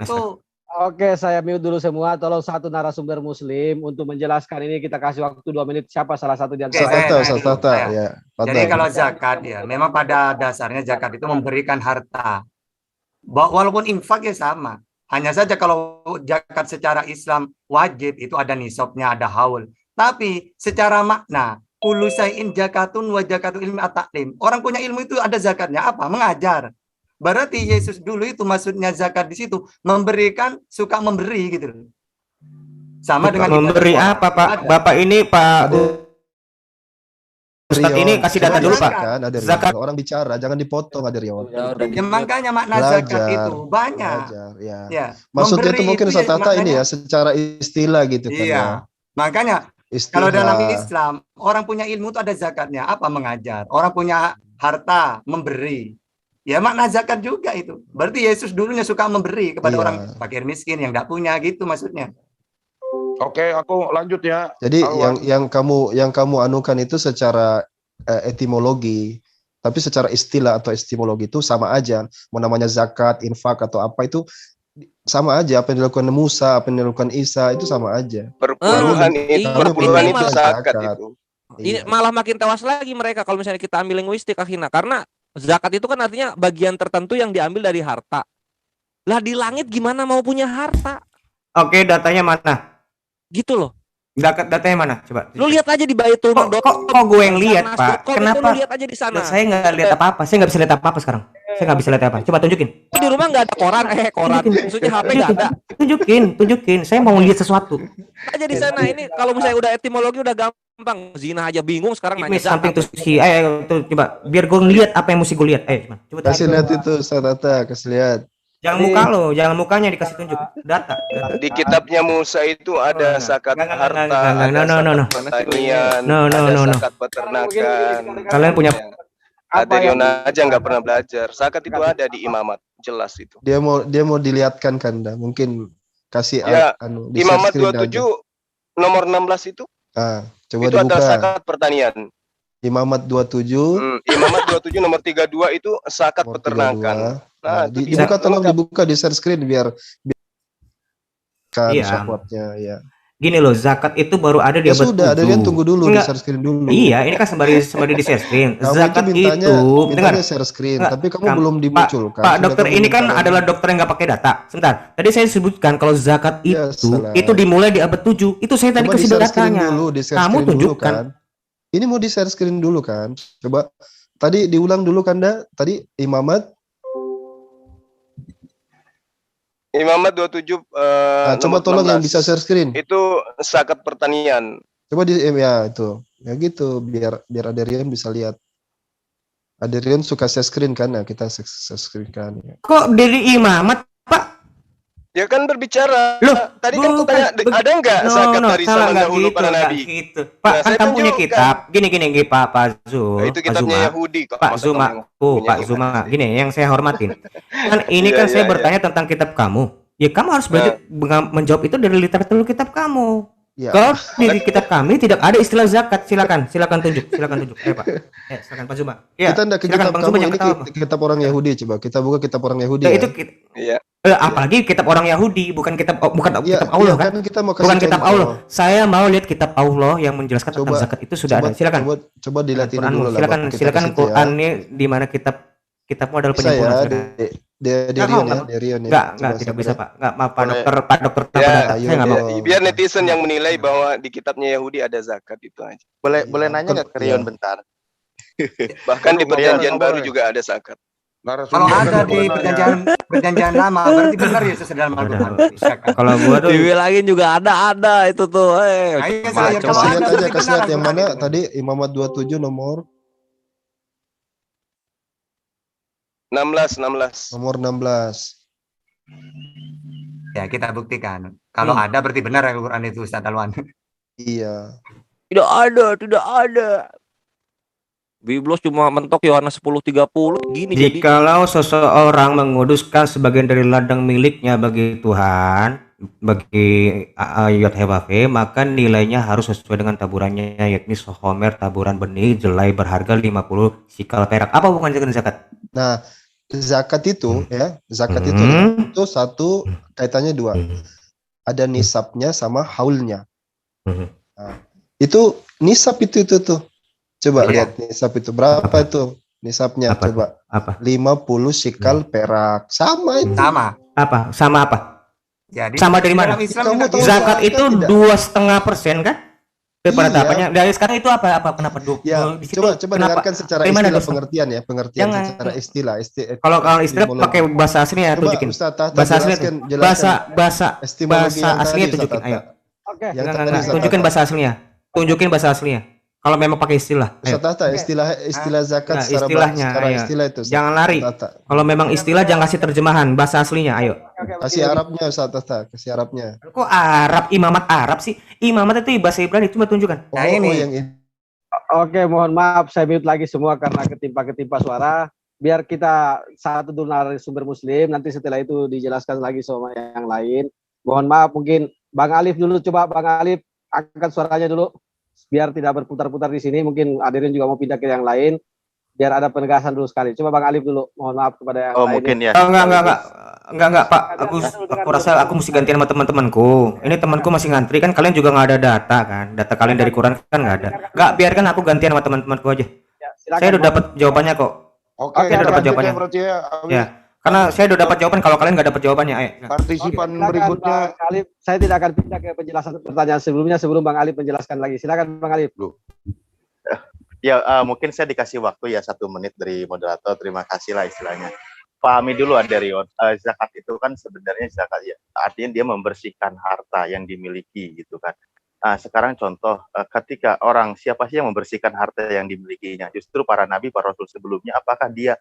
Oke, saya mute dulu semua. Tolong satu narasumber Muslim untuk menjelaskan ini. Kita kasih waktu 2 menit. Siapa salah satu di antara Ustaz, ya. Jadi kalau zakat ya, memang pada dasarnya zakat itu memberikan harta. Walaupun infak ya sama. Hanya saja kalau zakat secara Islam wajib itu ada nisabnya, ada haul. Tapi secara makna, kullu syai'in zakatun wa zakatu ilmi at-ta'lim. Orang punya ilmu itu ada zakatnya apa? Mengajar. Berarti Yesus dulu itu maksudnya zakat di situ memberikan, suka memberi gitu loh. Sama dengan memberi apa Pak? Bapak ini Pak Ustadz ini kasih data dulu Pak. Zakat orang bicara, jangan dipotong Aderion. Ya, makanya makna zakat itu banyak. Ya. Maksudnya itu mungkin Tata ini ya secara istilah gitu kan. Iya. Ya. Makanya kalau dalam Islam orang punya ilmu itu ada zakatnya. Apa? Mengajar. Orang punya harta, memberi. Ya makna zakat juga itu. Berarti Yesus dulunya suka memberi kepada orang fakir miskin yang tidak punya gitu maksudnya. Oke, aku lanjut ya. Jadi yang kamu anukan itu secara etimologi, tapi secara istilah atau etimologi itu sama aja. Mau namanya zakat, infak atau apa itu sama aja. Apa yang dilakukan Musa, apa yang dilakukan Isa itu sama aja. Perpuluhan itu zakat itu. Ini malah makin tewas lagi mereka kalau misalnya kita ambil linguistik akhirnya, karena zakat itu kan artinya bagian tertentu yang diambil dari harta. Lah di langit gimana mau punya harta? Oke, datanya mana? Gitu loh. Datanya mana? Coba. Lu lihat aja di Baitul Maqdis. Kok gue yang lihat, Pak? Kenapa? Lu lihat aja di sana. Saya nggak lihat apa-apa. Saya nggak bisa lihat apa-apa sekarang. Saya nggak bisa lihat apa. Coba tunjukin. Di rumah nggak ada koran. Koran. Maksudnya HP nggak ada. Tunjukin. Saya mau lihat sesuatu. Aja di sana. Ini kalau misalnya udah etimologi udah gampang. Zina aja bingung sekarang nanya samping tuh si coba biar gue ngelihat apa yang mesti gue lihat. Coba kasih lihat itu Tata, kasih lihat. Jangan muka lo, jangan mukanya dikasih tunjuk. Data. Di kitabnya Musa itu ada zakat harta, ada zakat pertanian, ada zakat peternakan. Kalian punya Aderion aja nggak pernah belajar. Zakat itu ada di imamat, jelas itu. Dia mau dilihatkan kan, mungkin kasih Imamat 27 nomor 16 itu. Coba itu dibuka. ada zakat pertanian. Imamat 27. Imamat 27 nomor 32 itu zakat peternakan. Nah, dibuka, tolong dibuka di share screen biar kan supportnya ya. Gini loh, zakat itu baru ada di abad 7. Sudah, ada yang tunggu dulu di share screen dulu. Iya, ini kan sembari di share screen. Zakat itu dengar share screen, tapi kamu belum dimunculkan. Pak dokter ini kan adalah dokter yang nggak pakai data. Sebentar, tadi saya sebutkan kalau zakat itu dimulai di abad 7. Itu saya tadi kasih datanya. Kamu tunjukkan. Ini mau di share screen dulu kan? Coba tadi diulang dulu kan, tadi Imamat 27 coba tolong 16. Yang bisa share screen. Itu zakat pertanian. Coba di ya itu. Ya gitu biar Aderion bisa lihat. Aderion suka share screen kan? Nah, kita share screen kan. Ya. Kok dari Imamat, Pak? Ya kan berbicara. Loh, tadi kan aku tanya ada enggak zakat dari zaman dahulu para nabi? Gitu. Pak, kan kamu punya kitab. Gini Pak Zul. Itu kitabnya Yahudi kok. Pak Zuma. Pak Zuma. Gini, yang saya hormatin. Kan ini kan saya bertanya tentang kitab kamu. Ya kamu harus belajar menjawab itu dari literatur kitab kamu. Kalau di kitab kami tidak ada istilah zakat. Silakan tunjuk. Pak. Silakan Pak Zuma. Ya, kita enggak ke kitab kamu, ini kitab orang Yahudi, coba. Kita buka kitab orang Yahudi ya. Itu apalagi kitab orang Yahudi, bukan kitab Allah kan? Kita mau bukan kitab Allah. Saya mau lihat kitab Allah yang menjelaskan tentang zakat itu sudah ada. Silakan. Coba dilihatin dulu lah. Silakan Qurannya di mana kitabmu adalah penyempurna. Derion ya. Enggak, tidak bisa Pak. Enggak, maaf Pak dokter. Saya enggak mau. Biar netizen yang menilai bahwa di kitabnya Yahudi ada zakat itu aja. Boleh nanya enggak ke Rion bentar? Bahkan di perjanjian baru juga ada zakat. Kalau ada di perjanjian lama berarti benar Yesus dalam Al-Qur'an. Kalau gua tuh dibilangin juga ada itu tuh. Kasih lihat yang mana tadi Imamat 27 nomor 16. Nomor 16. Ya, kita buktikan. Kalau ada berarti benar Al-Qur'an itu Ustaz Alwan. Iya. Tidak ada. Biblos cuma mentok Yohanes 10:30 gini. Jikalau seseorang menguduskan sebagian dari ladang miliknya bagi Tuhan, bagi YHWH, maka nilainya harus sesuai dengan taburannya, yakni sehomer taburan benih jelai berharga 50 sikal perak. Apa hubungannya dengan zakat? Nah, zakat itu itu satu kaitannya dua. Ada nisabnya sama haulnya. Nah, itu nisab itu tuh. Coba lihat nisab itu berapa itu nisabnya? Coba 50 sikal perak. Sama itu. Sama apa? Jadi sama dari mana? Zakat itu 2,5% kan? pada Iya. tahapannya. Dari sekarang itu apa kenapa Ya, di situ coba kenapa dengarkan secara bagaimana istilah dosa? pengertian ya, pengertian Jangan. secara istilah. Kalau istilah etimologi. pakai bahasa aslinya Coba tunjukin. Ustaz Tahta Bahasa aslinya jelaskan, tuh. Bahasa etimologi yang aslinya tadi, tunjukin, Ustaz ayo. Tahta. Oke. Yang tadi, Enggak, Ustaz tunjukin Tahta. bahasa aslinya. Tunjukin bahasa aslinya. Kalau memang pakai istilah. Ustaz Ayo. Tahta, istilah zakat Nah, secara istilahnya, secara ayo. istilah itu. Ustaz Jangan lari. Tahta. Kalau memang istilah jangan kasih terjemahan, bahasa aslinya, ayo. Kasih Arabnya Ustaz Tahta, kasih Arabnya. Kok Arab, imamat Arab sih? Imamat itu bahasa Ibrani, cuma tunjukkan. Oh, yang ini. Oke, mohon maaf saya mute lagi semua karena ketimpa suara. Biar kita satu dulu narasumber Muslim, nanti setelah itu dijelaskan lagi sama yang lain. Mohon maaf, mungkin Bang Alif dulu, coba Bang Alif angkat suaranya dulu. Biar tidak berputar-putar di sini, mungkin hadirin juga mau pindah ke yang lain. Biar ada penegasan dulu sekali. Coba Bang Alif dulu, mohon maaf kepada yang lain. mungkin ya. Enggak, Pak. Aku rasa aku mesti gantian sama teman-temanku. Ini temanku masih ngantri kan, kalian juga nggak ada data kan? Data kalian dari Quran kan nggak ada. Nggak, biarkan aku gantian sama teman-temanku aja. Saya udah dapat jawabannya kok. Oke, Saya udah dapat jawabannya. berarti ya, Awi. Ya, karena saya udah dapat jawaban kalau kalian nggak dapat jawabannya. Ayo. Partisipan Silakan, berikutnya. Bang Alif, saya tidak akan pindah ke penjelasan pertanyaan sebelumnya sebelum Bang Alif menjelaskan lagi. Silakan Bang Alif. Ya, mungkin saya dikasih waktu ya 1 menit dari moderator. Terima kasih lah istilahnya. Pahami dulu Aderion, zakat itu kan sebenarnya zakat ya, artinya dia membersihkan harta yang dimiliki gitu kan. Nah, sekarang contoh, ketika siapa sih yang membersihkan harta yang dimilikinya? Justru para nabi, para rasul sebelumnya, apakah dia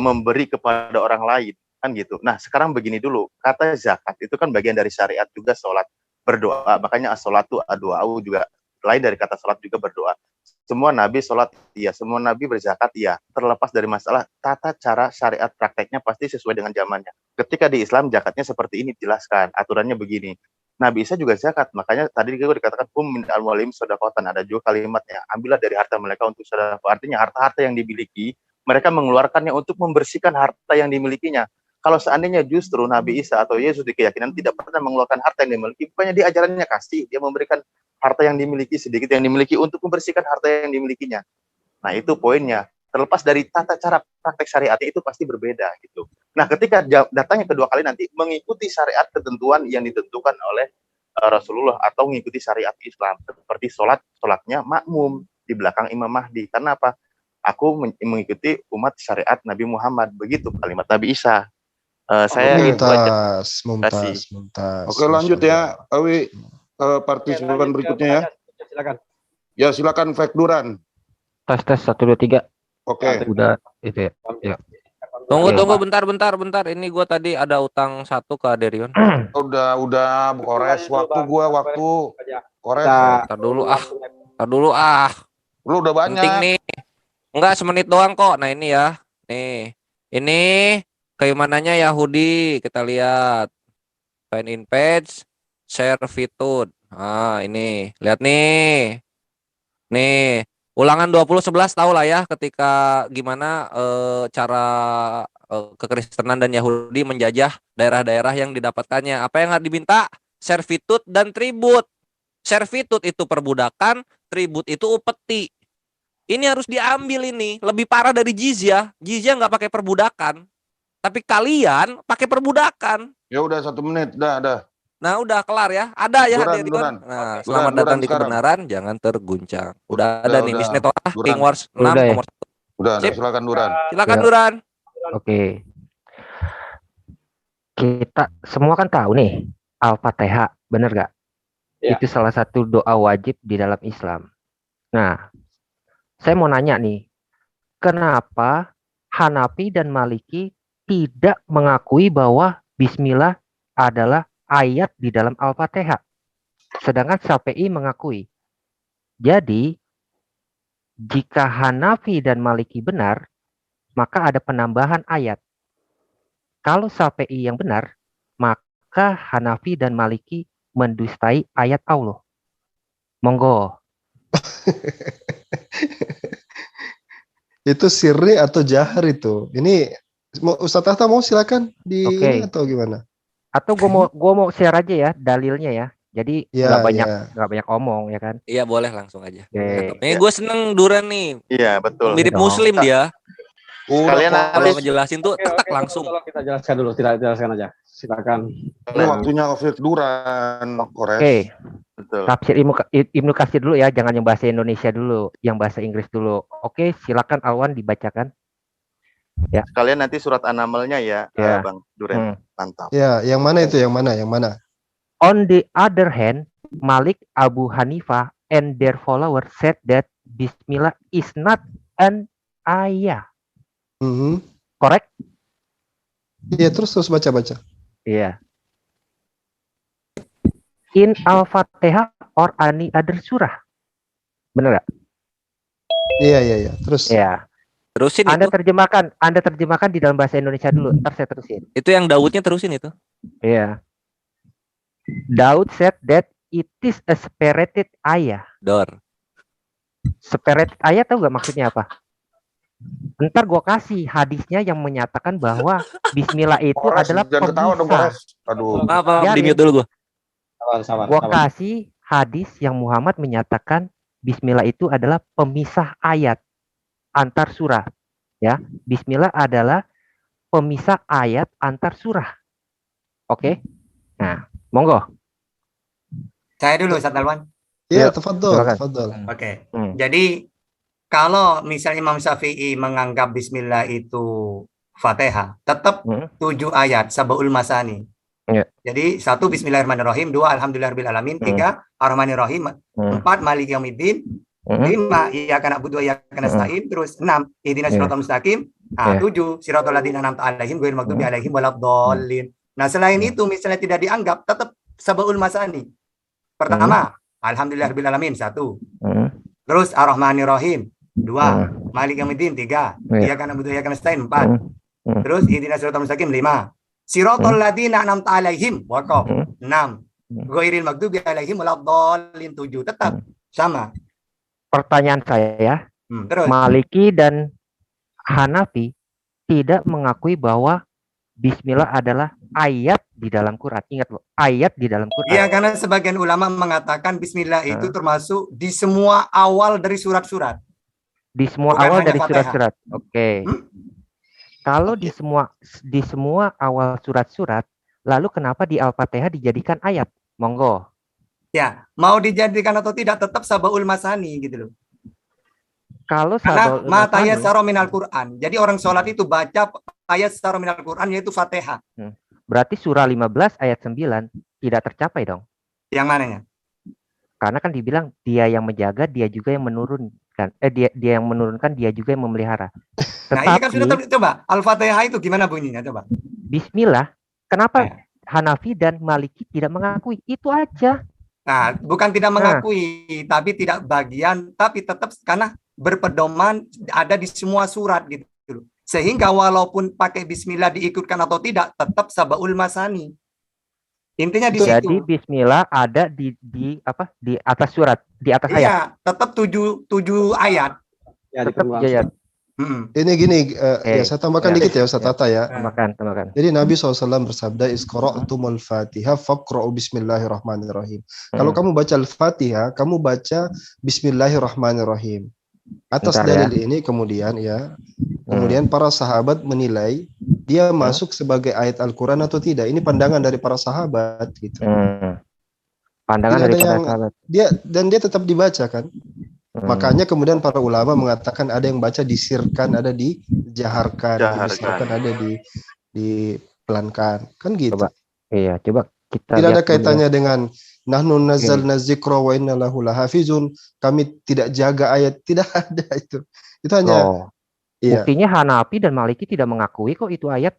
memberi kepada orang lain? Kan gitu. Nah, sekarang begini dulu, kata zakat itu kan bagian dari syariat juga, sholat, berdoa, makanya as-sholatu ad-du'au juga, lain dari kata sholat juga berdoa. Semua nabi sholat, iya. Semua nabi berzakat, iya. Terlepas dari masalah tata cara syariat prakteknya pasti sesuai dengan zamannya. Ketika di Islam zakatnya seperti ini dijelaskan, aturannya begini. Nabi Isa juga zakat, makanya tadi juga dikatakan min al-walim sodakotan. Ada juga kalimatnya, ambillah dari harta mereka untuk sedekah. Artinya harta-harta yang dimiliki, mereka mengeluarkannya untuk membersihkan harta yang dimilikinya. Kalau seandainya justru Nabi Isa atau Yesus di keyakinan tidak pernah mengeluarkan harta yang dimiliki, bukannya dia ajarannya kasih, dia memberikan harta yang dimiliki, sedikit yang dimiliki untuk membersihkan harta yang dimilikinya. Nah, itu poinnya. Terlepas dari tata cara praktek syariatnya itu pasti berbeda gitu. Nah, ketika datangnya kedua kali nanti mengikuti syariat ketentuan yang ditentukan oleh Rasulullah atau mengikuti syariat Islam seperti sholatnya makmum di belakang Imam Mahdi. Karena apa? Aku mengikuti umat syariat Nabi Muhammad, begitu kalimat Nabi Isa. Saya itu aja. Mumtaz. Oke, lanjut ya, Awi. Partisipan berikutnya ya. Silakan. Ya, silakan Fek Duran. Tes 1 2 3. Oke. Udah itu ya. Ya. Tunggu bentar. Ini gua tadi ada utang 1 ke Aderion. Udah kores waktu kores. Tar dulu ah. Lu udah banyak. Penting nih. Enggak, semenit doang kok. Nah, ini ya. Nih. Ini keimanannya Yahudi, kita lihat. Sign in page, servitude. Ah, ini. Lihat nih. Nih, Ulangan 20:11 tahu lah ya ketika gimana cara kekristenan dan Yahudi menjajah daerah-daerah yang didapatkannya. Apa yang harus diminta? Servitude dan tribut. Servitude itu perbudakan, tribut itu upeti. Ini harus diambil ini. Lebih parah dari jizyah. Jizyah nggak pakai perbudakan. Tapi kalian pakai perbudakan. Ya udah 1 menit, dah. Nah, udah kelar ya. Ada ya Duran. Nah, selamat datang di kebenaran, jangan terguncang. Udah ada nih Miss Neto King Wars 6 Udah ya? nomor 1. Udah, silakan Duran. Silakan Ya. Duran. Oke. Kita semua kan tahu nih Al-Fatihah, bener gak? Ya. Itu salah satu doa wajib di dalam Islam. Nah, saya mau nanya nih, kenapa Hanafi dan Maliki tidak mengakui bahwa Bismillah adalah ayat di dalam Al-Fatihah, sedangkan Syafi'i mengakui? Jadi, jika Hanafi dan Maliki benar, maka ada penambahan ayat. Kalau Syafi'i yang benar, maka Hanafi dan Maliki mendustai ayat Allah. Monggo. Itu sirri atau jahar itu? Ini Ustaz Tahta mau silakan di Oke. atau gimana? Atau gua mau share aja ya dalilnya ya. Jadi Ya, nggak banyak omong ya kan. Iya, boleh langsung aja. Oke. Ini gue seneng Duran nih. Iya, betul. Mirip Muslim dia. Kalian Kalau habis ngejelasin tuh tak langsung. Tolong kita jelaskan dulu, tidak jelaskan aja. silakan. Ini waktunya Covid Duran, Kores. Oke. Betul. Tafsir Ibnu Katsir dulu ya, jangan yang bahasa Indonesia dulu, yang bahasa Inggris dulu. Oke, silakan Alwan dibacakan. Ya. Sekalian nanti surat An-Naml-nya ya, Ya. Bang Duren. Mantap. Ya, yang mana itu? Yang mana? Yang mana? On the other hand, Malik, Abu Hanifah, and their followers said that Bismillah is not an ayah. Correct? Iya, terus baca. Iya. In Al-Fatihah or any other surah. Benar nggak? Iya. Terus. Iya. Terusin Anda itu. terjemahkan di dalam bahasa Indonesia dulu. Ntar saya terusin. Itu yang Daudnya terusin itu. Iya. Daud said that it is a spirited ayah. Dor. Spirited ayah tahu nggak maksudnya apa? Ntar gua kasih hadisnya yang menyatakan bahwa Bismillah itu Kores, adalah jangan ketawa dong, pemisah. Kores. Aduh. Maaf, Biarin. di mute dulu gua. Sabar. Gua kasih hadis yang Muhammad menyatakan Bismillah itu adalah pemisah ayat antar surah. Ya, Bismillah adalah pemisah ayat antar surah. Oke? Nah, monggo. Saya dulu, Ustaz Alwan. Iya, Silakan. tafadhol. Oke. Jadi kalau misalnya Imam Syafi'i menganggap Bismillah itu Fatihah, tetap 7 ayat Sab'ul Masani. Ya. Jadi 1 Bismillahirrahmanirrahim, 2 Alhamdulillahirabbil 3 Ar-Rahmanir-Rahim, 4 Maliki Yaumiddin, 5 Iyyaka na'budu wa iyyaka nasta'in, terus 6 Ihdinas siratal mustaqim, 7 Siratal ladzina an'amta 'alaihim ghairil maghdubi 'alaihim waladdallin. Nah, selain itu misalnya tidak dianggap, tetap Sab'ul Masani. Pertama, Alhamdulillahirabbil 1. Terus Ar-Rahmanir-Rahim 2, Maliki Yaumiddin 3, Iyyaka na'budu wa iyyaka nasta'in 4. Terus Ihdinas siratal mustaqim 5. Siratal ladzina an'amta 'alaihim waqaf 6. Ghairil maghdubi 'alaihim waladdallin 7. Tetap sama. Pertanyaan saya, Terus Maliki dan Hanafi tidak mengakui bahwa Bismillah adalah ayat di dalam Quran. Ingat loh, ayat di dalam Quran. iya, karena sebagian ulama mengatakan Bismillah itu termasuk di semua awal dari surat-surat. Di semua Bukan awal hanya dari Fatihah. surat-surat. Oke. Kalau di semua awal surat-surat, lalu kenapa di Al-Fatihah dijadikan ayat? Monggo. Ya, mau dijadikan atau tidak tetap Sab'ul Masani gitu loh. Kalau Karena Sab'ul matanya Masani, saro minal Quran. Jadi orang sholat itu baca ayat saro minal Quran yaitu Fatihah. berarti surah 15 ayat 9 tidak tercapai dong. Yang mananya? Karena kan dibilang dia yang menjaga, dia juga yang menurunkan. Dia yang menurunkan, dia juga yang memelihara. Nah, ini kan sudah Tetapi coba Al-Fatihah itu gimana bunyinya coba? Bismillah, kenapa Hanafi dan Maliki tidak mengakui? Itu aja. Nah, bukan tidak mengakui, tapi tidak bagian, tapi tetap karena berpedoman ada di semua surat gitu. Sehingga walaupun pakai Bismillah diikutkan atau tidak, tetap Sab'ul Masani. Intinya di Jadi situ. Bismillah ada di atas surat, di atas ayat. Iya, tetap 7 ayat. Ya, Tetap ayat. Ini gini, ya saya tambahkan dikit ya Ustaz Tata ya. Tambahkan. Jadi Nabi SAW bersabda, Isqara'tumul Fatihah faqra'u bismillahirrahmanirrahim. Kalau kamu baca Al-Fatihah, kamu baca Bismillahirrahmanirrahim. Atas Bentar, dalil ini kemudian kemudian para sahabat menilai dia masuk sebagai ayat Al-Quran atau tidak. Ini pandangan dari para sahabat gitu. Pandangan Tidak dari ada para yang- sahabat. Dia tetap dibaca kan. Makanya kemudian para ulama mengatakan ada yang baca disirkan, ada dijaharkan, disirkan, ada dipelankan, kan gitu. Iya, coba kita Tidak ada lihat kaitannya dulu. dengan nahnu nazzalna dzikra wa inna lahu lahafizun. Kami tidak jaga ayat, tidak ada itu. Itu hanya Oh, iya. buktinya Hanafi dan Maliki tidak mengakui kok itu ayat.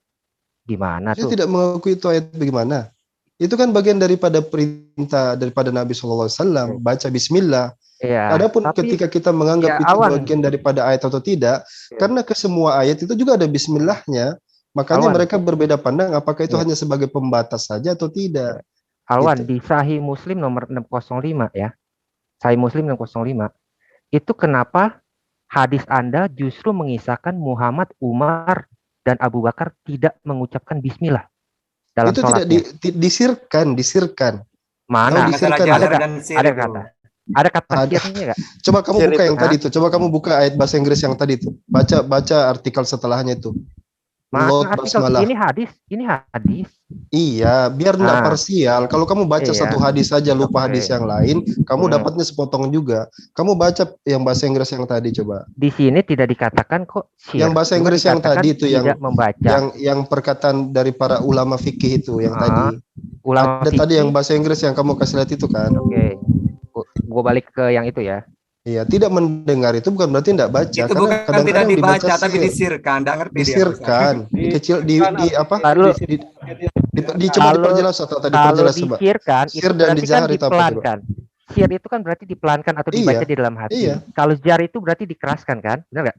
Gimana Dia tuh? tidak mengakui itu ayat bagaimana? Itu kan bagian daripada perintah daripada Nabi SAW, baca bismillah. Iya, Adapun tapi ketika kita menganggap ya, itu Awan. bagian daripada ayat atau tidak, karena ke semua ayat itu juga ada bismillahnya, makanya Awan. mereka berbeda pandang apakah itu Ya. hanya sebagai pembatas saja atau tidak. Alwan, Gitu. di Sahih Muslim nomor 605 ya. Sahih Muslim 605. Itu kenapa hadis Anda justru mengisahkan Muhammad, Umar, dan Abu Bakar tidak mengucapkan bismillah dalam Itu tidak sholatnya. disirkan. Mana? Kalau disirkan Ada kata. Ada kata sirnya nggak? Coba kamu Sir buka itu. yang tadi itu. Coba kamu buka ayat bahasa Inggris yang tadi itu. Baca artikel setelahnya itu. Lot Artikel basmalah. ini hadis. Iya, biar enggak parsial. Kalau kamu baca Iya. satu hadis saja lupa hadis yang lain, kamu Hmm. dapatnya sepotong juga. Kamu baca yang bahasa Inggris yang tadi coba. Di sini tidak dikatakan kok Yang syir. bahasa Cuma Inggris yang dikatakan tadi itu tidak membaca. yang perkataan dari para ulama fikih itu yang tadi. Ulama Ada tadi fikih. yang bahasa Inggris yang kamu kasih lihat itu kan. Oke. Gua balik ke yang itu ya. Iya, tidak mendengar itu bukan berarti tidak baca. Itu Karena bukan tidak kadang-kadang dibaca tapi sihir. disirkan, enggak ngerti dia. Disirkan, dikecil di apa? Lalu Dicoba diperjelas atau tadi kalau diperjelas coba. disirkan itu Sir dan berarti kan dijahar itu apa coba? dipelankan. Sir itu kan berarti dipelankan atau dibaca Iya, di dalam hati. iya. Kalau jar itu berarti dikeraskan kan, benar nggak?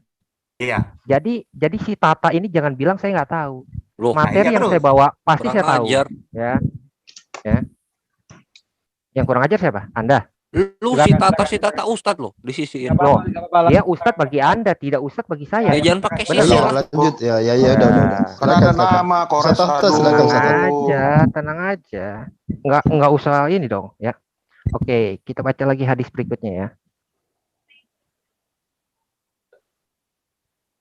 Iya. Jadi si Tata ini jangan bilang saya nggak tahu. Loh, Materi iya yang terus. saya bawa pasti Kurang saya tahu. ajar. Ya. Yang kurang ajar siapa? Anda. Lu si Tata Ustadz lo di sisi Loh, dia Ustadz bagi Anda, tidak Ustadz bagi saya. Ya jangan pakai Benar sisi nggak? lah. Lanjut ya, udah. Kan ada nama Kores Tenang aja. Nggak usah ini dong ya. Oke, kita baca lagi hadis berikutnya ya.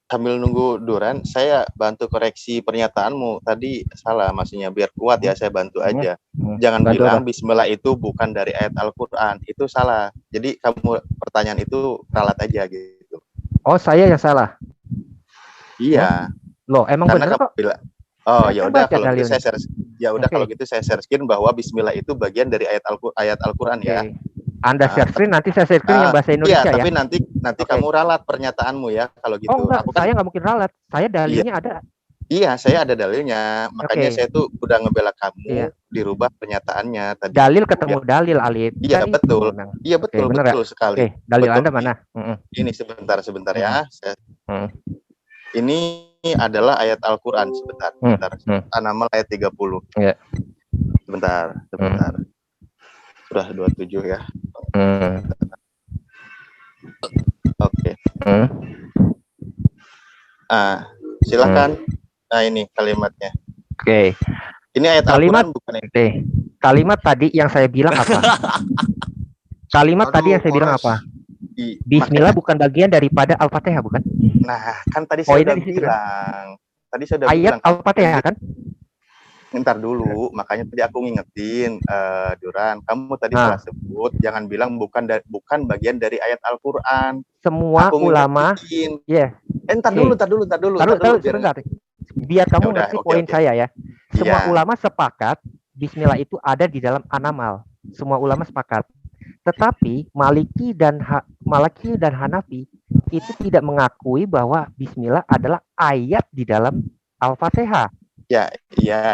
Sambil nunggu Duran, saya bantu koreksi pernyataanmu tadi salah, maksudnya biar kuat ya saya bantu aja. Jangan Bantu bilang apa? Bismillah itu bukan dari ayat Al-Quran, itu salah. Jadi kamu pertanyaan itu ralat aja gitu. Oh, saya yang salah. Iya. Loh, emang Karena benar kamu kok. bilang, oh Saya ya kan udah baca kalau gitu dalilnya. saya share, ya udah Oke. kalau gitu saya share screen bahwa Bismillah itu bagian dari ayat Al-Quran ya. Anda share screen, nanti saya share screen yang bahasa Indonesia iya, ya. tapi nanti kamu ralat pernyataanmu ya kalau gitu. Oh enggak, Aku kan saya nggak mungkin ralat. Saya dalilnya ada. iya, saya ada dalilnya. Makanya Oke. saya tuh udah ngebela kamu Iya. dirubah pernyataannya tadi. Dalil ketemu dalil, Alif. Iya Kan itu betul. memang. Iya Oke, betul, bener betul ya? sekali. Oke, dalil Betul. Anda mana? Ini sebentar ya. Ini adalah ayat Al-Quran sebentar. An-Naml ayat 30. Iya. Sebentar. Sudah 27 ya. Oke. Silakan. Nah, ini kalimatnya. Oke. Ini ayat Kalimat Al-Quran bukan ini. Oke. Kalimat tadi yang saya bilang apa? Kalimat tadi yang saya bilang apa? Bismillah bukan bagian daripada Al-Fatihah, bukan? Nah, kan tadi saya Poinnya udah di situ, kan? bilang. Tadi saya udah Ayat bilang. Al-Fatihah kan? Ntar dulu, makanya tadi aku ngingetin Duran, kamu tadi salah sebut, jangan bilang bukan bagian dari ayat Al-Quran. Semua Aku ulama, ngingetin. ya. Ntar dulu, biar- sebentar. Biar kamu Ya udah, ngerti oke, poin oke. saya ya. Semua Iya. ulama sepakat Bismillah itu ada di dalam An-Naml. Semua ulama sepakat. Tetapi Maliki dan Hanafi itu tidak mengakui bahwa Bismillah adalah ayat di dalam Al-Fatihah. Ya,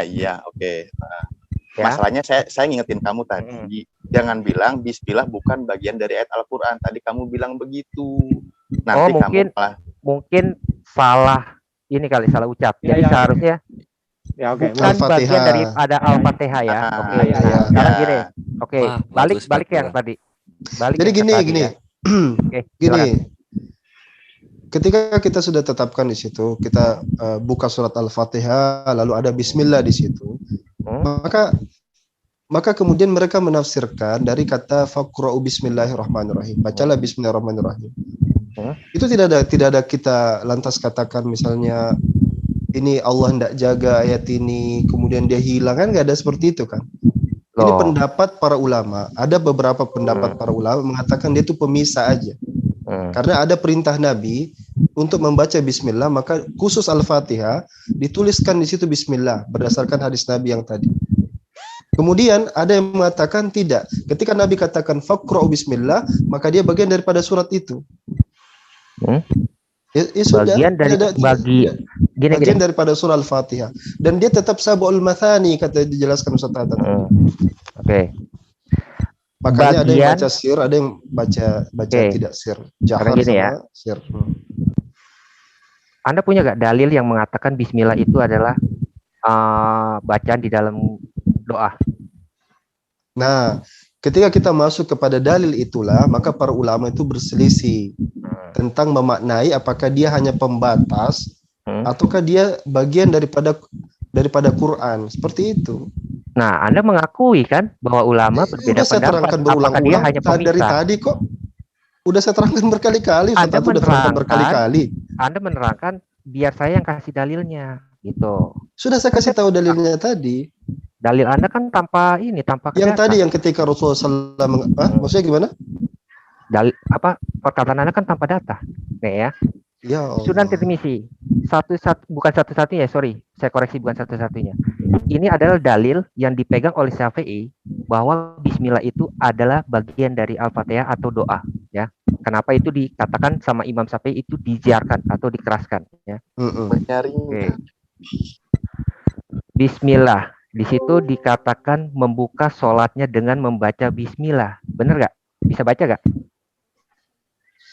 iya, oke. Nah, Ya. masalahnya saya ngingetin kamu tadi, jangan bilang Bismillah bukan bagian dari ayat Al-Quran. Tadi kamu bilang begitu. Nanti mungkin salah ini kali, salah ucap. Ya, Jadi ya, seharusnya Ya oke. bukan bagian daripada Al-Fatihah ya. Oke. Nah, sekarang gini. Oke, Wah, balik bagus, ke yang Pak. tadi. Balik Jadi yang ke tadi gini. ya. Oke, Gini. silakan. Ketika kita sudah tetapkan di situ, kita buka surat Al-Fatihah, lalu ada Bismillah di situ, maka kemudian mereka menafsirkan dari kata faqra'u bismillahirrahmanirrahim. Bacalah bismillahirrahmanirrahim. Itu tidak ada kita lantas katakan misalnya ini Allah tidak jaga ayat ini, kemudian dia hilang, kan nggak ada seperti itu kan. Ini pendapat para ulama. Ada beberapa pendapat para ulama mengatakan dia itu pemisah aja. Karena ada perintah Nabi untuk membaca Bismillah, maka khusus Al-Fatihah dituliskan di situ Bismillah berdasarkan hadis Nabi yang tadi. Kemudian ada yang mengatakan tidak. Ketika Nabi katakan faqra'u Bismillah, maka dia bagian daripada surat itu. Ya sudah. Bagian dari Bagian daripada surah Al-Fatihah. Dan dia tetap sab'ul mathani kata dijelaskan Ustaz Tata. Oke. Makanya ada yang baca sir, ada yang baca tidak sir. Jahar gini ya. sama sir. Anda punya gak dalil yang mengatakan Bismillah itu adalah bacaan di dalam doa? Nah, ketika kita masuk kepada dalil itulah, maka para ulama itu berselisih tentang memaknai apakah dia hanya pembatas ataukah dia bagian daripada Quran. Seperti itu. Nah, Anda mengakui kan bahwa ulama berbeda Saya terangkan pendapat. Apakah dia hanya berulang-ulang dari pemisah? tadi kok. Udah saya terangkan berkali-kali. Anda Ustaz udah terangkan berkali-kali. Anda menerangkan biar saya yang kasih dalilnya. gitu. Sudah saya kasih tahu dalilnya tadi. Dalil Anda kan tanpa Yang data. tadi yang ketika Rasulullah SAW, maksudnya gimana? Dalil perkataan Anda kan tanpa data. Nih ya. Ya Allah. Sunan Tirmizi bukan satu-satunya, sorry, saya koreksi, bukan satu-satunya. Ini adalah dalil yang dipegang oleh Syafi'i bahwa Bismillah itu adalah bagian dari Al-Fatihah atau doa, ya. Kenapa itu dikatakan sama Imam Syafi'i itu diziarkan atau dikeraskan, ya. Oke. Bismillah di situ dikatakan membuka sholatnya dengan membaca Bismillah, bener nggak? Bisa baca nggak?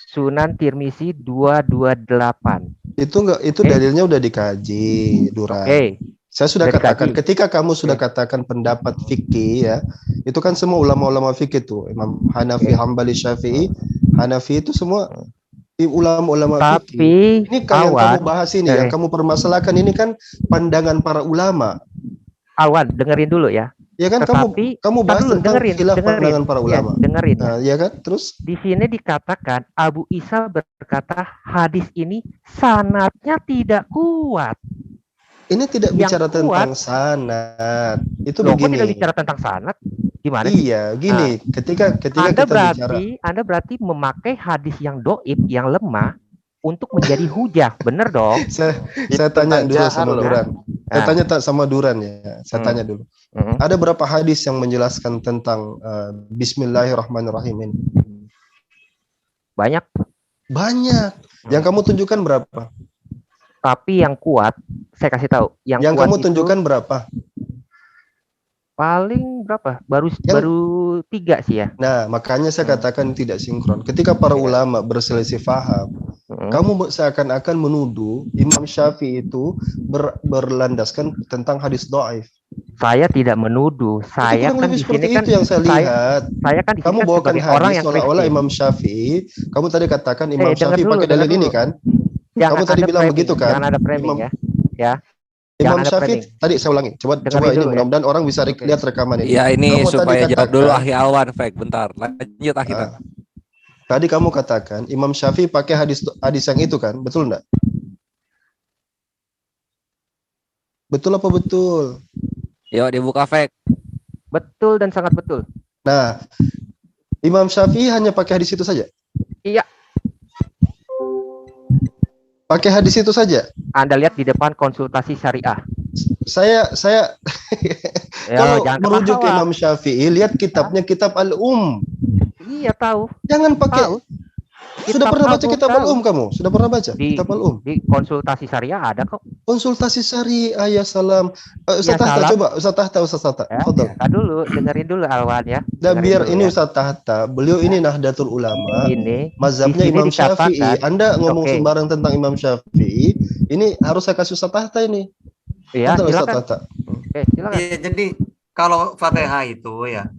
Sunan Tirmizi 228. Itu dalilnya udah dikaji, Duran. Saya sudah katakan ketika kamu sudah katakan pendapat fikih, ya, itu kan semua ulama-ulama fikih itu, Imam Hanafi, Hambali, Syafi'i, Hanafi itu semua ulama-ulama fikih. Ini yang kamu bahas ini, yang kamu permasalahkan ini kan pandangan para ulama. Awan, dengerin dulu ya. Ya kan, kamu bahas tentang khilaf pandangan para ulama. Ya, dengerin. Ya kan, terus di sini dikatakan Abu Isa berkata hadis ini sanadnya tidak kuat. Ini tidak bicara tentang sanad. Itu begini. Kok tidak begini. bicara tentang sanad? Gimana? Iya, gini. Ketika Anda berarti memakai hadis yang doib, yang lemah untuk menjadi hujah, bener dong? Saya tanya dulu sama Duran. Saya tanya sama Duran ya. Saya tanya dulu. Ada berapa hadis yang menjelaskan tentang Bismillahirrahmanirrahim ini? Banyak. Banyak. Yang kamu tunjukkan berapa? Tapi yang kuat, saya kasih tahu. Yang kuat kamu itu, tunjukkan berapa? Paling berapa? Baru 3 sih ya. Nah, makanya saya katakan tidak sinkron. Ketika para ulama berselisih paham, kamu seakan-akan menuduh Imam Syafi'i itu berlandaskan tentang hadis dhaif. Saya tidak menuduh. Saya kan di sini kan itu yang saya lihat. Saya kan di kamu sini bawakan sebagai orang hadis yang seolah-olah Imam Syafi'i. Kamu tadi katakan Imam Syafi'i pakai dalil ini kan? Kamu tadi bilang begitu kan? Jangan ada framing ya. Imam Syafi'i tadi saya ulangi. Coba ini mudah-mudahan orang bisa lihat rekaman ini. Ya ini supaya jawab dulu Akhi Alwan, bentar. Lanjut Akhi. Tadi kamu katakan Imam Syafi'i pakai hadis yang itu kan? Betul enggak? Betul apa betul? Yuk dibuka Fek. Betul dan sangat betul. Nah, Imam Syafi'i hanya pakai hadis itu saja? Iya. Pakai hadis itu saja? Anda lihat di depan konsultasi syariah. Saya kalau jangan merujuk ketawa. Imam Syafi'i, lihat kitabnya Kitab Al-Um. Iya tahu. Jangan pakai. Sudah pernah baca Kitab Al-Um kamu? Sudah pernah baca Kitab Al-Um? Di konsultasi syariah ada kok. Konsultasi syariah, ya salam. Ustaz Tahta, coba Ustaz Tahta. Fadhal. Dulu, dengerin dulu Alwan ya. Dan biar ini Ustaz Tahta, beliau ini Nahdlatul Ulama. Ini mazhabnya di sini Imam Syafi'i. dikatakan, Anda ngomong sembarang tentang Imam Syafi'i, ini harus saya kasih Ustaz Tahta ini. Iya, Ustaz silakan. Tahta. Silakan. Iya, jadi kalau Fatihah itu ya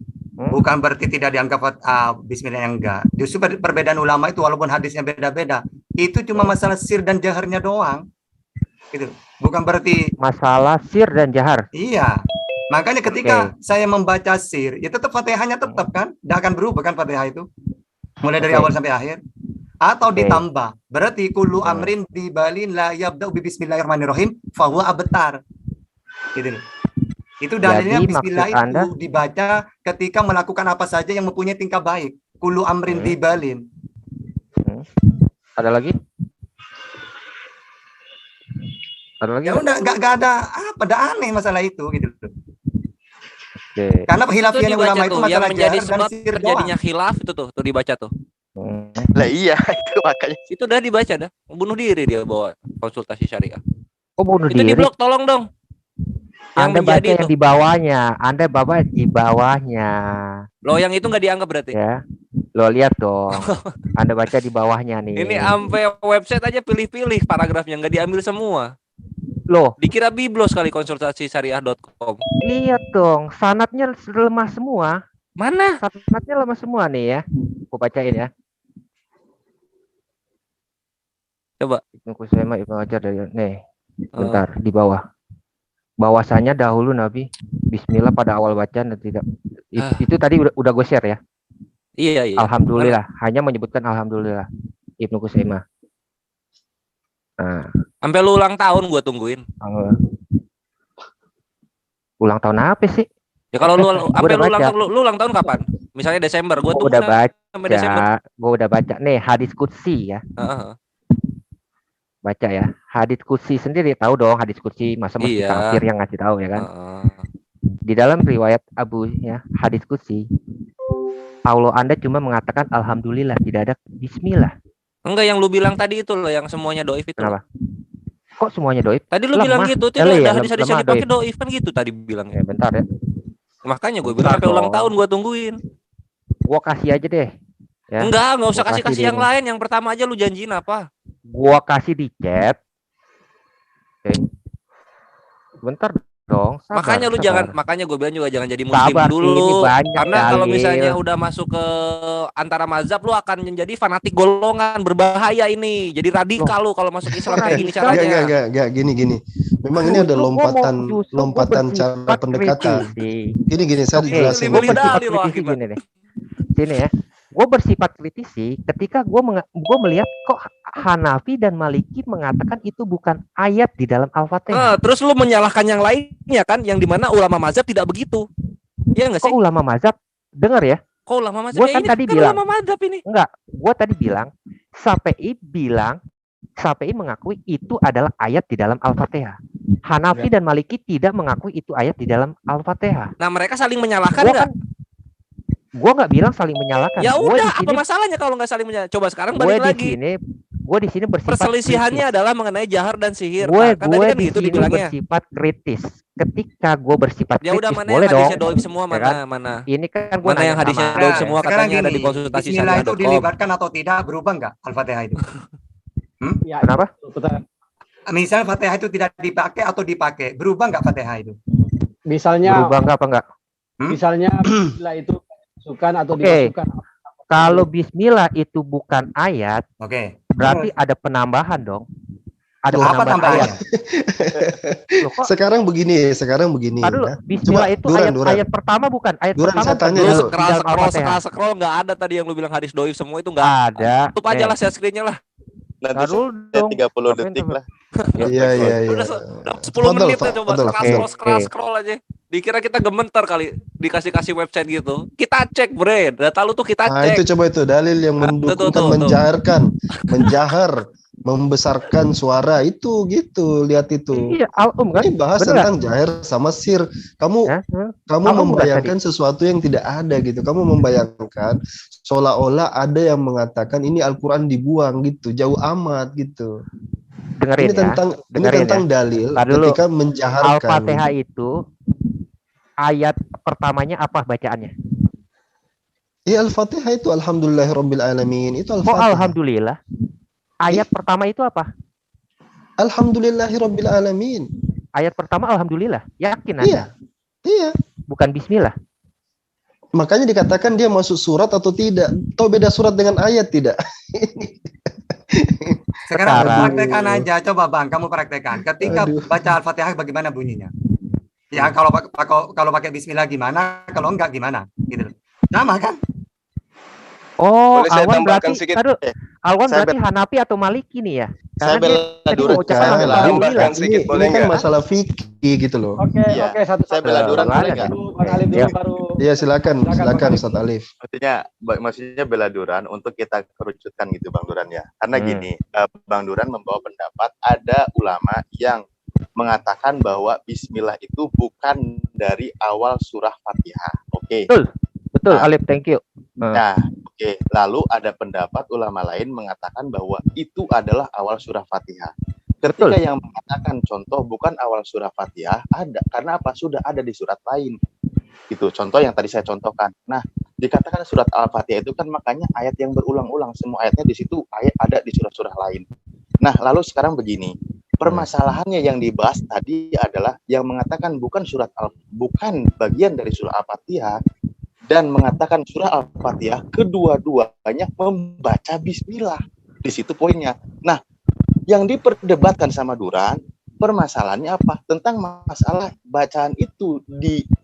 bukan berarti tidak dianggap Bismillah yang enggak. Justru perbedaan ulama itu walaupun hadisnya beda-beda, itu cuma masalah sir dan jaharnya doang. Gitu. Bukan berarti masalah sir dan jahar. Iya. Makanya ketika saya membaca sir, ya tetap Fatihahnya tetap kan? Tidak akan berubah kan Fatihah itu. Mulai dari awal sampai akhir. Atau ditambah. Berarti kullu amrin dibalin la yabda'u bi bismillahirrahmanirrahim fahuwa abtar. Gitu. Itu dalilnya Jadi, bismillah maksud itu Anda, dibaca ketika melakukan apa saja yang mempunyai tingkah baik. Kullu amrin dibalin. Ada lagi? Ada lagi? Ya udah nggak ada apa, ada aneh masalah itu gitu. Oke. Karena khilafiyahnya ulama itu yang masalah menjadi jahar dan sebab sir terjadinya doang. khilaf itu tuh dibaca tuh. Lah iya, itu makanya. Itu udah dibaca dah. Bunuh diri dia bawa konsultasi syariah. Oh, bunuh Itu diri. di blog tolong dong. Anda baca menjadi yang di bawahnya. Anda baca di bawahnya. Loh yang itu nggak dianggap berarti. Ya. Lo lihat dong. Anda baca di bawahnya nih. Ini sampai website aja pilih-pilih paragrafnya nggak diambil semua. Loh, dikira biblos kali konsultasi syariah.com. Lihat dong, sanatnya lemah semua. Mana? Sanatnya lemah semua nih ya. Aku bacain ya. Coba. Ibnu Khuzaimah, Ibnu Hajar dari nih. Bentar di bawah. Bahwasanya dahulu Nabi Bismillah pada awal bacaan dan tidak itu tadi udah gue share ya. Iya. Alhamdulillah, hanya menyebutkan alhamdulillah Ibnu Khuzaimah. Nah, Sampai lu ulang tahun gua tungguin. Ulang tahun apa sih? Ya kalau lu sampai lu ulang tahun kapan? Misalnya Desember, gua tunggu udah baca, sampai Desember. Gua udah baca nih hadis qudsi ya. Baca ya. Hadis qudsi sendiri tahu dong hadis qudsi, masa mesti kafir yang ngasih tahu ya kan? Di dalam riwayat Abu ya, hadis qudsi, Allah Anda cuma mengatakan alhamdulillah, tidak ada bismillah. Enggak, yang lu bilang tadi itu loh, yang semuanya doif itu. Kenapa? Kok semuanya doif? Tadi lu bilang gitu, tidak ada hadis-hadis yang dipakai doif kan gitu tadi bilangnya. Ya, bentar ya. Makanya gue bilang sampai ulang tahun gue tungguin. Gua kasih aja deh. Ya. Enggak usah kasih yang lain. Yang pertama aja lu janjiin apa? Gua kasih di chat. Oke. Bentar dong. Makanya gue bilang juga jangan jadi muslim dulu. Karena kalau misalnya udah masuk ke antara mazhab, lu akan menjadi fanatik golongan, berbahaya ini. Jadi radikal lu kalau masuk Islam kayak gini caranya. Enggak, gini. Memang ini ada lompatan cara pendekatan. Gini, saya jelasin. Sini ya. Gue bersifat kritisi ketika gue melihat kok Hanafi dan Maliki mengatakan itu bukan ayat di dalam Al-Fatihah. Terus lu menyalahkan yang lainnya kan, yang dimana ulama mazhab tidak begitu. Iya nggak sih? Kok ulama mazhab? Dengar ya. Kok ulama mazhab? Gue kan tadi bilang. Ulama mazhab ini. Enggak. Gue tadi bilang Syafi'i mengakui itu adalah ayat di dalam Al-Fatihah. Hanafi dan Maliki tidak mengakui itu ayat di dalam Al-Fatihah. Nah, mereka saling menyalahkan enggak? Gue nggak bilang saling menyalahkan. Ya udah, apa masalahnya kalau nggak saling menyalahkan? Coba sekarang balik lagi. Gue di sini bersifat perselisihannya adalah mengenai jahar dan sihir. Gue di sini bersifat kritis. Ketika gue bersifat kritis, ya udah, mana boleh yang dong. hadisnya doib semua, ya kan? mana? Ini kan gue mana yang hadisnya doib semua katanya ada di konsultasi Bismillah itu dilibatkan atau tidak, berubah nggak Al-Fatihah itu? Ya, kenapa? Misalnya Fatihah itu tidak dipakai atau dipakai, berubah nggak Fatihah itu? Misalnya berubah nggak apa enggak? Misalnya Bismillah itu dimasukkan atau dimasukkan. Kalau Bismillah itu bukan ayat, berarti ada penambahan dong. Ada penambahan ayat. Sekarang begini. Aduh, Bismillah itu ayat pertama bukan? Ayat pertama saya tanya scroll nggak ada tadi yang lu bilang hadis doif semua itu nggak ada. Tutup aja lah share screen-nya lah. Nanti 30 detik lah. Iya. Udah 10 menit ya, coba scroll aja. Dikira kita gemeter kali dikasih website gitu. Kita cek, bre. Data lu tuh kita cek. Nah, itu coba itu dalil yang mendukungkan menjahar, membesarkan suara itu gitu, lihat itu. Iya, ini bahas tentang jahar sama sir. Kamu membayangkan sesuatu yang tidak ada gitu. Kamu membayangkan seolah-olah ada yang mengatakan ini Al-Qur'an dibuang gitu, jauh amat gitu. Dengerin ini tentang dalil ketika menjaharkan. Al-Fatihah itu ayat pertamanya apa bacaannya? Iya, Al-Fatihah itu alhamdulillahirabbil alamin. Itu Al-Fatihah. Alhamdulillah. Ayat pertama itu apa? Alhamdulillahirabbil alamin. Ayat pertama alhamdulillah. Yakin Anda? Iya. Bukan bismillah. Makanya dikatakan dia masuk surat atau tidak. Tahu beda surat dengan ayat tidak? Sekarang praktekkan aja, coba Bang, kamu praktekkan. Ketika baca Al-Fatihah bagaimana bunyinya? Ya kalau pakai bismillah gimana, kalau enggak gimana? Gitu. Sama kan? Oh, Alwan berarti berarti Hanafi atau Maliki nih ya? Saya bela Duran. Ini kan masalah fikih gitu loh. Oke, satu. Saya bela Duran boleh nggak? Iya, silakan Ustaz Alif. Maksudnya bela Duran untuk kita kerucutkan gitu Bang Duran ya. Karena gini, Bang Duran membawa pendapat ada ulama yang mengatakan bahwa bismillah itu bukan dari awal surah Fatihah. Oke. Betul, Alif, thank you. Nah, lalu ada pendapat ulama lain mengatakan bahwa itu adalah awal surah Fatihah. Ketika yang mengatakan contoh bukan awal surah Fatihah ada karena apa? Sudah ada di surat lain. Itu contoh yang tadi saya contohkan. Nah, dikatakan surat Al-Fatihah itu kan makanya ayat yang berulang-ulang, semua ayatnya di situ ayat ada di surah-surah lain. Nah, lalu sekarang begini. Permasalahannya yang dibahas tadi adalah yang mengatakan bukan bagian dari surah Al-Fatihah dan mengatakan surah Al-Fatihah kedua-duanya membaca bismillah. Di situ poinnya. Nah, yang diperdebatkan sama Duran permasalahannya apa? Tentang masalah bacaan itu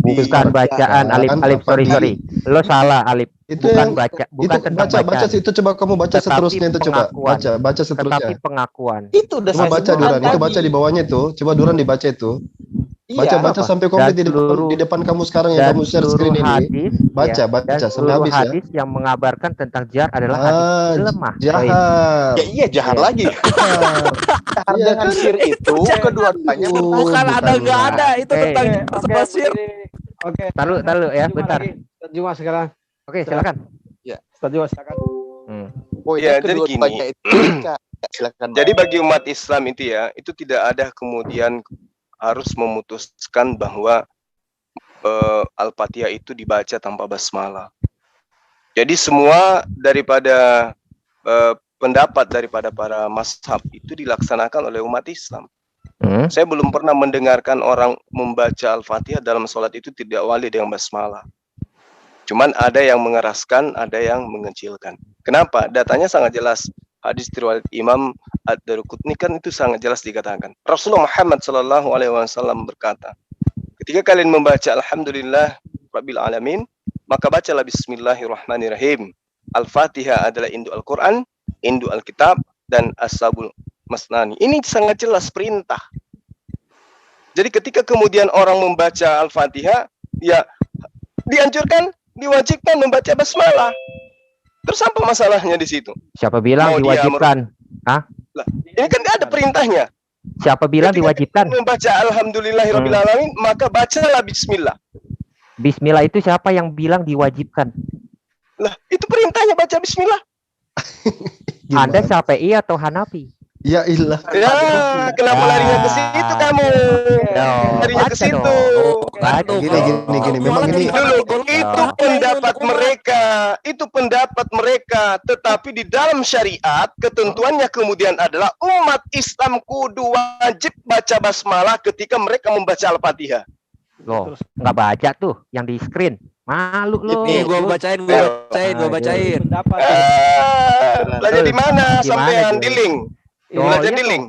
bukan bacaan, Alif, sorry. Lo salah, Alif. Itu bukan yang baca, bukan itu tentang baca bacaan. itu coba kamu baca Tetapi seterusnya itu coba pengakuan. baca seterusnya. Tetapi pengakuan. Itu udah Coba saya baca sebutkan Duran, itu tadi. baca di bawahnya itu. Coba Duran dibaca itu. Iya. Baca sampai komplit di depan kamu sekarang yang kamu share screen ini. Hadis, Baca dan sampai seluruh habis ya. hadis yang mengabarkan tentang jihad adalah hadis lemah. Jahar. Ya iya jahar Iya. lagi. Jahar Iya, dengan kan? sir itu kedua-duanya Bukan ada nggak ada, itu tentang sir. Oke. Tahu ya, bentar. Ustaz Juma sekarang. Oke, silakan. Ya. Ustaz Juma silakan. Ya, jadi gini. Silakan. Jadi bagi umat Islam itu ya, itu tidak ada kemudian harus memutuskan bahwa Al-Fatihah itu dibaca tanpa basmalah. Jadi semua daripada pendapat daripada para mazhab itu dilaksanakan oleh umat Islam. Saya belum pernah mendengarkan orang membaca Al-Fatihah dalam sholat itu tidak wali dengan basmalah. Cuman ada yang mengeraskan, ada yang mengecilkan. Kenapa? Datanya sangat jelas. Hadis riwayat Imam Ad-Daruqutni kan itu sangat jelas dikatakan. Rasulullah Muhammad SAW berkata, ketika kalian membaca Alhamdulillah Rabbil Alamin, maka bacalah Bismillahirrahmanirrahim. Al-Fatihah adalah induk Al-Quran, induk Alkitab, dan As-Sabul Masnani. Ini sangat jelas perintah. Jadi ketika kemudian orang membaca Al-Fatihah, ya dianjurkan, diwajibkan membaca basmalah. Terus apa masalahnya di situ? Siapa bilang Mau dia diwajibkan? Hah? Lah, ini kan ada perintahnya. Siapa bilang diwajibkan? Membaca Alhamdulillahirabbil alamin, maka bacalah bismillah. Bismillah itu siapa yang bilang diwajibkan? Lah, itu perintahnya baca bismillah. Anda Syafi'i atau Hanafi? Ya ilah. Ya, kenapa larinya ke situ kamu? Larinya ke situ. Gini. Memang ini Dulu, itu pendapat mereka. Tetapi di dalam syariat, ketentuannya kemudian adalah umat Islam kudu wajib baca basmalah ketika mereka membaca Al-Fatihah. Loh, nggak baca tuh yang di screen. Malu lo. Nih, gua bacain. Belajar di mana sampean? Di link. Belajar di link.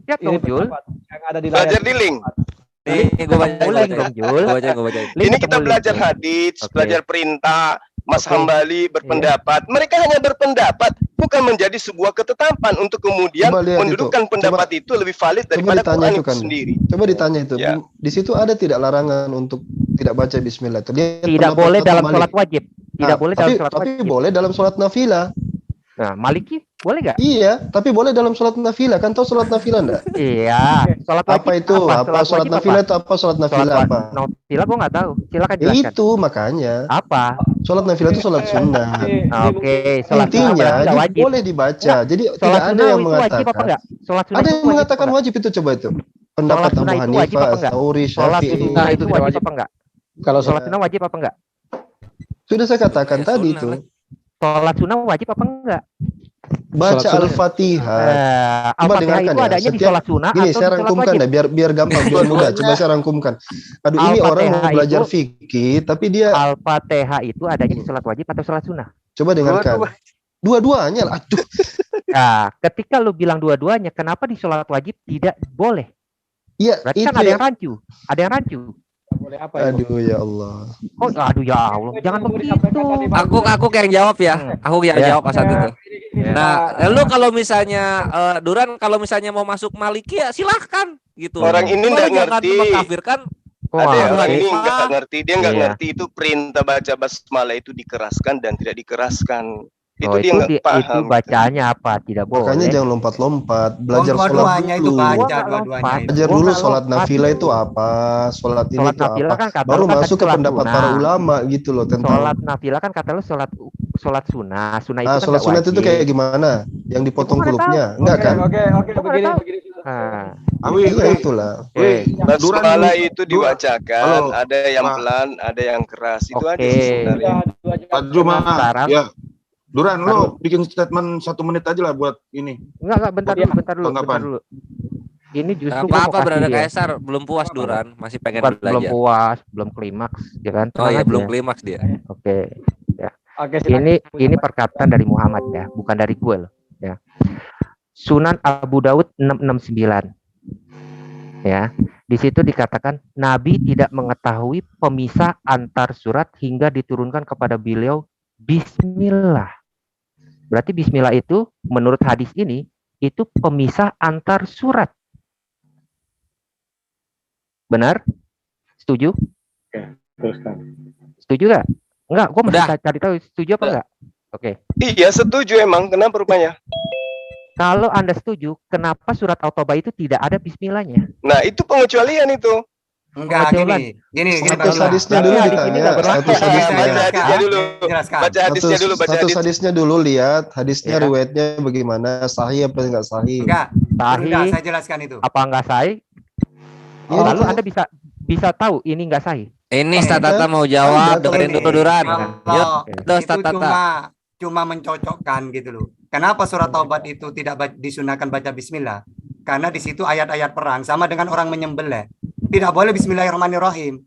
Siap dong, Jul. Yang ada di layar. Belajar di link. Nih, gua bacain. Ini kita belajar hadits, belajar perintah, Mas Hambali berpendapat. Mereka hanya berpendapat, bukan menjadi sebuah ketetapan untuk kemudian Coba lihat mendudukan itu. pendapat itu lebih valid daripada Quran itu sendiri. Coba ditanya itu. Ya. Di situ ada tidak larangan untuk tidak baca bismillah itu? Tidak boleh dalam sholat wajib. Tidak boleh dalam sholat tapi wajib. boleh dalam sholat nafilah. Nah, Maliki boleh nggak? Iya, tapi boleh dalam sholat nafilah. Kan tahu sholat nafilah enggak? Iya. Sholat wajib Apa itu? Apa sholat wajib nafilah itu apa? Sholat nafilah apa? Nafilah gua nggak tahu. Silakan jelaskan. Itu makanya. Apa? Sholat nafilah itu sholat sunnah. Oke, sholat sunnah Intinya berarti nggak wajib. boleh dibaca. Jadi Sholat tidak ada sunnah yang itu wajib apa mengatakan. enggak? Sholat sunnah Ada itu yang wajib mengatakan apa wajib itu coba itu. Sholat Pendapat Abu sunnah itu wajib apa Hanifah, enggak? Tsauri, Sholat Syafi'i. sunnah itu wajib apa enggak? Kalau Sholat sunnah wajib apa enggak? Sudah saya katakan tadi itu. Sholat sunnah wajib apa enggak? Baca Al-Fatihah. Coba Al-Fatihah dengarkan itu ya. adanya di sholat sunnah Gini, atau saya di sholat rangkumkan wajib? deh, biar gampang, biar mudah. Coba saya rangkumkan. Aduh, ini orang mau Al-Fatihah belajar itu- fikih, tapi dia Al-Fatihah itu adanya di sholat wajib atau sholat sunnah? coba dengarkan. Dua-duanya lah. Aduh. Nah, ketika lu bilang dua-duanya, kenapa di sholat wajib tidak boleh? Iya, Berarti itu kan ada ya. yang rancu. Ada yang rancu. Boleh apa ya? Aduh ya Allah. Oh, aduh ya Allah, jangan begitu. Aku yang jawab ya. Aku yang Ya. jawab pas itu. Nah, lu kalau misalnya Duran kalau misalnya mau masuk Maliki ya silahkan gitu. Orang ini Cuma nggak jangan ngerti. mengkafirkan. Ada Wah, orang oke. ini nggak ngerti, dia nggak Iya. ngerti itu perintah baca basmalah itu dikeraskan dan tidak dikeraskan. Itu Oh, dia itu, nggak itu paham. bacaannya apa? Tidak boleh. Makanya jangan lompat-lompat, belajar sholat Dua-duanya itu dulu. baca, Gua dua-duanya itu. Belajar Gua dulu nggak sholat lompat. nafilah itu apa, sholat ini Sholat itu nafilah apa. kan kata Baru lu kan masuk tadi ke sholat pendapat sunnah. para ulama gitu loh tentang Sholat nafilah kan kata lu sholat sunnah. Sunnah itu kan sholat nggak sunat itu wajib. kayak gimana? Yang dipotong Gua nggak kulupnya, tahu. enggak kan? Oke, Gua begini. nggak tahu. Nah, Iya itulah. Basmalah itu dibacakan, Halo, ada yang Pak. pelan, ada yang keras. Itu aja Oke. sih sebenarnya. Pak Juma, Sekarang- ya. Duran, lo bikin statement 1 menit aja lah buat ini. enggak, bentar dulu, Tanggapan. Ini justru Gak gua mau apa-apa kasih Brother dia. Kaisar, belum puas Duran, masih pengen Bukan, belum belajar. puas, belum klimaks, ya kan? Oh Tenang iya, aja. belum klimaks dia. Oke, ya. Oke, silakan. Ini perkataan dari Muhammad ya, bukan dari gue loh. Ya. Sunan Abu Daud 669. Ya, di situ dikatakan Nabi tidak mengetahui pemisah antar surat hingga diturunkan kepada beliau Bismillah. Berarti Bismillah itu menurut hadis ini itu pemisah antar surat. Benar? Setuju? Oke, teruskan. Setuju nggak? Enggak, gue masih cari tahu setuju apa enggak? Oke. Iya, setuju emang. Kenapa rupanya? Kalau Anda setuju, kenapa surat At-Taubah itu tidak ada bismillahnya? Nah, itu pengecualian itu. Enggak, gini Status hadisnya dulu ditanya, status hadisnya. Baca hadisnya dulu. Baca hadisnya dulu, baca Status hadisnya dulu, lihat hadisnya riwayatnya bagaimana, sahih apa enggak sahih. Enggak, Sahih. saya jelaskan itu. Apa enggak sahih? Iya, Lalu betul. Anda bisa tahu ini enggak sahih. Ini Statata mau jawab, dengerin dulu Duran. Kalau Yuk, itu Statata. cuma mencocokkan gitu loh. Kenapa surat Taubat itu tidak disunahkan baca bismillah? Karena di situ ayat-ayat perang sama dengan orang menyembelih. Tidak boleh bismillahirrahmanirrahim.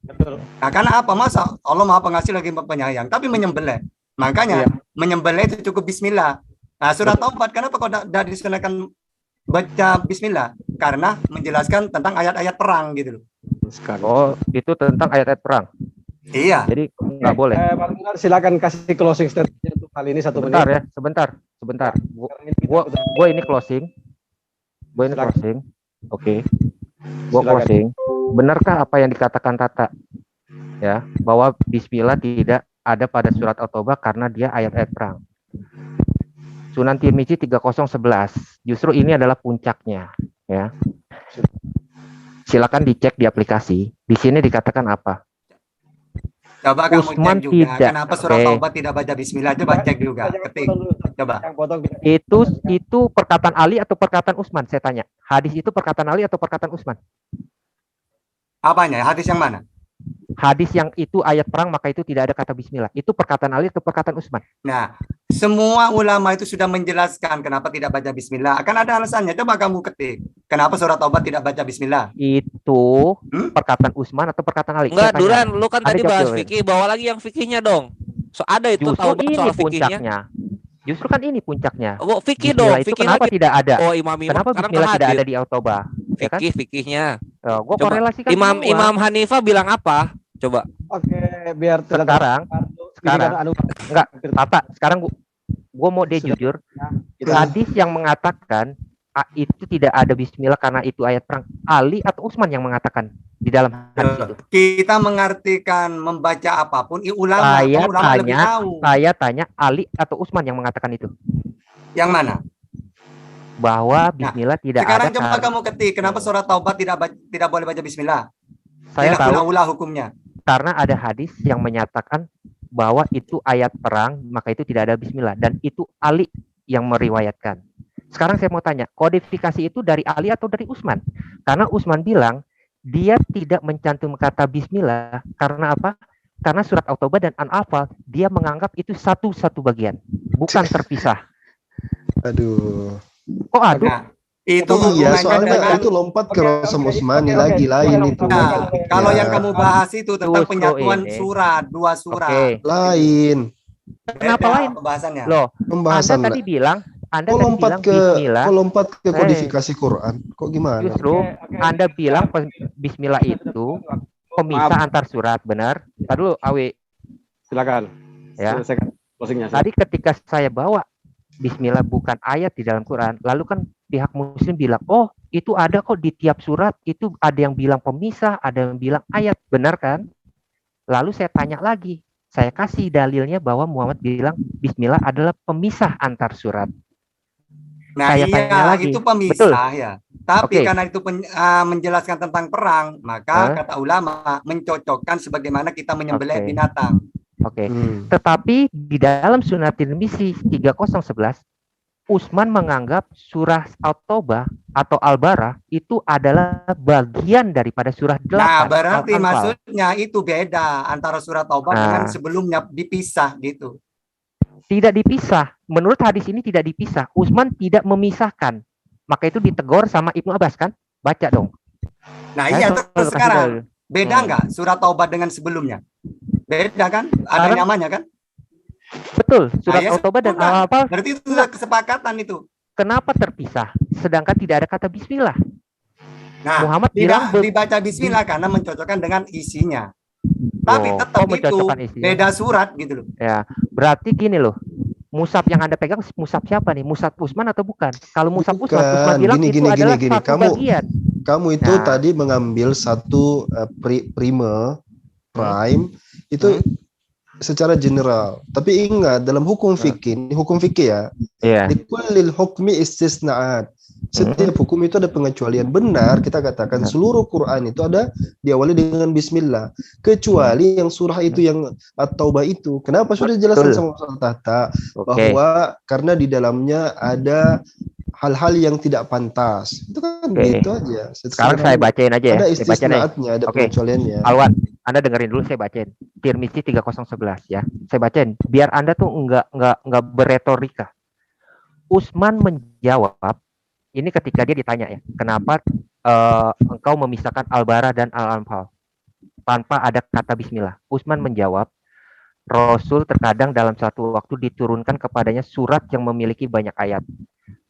Betul. Nah, karena apa? Masa Allah Maha Pengasih lagi penyayang, tapi menyembelih. Makanya menyembelih itu cukup bismillah. Nah, surat Taubat kenapa kok tidak disunahkan baca bismillah? Karena menjelaskan tentang ayat-ayat perang gitu loh. Oh, itu tentang ayat-ayat perang. Iya. Jadi nggak boleh. Bang Duran, silakan kasih closing statement untuk kali ini 1 Sebentar menit. ya, sebentar. Gua ini closing. Oke. Gua Silakan. closing. Benarkah apa yang dikatakan Tata? Ya, bahwa bismillah tidak ada pada surat At-Taubah karena dia ayat-ayat perang. Sunan Tirmizi 3011. Justru ini adalah puncaknya, ya. Silakan dicek di aplikasi. Di sini dikatakan apa? Coba kamu Usman cek juga. tidak. Kenapa surat Oke. Taubat tidak baca bismillah? Coba cek juga. Ketik. Coba. Itu perkataan Ali atau perkataan Utsman? Saya tanya. Hadis itu perkataan Ali atau perkataan Utsman? Apanya? Hadis yang mana? Hadis yang itu ayat perang maka itu tidak ada kata bismillah. Itu perkataan Ali atau perkataan Utsman? Nah, semua ulama itu sudah menjelaskan kenapa tidak baca bismillah. Akan ada alasannya. Coba kamu ketik. Kenapa surat Taubat tidak baca bismillah? Itu perkataan Utsman atau perkataan Ali? Enggak, Saya tanya. Duran, lu kan Anda tadi jawab bahas dulu. fikih, bawa lagi yang fikihnya dong. So ada itu Justru Taubat ini soal fikihnya. puncaknya. Justru kan ini puncaknya. Oh, fikih Bismillah dong, itu fikih kenapa lagi. tidak ada? Oh, imam-imam Kenapa sekarang bismillah tidak hadir. ada di At-Taubah? Ya kan? Fikihnya. Gua Coba, korelasikan Imam semua. Hanifah bilang apa? Coba. Oke, biar Sekarang enggak, Tata, sekarang gua mau dia jujur. Hadis yang mengatakan itu tidak ada bismillah karena itu ayat perang, Ali atau Utsman yang mengatakan di dalam hadis itu? Kita mengartikan membaca apapun, ulama lebih tahu. Saya tanya Ali atau Utsman yang mengatakan itu? Yang mana? Bahwa bismillah tidak Sekarang ada. coba kamu ketik. Kenapa surat Taubat tidak boleh baca bismillah? Saya Tidak tahu. guna-guna hukumnya. Karena ada hadis yang menyatakan bahwa itu ayat perang, maka itu tidak ada bismillah. Dan itu Ali yang meriwayatkan. Sekarang saya mau tanya, kodifikasi itu dari Ali atau dari Utsman? Karena Utsman bilang, dia tidak mencantum kata bismillah. Karena apa? Karena surat At-Taubah dan An-Anfal, dia menganggap itu satu-satu bagian. Bukan terpisah. Aduh. Kok aduh? Nah, itu iya, hubungannya soalnya dengan itu lompat ke Rasul Utsmani lagi lain itu. Nah, kalau Ya. yang kamu bahas itu tentang Justru penyatuan ini. surat, 2 surat. Oke. Lain. Kenapa lain? Pembahasannya. Loh, Pembahasan Anda tadi bilang, Anda Kok tadi lompat bilang ke bismillah. lompat ke kodifikasi Quran? Kok gimana? Justru Anda bilang bismillah itu pemisah antar surat, benar? Tadi dulu, Awi. Silakan. Ya. Selesaikan closingnya. Tadi ketika saya bawa bismillah bukan ayat di dalam Quran, lalu kan pihak muslim bilang, oh itu ada kok di tiap surat, itu ada yang bilang pemisah, ada yang bilang ayat, benar kan? Lalu saya tanya lagi, saya kasih dalilnya bahwa Muhammad bilang bismillah adalah pemisah antar surat. Nah, Saya tanya iya, lagi. itu pemisah Betul. ya. Tapi Oke. karena itu menjelaskan tentang perang, maka kata ulama mencocokkan sebagaimana kita menyembelih Oke. binatang. Oke. Tetapi di dalam Sunan Tirmizi 3011, Utsman menganggap surah At-Taubah atau Al-Barah itu adalah bagian daripada surah 8. Nah, berarti Al-Anfal. maksudnya itu beda antara surat Taubah Nah. dengan sebelumnya, dipisah gitu. Tidak dipisah. Menurut hadis ini tidak dipisah. Utsman tidak memisahkan. Maka itu ditegur sama Ibnu Abbas kan? Baca dong. Nah, Saya iya selalu terus kasih sekarang dalil. beda nggak surat Taubah dengan sebelumnya? Beda kan? Ada Sekarang- namanya kan? Betul. Surat ya At-Taubah dan sudah. Al-Anfal. Berarti itu sudah kesepakatan itu. Kenapa terpisah? Sedangkan tidak ada kata bismillah. Nah, Muhammad tidak bilang dibaca bismillah karena mencocokkan dengan isinya. Tapi Loh, tetap kok itu mencocokkan isinya? beda surat gitu loh. Ya, berarti gini loh. Musab yang Anda pegang musab siapa nih? Musab Usman atau bukan? Kalau musab Usman Bukan, bilang itu adalah gini. satu bagian. Kamu itu Nah. tadi mengambil satu prime itu secara general. Tapi ingat dalam hukum fikih ya. Iya. Likullil hukmi istisnaat. Setiap hukum itu ada pengecualian. Benar kita katakan seluruh Quran itu ada diawali dengan bismillah. Kecuali yang surah itu yang At-Taubah itu. Kenapa sudah dijelaskan sama Ustaz Tahta bahwa karena di dalamnya ada hal-hal yang tidak pantas. Itu kan gitu aja. Sekarang saya bacain aja ya. Ada Saya baca nih. istisnaatnya, ada pengecualiannya. Alwan, Anda dengerin dulu saya bacain. Tirmizi 3011 ya. Saya bacain biar Anda tuh enggak berretorika. Usman menjawab, ini ketika dia ditanya ya, kenapa engkau memisahkan Al-Bara dan Al-Anfal tanpa ada kata bismillah? Usman menjawab, Rasul terkadang dalam satu waktu diturunkan kepadanya surat yang memiliki banyak ayat.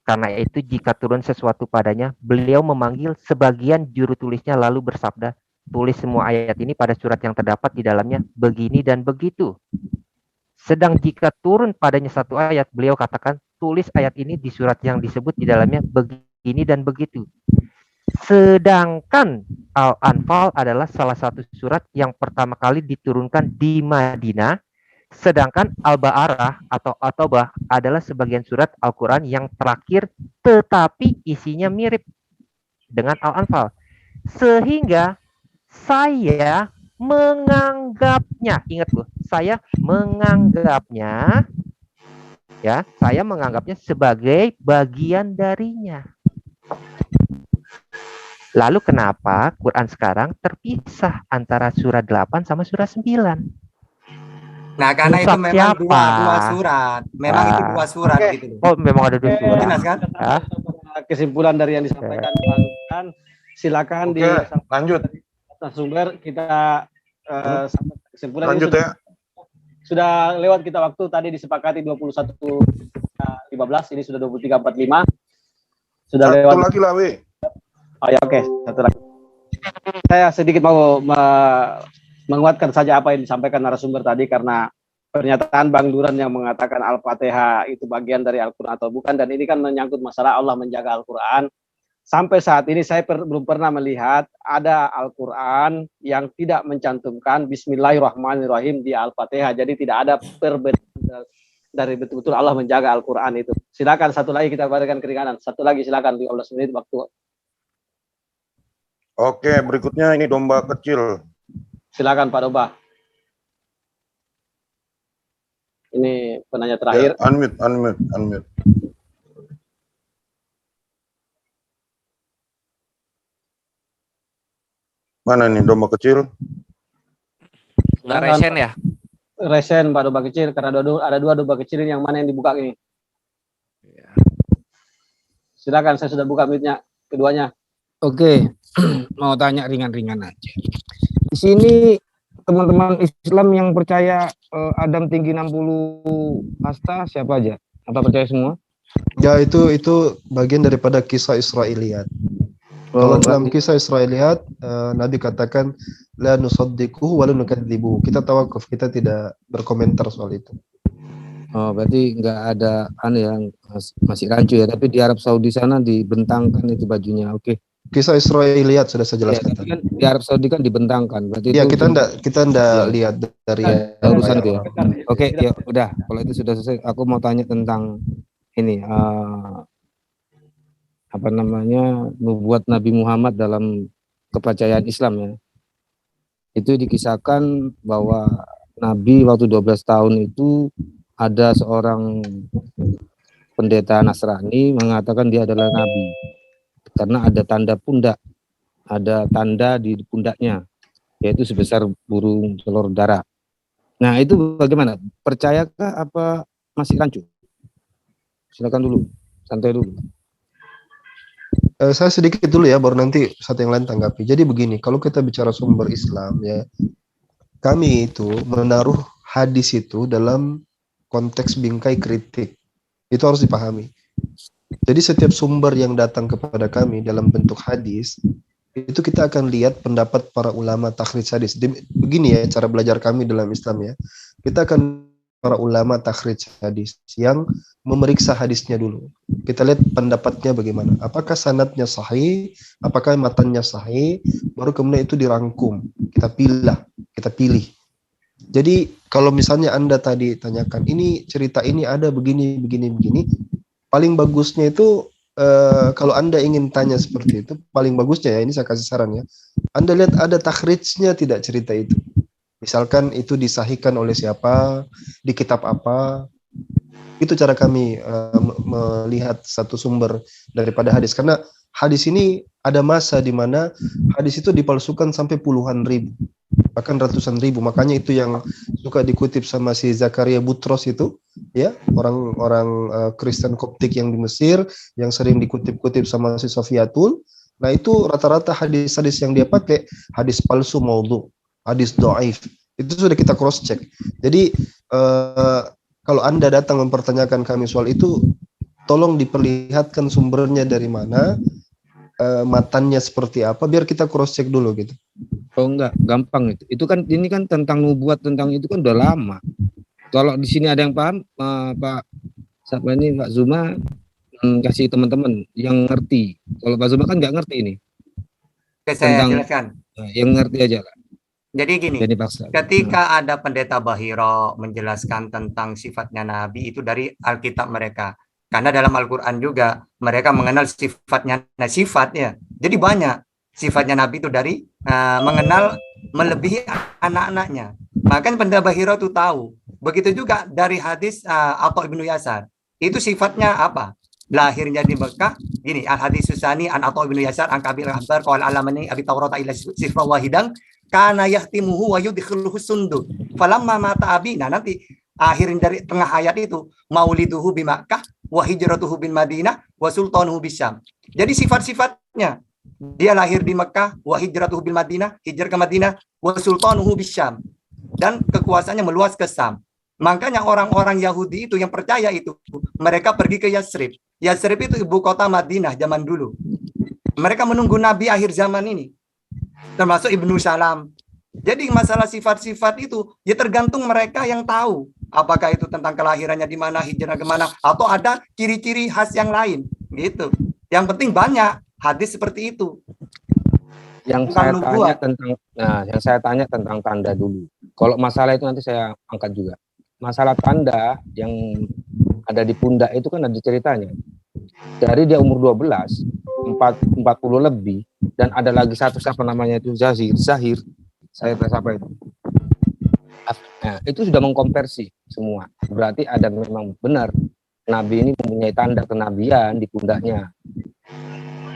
Karena itu jika turun sesuatu padanya, beliau memanggil sebagian juru tulisnya lalu bersabda, tulis semua ayat ini pada surat yang terdapat di dalamnya begini dan begitu. Sedang jika turun padanya satu ayat, beliau katakan, tulis ayat ini di surat yang disebut di dalamnya begini dan begitu. Sedangkan Al-Anfal adalah salah satu surat yang pertama kali diturunkan di Madinah, sedangkan Al-Baqarah atau At-Taubah adalah sebagian surat Al-Quran yang terakhir tetapi isinya mirip dengan Al-Anfal. Sehingga saya menganggapnya, ingat loh, saya menganggapnya sebagai bagian darinya. Lalu kenapa Quran sekarang terpisah antara surat 8 sama surat 9? Nah, karena Musab itu memang siapa? dua surat. Memang itu dua surat gitu loh. Oh, memang ada dua surat. Jelas kan? Kesimpulan dari yang disampaikan Bang, silakan lanjut. Sumber kita kesimpulan Lanjut ini ya. sudah lewat kita waktu tadi disepakati 21.15, ini sudah 23.45. Sudah Satu lewat. lagi lah, Wi. Oh ya, oke, satu lagi. Saya sedikit mau menguatkan saja apa yang disampaikan narasumber tadi, karena pernyataan Bang Duran yang mengatakan Al-Fatihah itu bagian dari Al-Quran atau bukan, dan ini kan menyangkut masalah Allah menjaga Al-Quran. Sampai saat ini saya belum pernah melihat ada Al-Quran yang tidak mencantumkan Bismillahirrahmanirrahim di Al-Fatihah. Jadi tidak ada perbedaan dari betul-betul Allah menjaga Al-Quran itu. Silakan satu lagi kita berikan keringanan. Satu lagi silakan 15 menit waktu. Oke, berikutnya ini domba kecil. Silakan Pak Domba. Ini penanya terakhir. Ya, unmute. Mana nih domba kecil? Nggak resen ya? Resen Pak Domba kecil, karena ada dua domba kecil ini, yang mana yang dibuka ini? Silakan, saya sudah buka mic-nya keduanya. Oke, mau tanya ringan-ringan aja. Di sini teman-teman Islam yang percaya Adam tinggi 60 hasta siapa aja? Apa percaya semua? Ya, itu bagian daripada kisah Israiliyat. Kalau dalam kisah Israiliyat, Nabi katakan la nusaddiquhu wa la nukadzibuhu. Kita tawakuf, kita tidak berkomentar soal itu. Oh, berarti nggak ada yang masih rancu ya, tapi di Arab Saudi sana dibentangkan itu bajunya. Oke. Kisah Israiliyat sudah saya jelaskan. Ya, kan di Arab Saudi kan dibentangkan. Berarti ya, itu kita enggak lihat dari urusan itu ya. Oke, ya udah. Kalau itu sudah selesai, aku mau tanya tentang ini nubuat Nabi Muhammad dalam kepercayaan Islam ya. Itu dikisahkan bahwa Nabi waktu 12 tahun itu ada seorang pendeta Nasrani mengatakan dia adalah Nabi karena ada tanda pundak, ada tanda di pundaknya, yaitu sebesar burung telur darah. Nah itu bagaimana? Percayakah apa masih rancu? Silakan dulu, santai dulu. Saya sedikit dulu ya, baru nanti satu yang lain tanggapi. Jadi begini, kalau kita bicara sumber Islam ya, kami itu menaruh hadis itu dalam konteks bingkai kritik. Itu harus dipahami. Jadi setiap sumber yang datang kepada kami dalam bentuk hadis, itu kita akan lihat pendapat para ulama takhrij hadis. Begini ya cara belajar kami dalam Islam ya. Kita akan para ulama takhrij hadis yang memeriksa hadisnya dulu. Kita lihat pendapatnya bagaimana. Apakah sanadnya sahih, apakah matannya sahih, baru kemudian itu dirangkum. Kita pilih. Jadi kalau misalnya Anda tadi tanyakan, ini cerita ini ada begini, paling bagusnya itu kalau Anda ingin tanya seperti itu, paling bagusnya ya, ini saya kasih saran ya, Anda lihat ada takhrijnya tidak cerita itu. Misalkan itu disahihkan oleh siapa, di kitab apa. Itu cara kami melihat satu sumber daripada hadis. Karena hadis ini ada masa di mana hadis itu dipalsukan sampai puluhan ribu, bahkan ratusan ribu. Makanya itu yang suka dikutip sama si Zakaria Butros itu, ya, orang Kristen Koptik yang di Mesir, yang sering dikutip-kutip sama si Sofiatul. Nah itu rata-rata hadis-hadis yang dia pakai hadis palsu maudhu, hadis dhaif. Itu sudah kita cross check. Jadi kalau Anda datang mempertanyakan kami soal itu, tolong diperlihatkan sumbernya dari mana, matannya seperti apa, biar kita cross check dulu gitu. Oh enggak, gampang itu. Itu kan ini kan tentang nubuat, tentang itu kan udah lama. Kalau di sini ada yang paham, Pak siapa ini, Pak Zuma, kasih teman-teman yang ngerti. Kalau Pak Zuma kan nggak ngerti ini. Oke, saya jelaskan. Yang ngerti aja lah. Jadi gini, ketika ada pendeta Bahiro menjelaskan tentang sifatnya Nabi itu dari Alkitab mereka. Karena dalam Al-Quran juga mereka mengenal sifatnya. Nah sifatnya, jadi banyak sifatnya Nabi itu dari mengenal melebihi anak-anaknya. Makanya pendeta Bahiro itu tahu. Begitu juga dari hadis Atha ibnu Yasar. Itu sifatnya apa? Lahirnya di Mekah. Gini, al-hadis Susani an Atha ibnu Yasar an Kabil Ahbar qala alamani abi Taurata ila sifra wahidang kana yahtimuhu wa yudkhiluhu sundu falamma mata abi. Nah nanti akhirin dari tengah ayat itu mauliduhu bi Makkah wa hijratuhu bin Madinah wa sultanuhu bisyam. Jadi sifat-sifatnya dia lahir di Mekah, wa hijratuhu bil Madinah, hijrah ke Madinah, wa sultanuhu bisyam, dan kekuasaannya meluas ke Syam. Makanya orang-orang Yahudi itu yang percaya itu, mereka pergi ke Yasrib. Yasrib itu ibu kota Madinah zaman dulu. Mereka menunggu Nabi akhir zaman ini, termasuk Ibnu Salam. Jadi masalah sifat-sifat itu ya tergantung mereka yang tahu. Apakah itu tentang kelahirannya di mana, hijrah ke mana, atau ada ciri-ciri khas yang lain gitu. Yang penting banyak hadis seperti itu. Yang saya tanya tentang, yang saya tanya tentang tanda dulu. Kalau masalah itu nanti saya angkat juga. Masalah tanda yang ada di pundak itu kan ada ceritanya. Dari dia umur 12, 40 lebih, dan ada lagi satu siapa namanya itu Zahir, saya siapa itu. Nah, itu sudah mengkonversi semua. Berarti ada memang benar Nabi ini mempunyai tanda kenabian di pundaknya.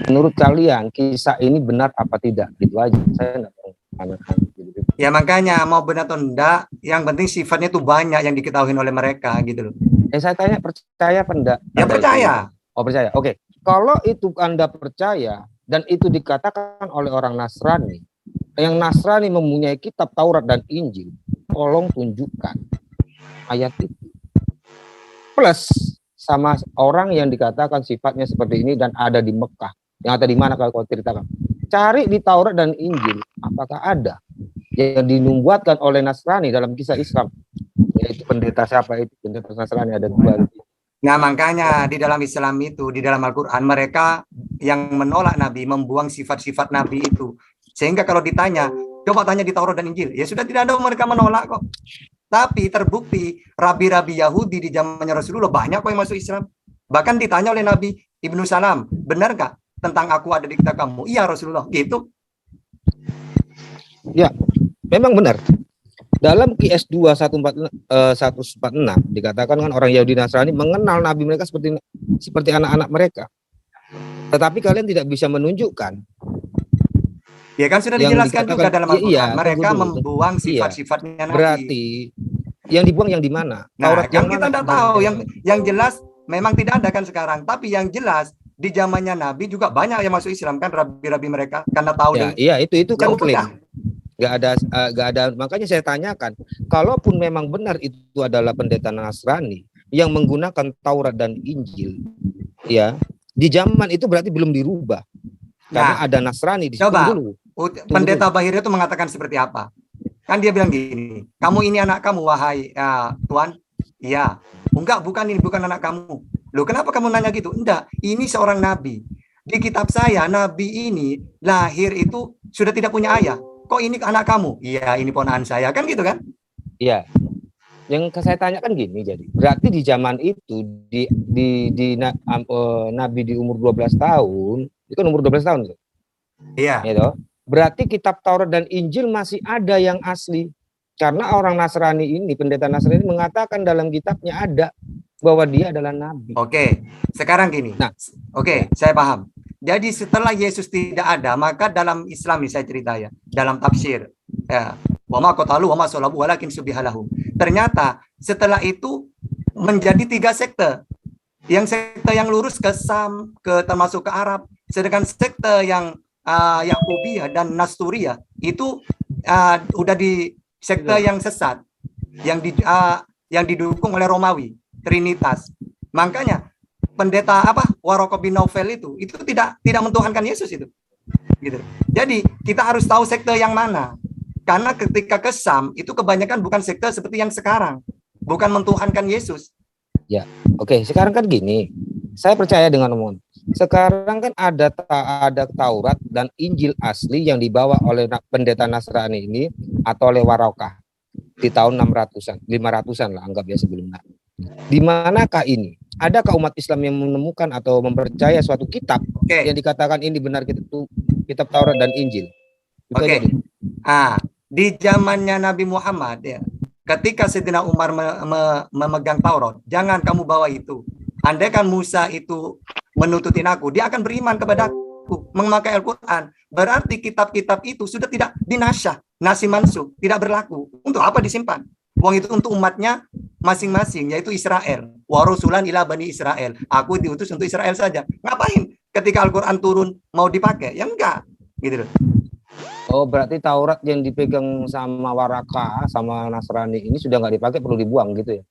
Menurut kalian kisah ini benar apa tidak? Gitu aja. Saya enggak tahu. Ya makanya mau benar atau enggak, yang penting sifatnya itu banyak yang diketahui oleh mereka gitu loh. Saya tanya percaya apa enggak? Ya percaya. Oh percaya. Oke. Kalau itu Anda percaya dan itu dikatakan oleh orang Nasrani, yang Nasrani mempunyai kitab Taurat dan Injil, tolong tunjukkan ayat itu. Plus sama orang yang dikatakan sifatnya seperti ini dan ada di Mekah. Yang ada di mana kalau kau ceritakan? Cari di Taurat dan Injil, apakah ada yang dinubuatkan oleh Nasrani dalam kisah Islam? Yaitu pendeta siapa itu? Pendeta Nasrani ada dua. Nah makanya di dalam Islam itu, di dalam Al-Quran mereka yang menolak Nabi, membuang sifat-sifat Nabi itu. Sehingga kalau ditanya, coba tanya di Taurat dan Injil, ya sudah tidak ada mereka menolak kok. Tapi terbukti rabi-rabi Yahudi di zamannya Rasulullah banyak kok yang masuk Islam. Bahkan ditanya oleh Nabi Ibnu Salam, benar gak tentang aku ada di kitab kamu? Iya Rasulullah, gitu. Ya, memang benar. Dalam QS 2 146 dikatakan kan orang Yahudi Nasrani mengenal Nabi mereka seperti anak-anak mereka. Tetapi kalian tidak bisa menunjukkan. Ya kan sudah dijelaskan juga dalam Al-Quran. Mereka membuang sifat-sifatnya Nabi. Berarti yang dibuang yang di mana? Nah, yang kita tidak tahu, yang jelas memang tidak ada kan sekarang. Tapi yang jelas di zamannya Nabi juga banyak yang masuk Islam kan, rabi-rabi mereka karena tahu. Ya, iya itu kan klaim. Gak ada. Makanya saya tanyakan, kalaupun memang benar itu adalah pendeta Nasrani yang menggunakan Taurat dan Injil, ya di zaman itu berarti belum dirubah. Karena Nah, ada Nasrani di situ coba dulu. pendeta Bahir itu mengatakan seperti apa? Kan dia bilang gini, kamu ini anak kamu wahai Tuan. Iya. Enggak, bukan ini, bukan anak kamu. Loh, kenapa kamu nanya gitu? Enggak, ini seorang nabi. Di kitab saya, nabi ini lahir itu sudah tidak punya ayah. Kok ini anak kamu? Iya, ini ponakan saya. Kan gitu kan? Iya. Yang saya tanyakan gini, jadi berarti di zaman itu Nabi di umur 12 tahun, itu kan umur 12 tahun tuh. Iya. Gitu. Berarti kitab Taurat dan Injil masih ada yang asli. Karena orang Nasrani ini, pendeta Nasrani mengatakan dalam kitabnya ada bahwa dia adalah nabi. Oke, sekarang gini. Nah, oke, saya paham. Jadi setelah Yesus tidak ada, maka dalam Islam saya cerita ya, dalam tafsir, ya, wama qatalu wama salabu walakin subihalahu. Ternyata setelah itu menjadi 3 sekte. Yang sekte yang lurus ke Sam, termasuk ke Arab, sedangkan sekte yang Yakubiyah dan Nasturiyah itu udah di sekte yang sesat, yang didukung oleh Romawi, Trinitas. Makanya pendeta Waroko bin Naufel itu tidak mentuhankan Yesus itu. Gitu. Jadi kita harus tahu sekte yang mana. Karena ketika ke Sam itu kebanyakan bukan sekte seperti yang sekarang, bukan mentuhankan Yesus. Ya, oke. Sekarang kan gini, saya percaya dengan omongan. Sekarang kan ada Taurat dan Injil asli yang dibawa oleh pendeta Nasrani ini atau oleh Warokah di tahun 600-an, 500-an lah anggap ya sebelum Nabi. Di manakah ini? Adakah umat Islam yang menemukan atau mempercaya suatu kitab yang dikatakan ini benar kitab Taurat dan Injil? Oke. Di zamannya Nabi Muhammad ya, ketika Sayyidina Umar memegang Taurat, jangan kamu bawa itu. Andaikan Musa itu menututin aku, dia akan beriman kepadaku, memakai Al-Quran. Berarti kitab-kitab itu sudah tidak dinasyah, nasi mansuh, tidak berlaku. Untuk apa disimpan? Uang itu untuk umatnya masing-masing, yaitu Israel. Wa rasulan ila bani Israel. Aku diutus untuk Israel saja. Ngapain? Ketika Al-Quran turun mau dipakai? Ya enggak. Gitu loh. Oh, berarti Taurat yang dipegang sama Waraka, sama Nasrani ini sudah nggak dipakai, perlu dibuang gitu ya?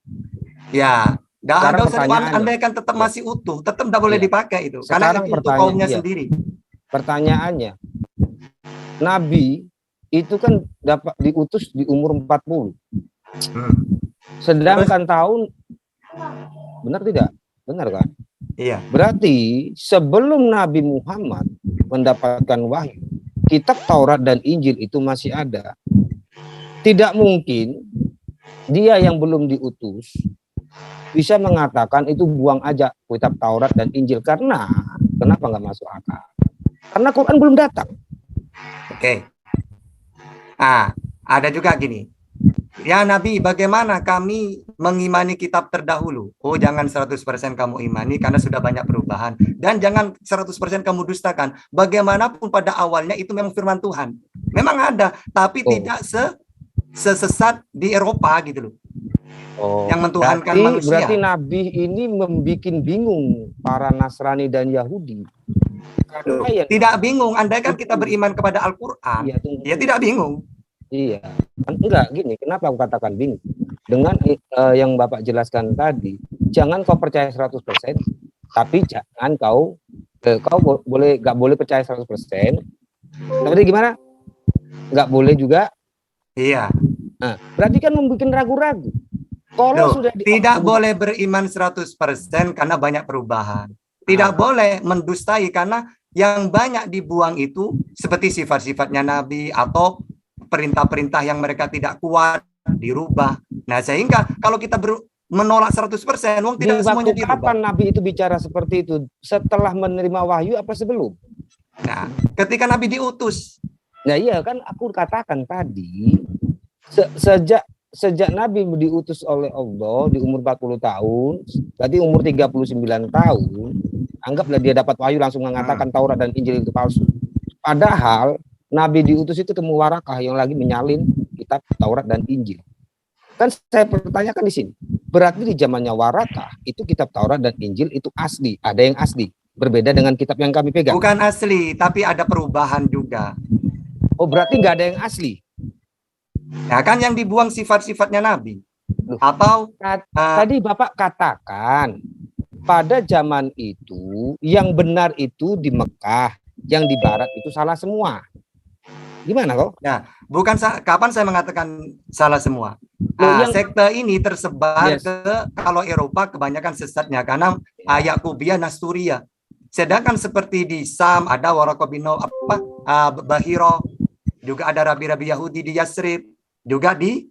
Ya. Sekarang Andai kan tetap masih utuh, tetap tidak boleh dipakai itu. Karena Sekarang itu untuk kaumnya sendiri. Pertanyaannya, Nabi itu kan dapat diutus di umur 40. Sedangkan tahun, benar tidak? Benar kan? Iya. Berarti sebelum Nabi Muhammad mendapatkan wahyu, kitab Taurat dan Injil itu masih ada. Tidak mungkin dia yang belum diutus bisa mengatakan itu buang aja kitab Taurat dan Injil. Karena kenapa nggak masuk akal? Karena Quran belum datang. Oke. Ada juga gini. Ya Nabi, bagaimana kami mengimani kitab terdahulu? Oh, jangan 100% kamu imani karena sudah banyak perubahan. Dan jangan 100% kamu dustakan. Bagaimanapun pada awalnya itu memang firman Tuhan. Memang ada, tapi tidak sesesat di Eropa gitu loh. Yang mentuhankan manusia. Berarti Nabi ini membuat bingung para Nasrani dan Yahudi. Tidak bingung, andaikan kita beriman kepada Al-Quran, ya tidak bingung. Iya, enggak gini. Kenapa aku katakan bingung? Dengan yang Bapak jelaskan tadi, jangan kau percaya 100%, tapi jangan kau nggak boleh percaya 100%. Tapi gimana? Nggak boleh juga. Iya. Nah, berarti kan membuat ragu-ragu. Kalau sudah tidak boleh beriman 100% karena banyak perubahan. Tidak boleh mendustai karena yang banyak dibuang itu seperti sifat-sifatnya Nabi atau perintah-perintah yang mereka tidak kuat dirubah. Nah, sehingga kalau kita menolak 100%, wong tidak semuanya dirubah. Kapan Nabi itu bicara seperti itu? Setelah menerima wahyu apa sebelum? Nah, ketika Nabi diutus. Nah, iya kan aku katakan tadi sejak Nabi diutus oleh Allah di umur 40 tahun, berarti umur 39 tahun, anggaplah dia dapat wahyu langsung mengatakan Taurat dan Injil itu palsu. Padahal Nabi diutus itu ke Warakah yang lagi menyalin kitab Taurat dan Injil. Kan saya pertanyakan di sini, berarti di zamannya Warakah itu kitab Taurat dan Injil itu asli, ada yang asli, berbeda dengan kitab yang kami pegang. Bukan asli, tapi ada perubahan juga. Oh, berarti nggak ada yang asli. Ya kan yang dibuang sifat-sifatnya Nabi. Atau tadi Bapak katakan pada zaman itu yang benar itu di Mekah, yang di barat itu salah semua. Gimana kok? Nah, bukan kapan saya mengatakan salah semua. Sekte ini tersebar ke kalau Eropa kebanyakan sesatnya karena Yakubiyah Nasturia. Sedangkan seperti di Sam ada Waraqah Bahiro, juga ada rabi-rabi Yahudi di Yasrib, juga di